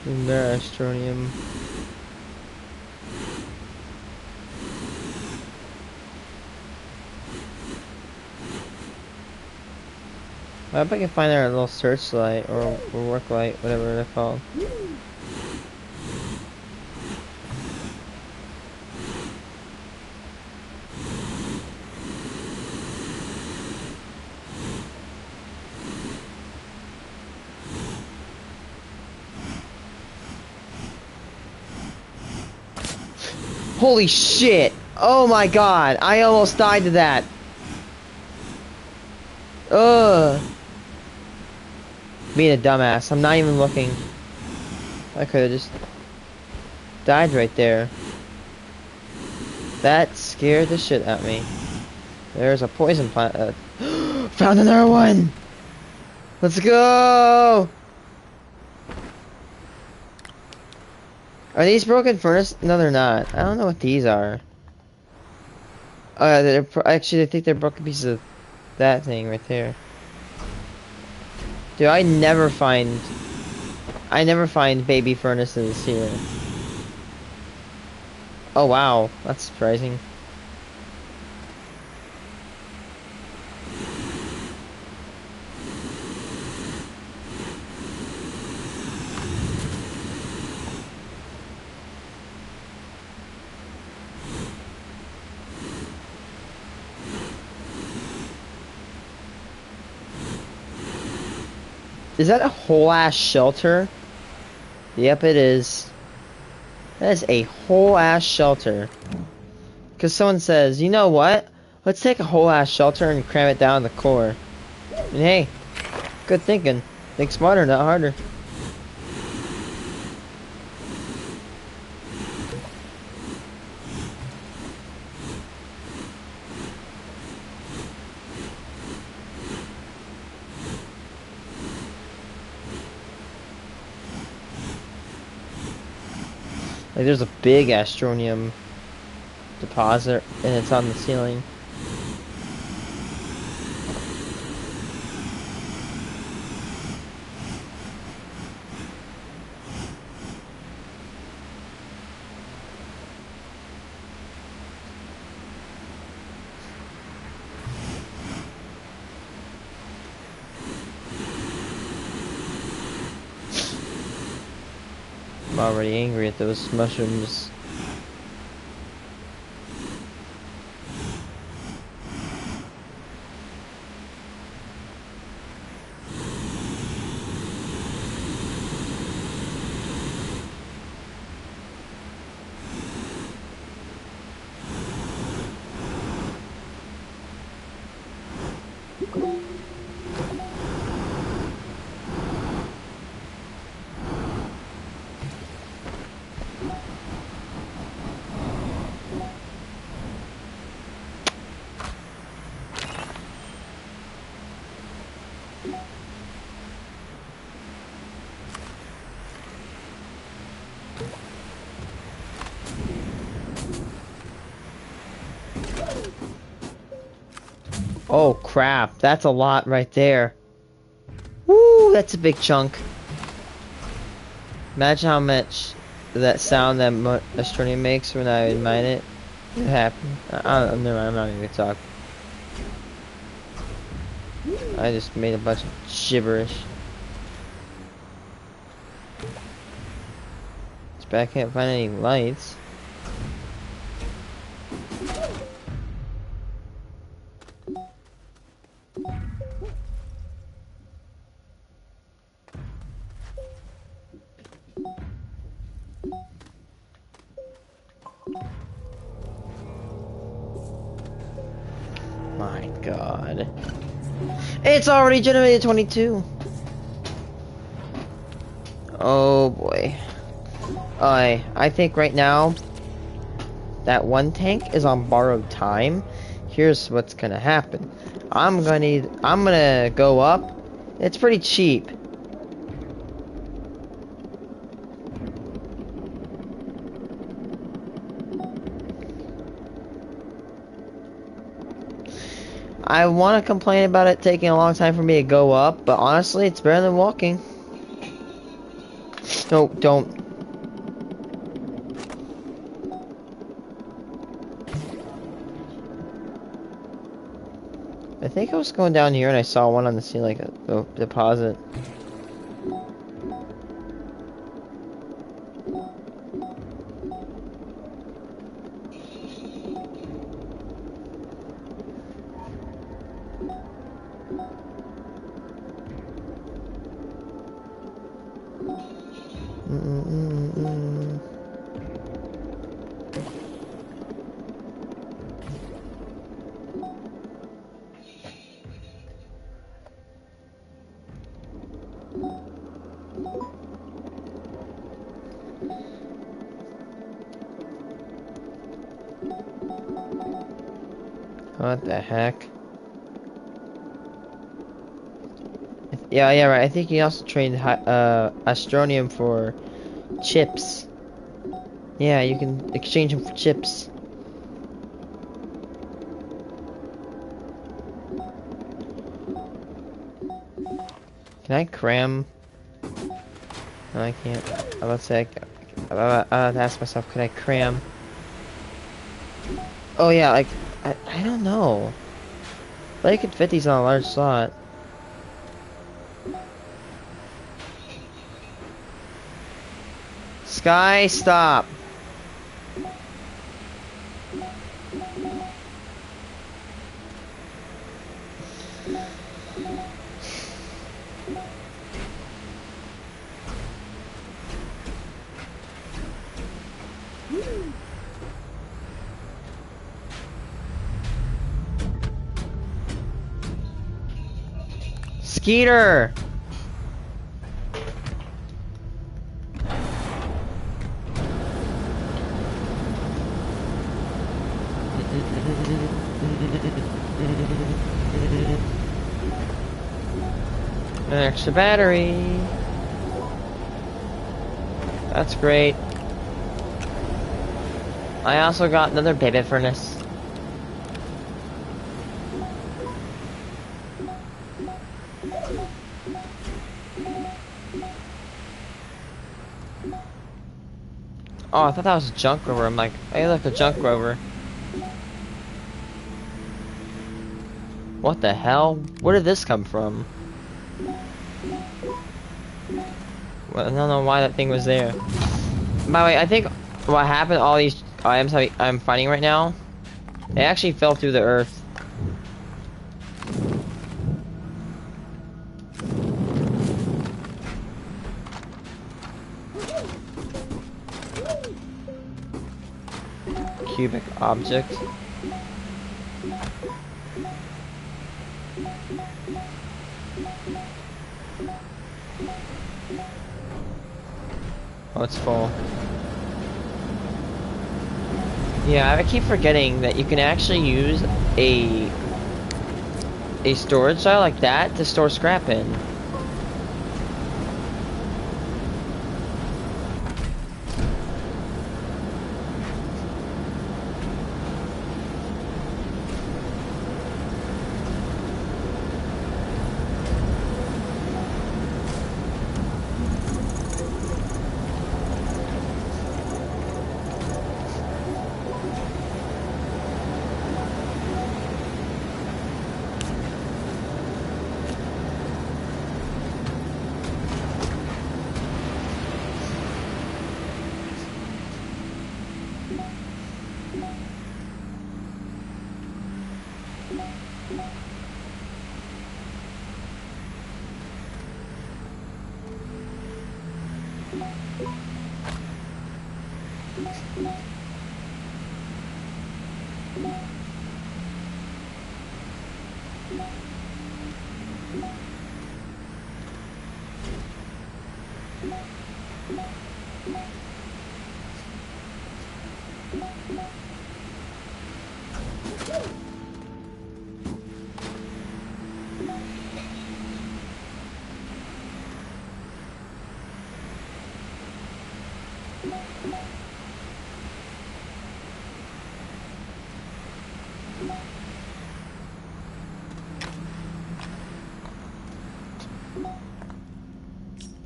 And there, Astronium. I hope I can find their little searchlight or work light, whatever they're called. Holy shit! Oh my god! I almost died to that! Ugh! Being a dumbass. I'm not even looking. I could've just died right there. That scared the shit out of me. There's a poison plant. Found another one! Let's go! Are these broken furnace? No, they're not. I don't know what these are. Actually, I think they're broken pieces of that thing right there. Dude, I never find baby furnaces here. Oh wow, that's surprising. Is that a whole ass shelter? Yep, it is. That is a whole ass shelter. Cause someone says, you know what? Let's take a whole ass shelter and cram it down the core. And hey, good thinking. Think smarter, not harder. Like there's a big astronium deposit and it's on the ceiling. I'm already angry at those mushrooms. Oh crap, that's a lot right there. Woo, that's a big chunk. Imagine how much that sound that Astroneer makes when I mine it. It happened. Never mind, I'm not even gonna talk. I just made a bunch of gibberish. But I can't find any lights. My God. It's already generated 22. Oh boy. I think right now that one tank is on borrowed time. Here's what's gonna happen. I'm gonna go up. It's pretty cheap. I want to complain about it taking a long time for me to go up, but honestly, it's better than walking. No, don't. I think I was going down here and I saw one on the scene, like a deposit. What the heck? Yeah, right. I think he also trained Astronium for chips. Yeah, you can exchange them for chips. Can I cram? No, I can't. I was say I ask myself, could I cram? Oh yeah, like I don't know. But I could fit these on a large slot. Sky, stop. Skeeter! An extra battery. That's great. I also got another baby furnace. Oh, I thought that was a junk rover. I'm like, hey, look, a junk rover. What the hell? Where did this come from? Well, I don't know why that thing was there. By the way, I think what happened, all these items I'm finding right now, they actually fell through the earth. Cubic object. Oh, it's full. Yeah, I keep forgetting that you can actually use a storage cell like that to store scrap in.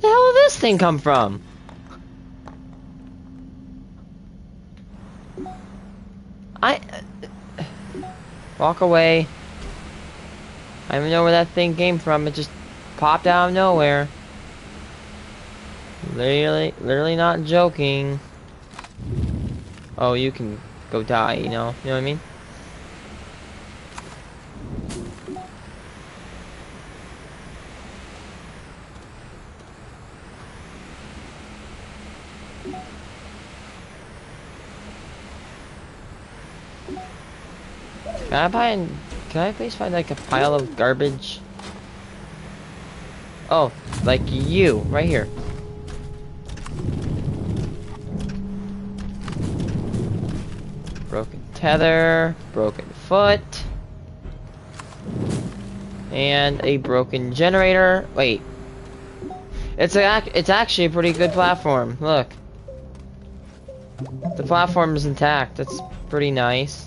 The hell did this thing come from? Walk away. I don't even know where that thing came from. It just popped out of nowhere. Literally not joking. Oh, you can go die, you know what I mean? Can I please find like a pile of garbage? Oh, like you, right here. Broken tether, broken foot, and a broken generator. Wait, it's actually a pretty good platform. Look, the platform is intact. That's pretty nice.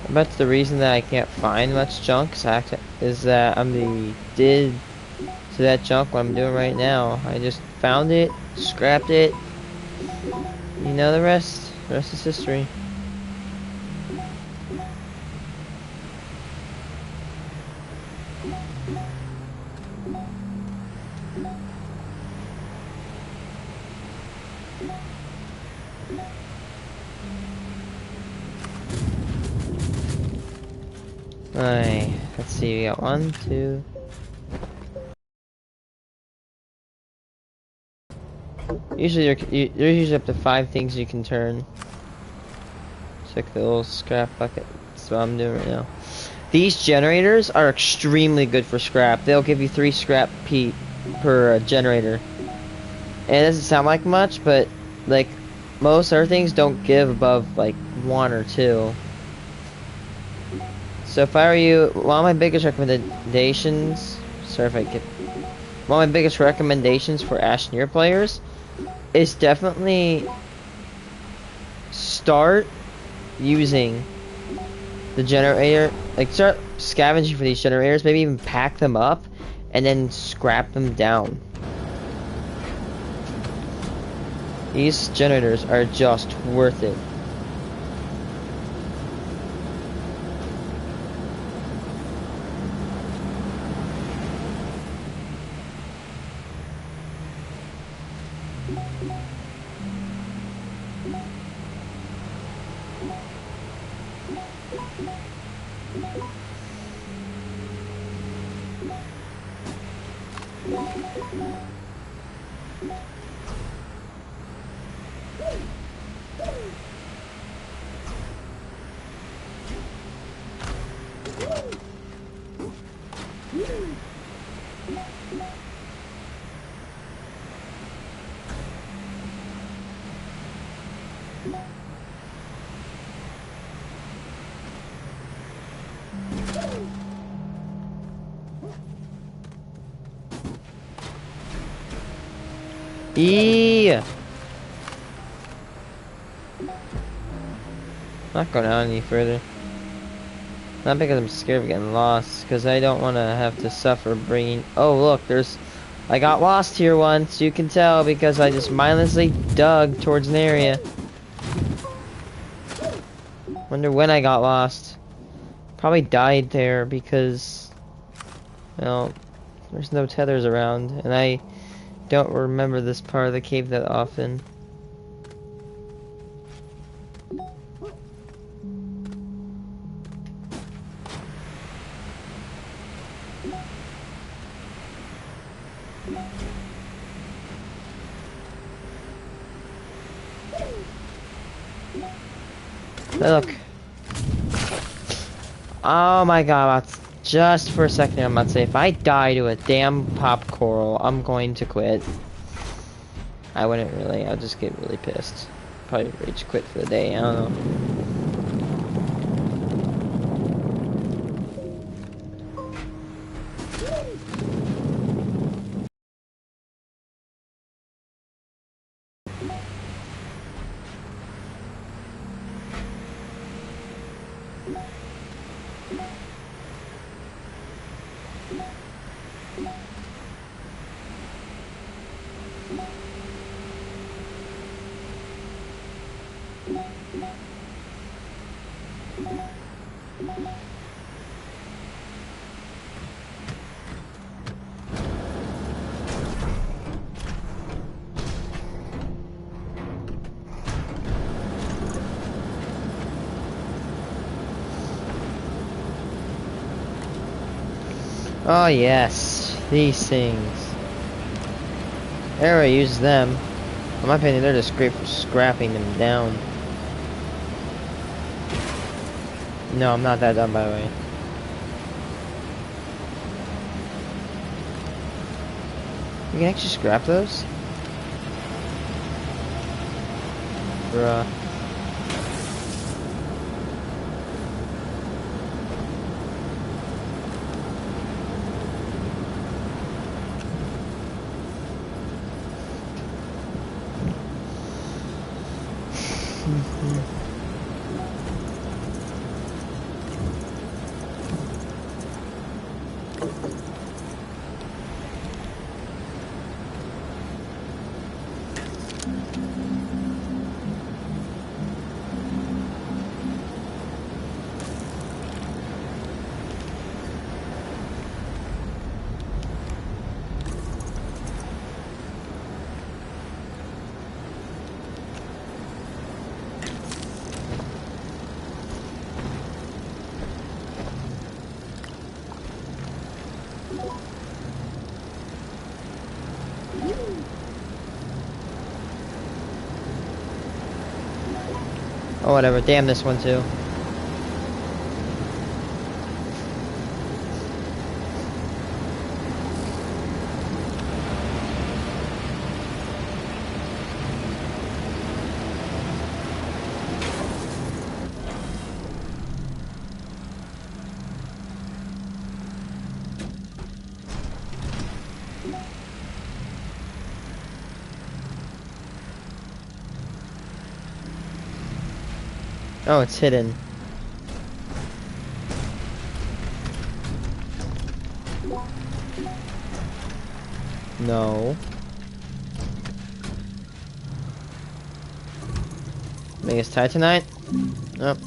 I bet the reason that I can't find much junk is that I'm did to that junk what I'm doing right now. I just found it, scrapped it. You know the rest. The rest is history. Alright, let's see, we got 1, 2. Usually there's usually up to 5 things you can turn. It's like the little scrap bucket. That's what I'm doing right now. These generators are extremely good for scrap. They'll give you 3 scrap per generator. And it doesn't sound like much, but like most other things don't give above like 1 or 2. So if I were you, one of my biggest recommendations, sorry if I get, one of my biggest recommendations for Astroneer players is definitely start using the generator, like start scavenging for these generators, maybe even pack them up and then scrap them down. These generators are just worth it. Eee! Not going out any further. Not because I'm scared of getting lost, because I don't want to have to suffer bringing... Oh, look, there's... I got lost here once, you can tell, because I just mindlessly dug towards an area. Wonder when I got lost. Probably died there because... Well, there's no tethers around, and I don't remember this part of the cave that often. Look. Oh my god, just for a second I'm about to say, if I die to a damn pop coral, I'm going to quit. I wouldn't really, I'll just get really pissed. Probably rage quit for the day, I don't know. Oh yes, these things. Everybody uses them. In my opinion, they're just great for scrapping them down. No, I'm not that dumb, by the way. You can actually scrap those? Bruh. Oh, whatever. Damn this one too. Oh, it's hidden. No. Make us titanite? Nope.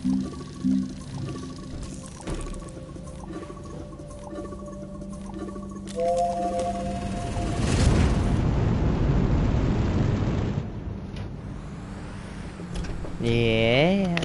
Yeah.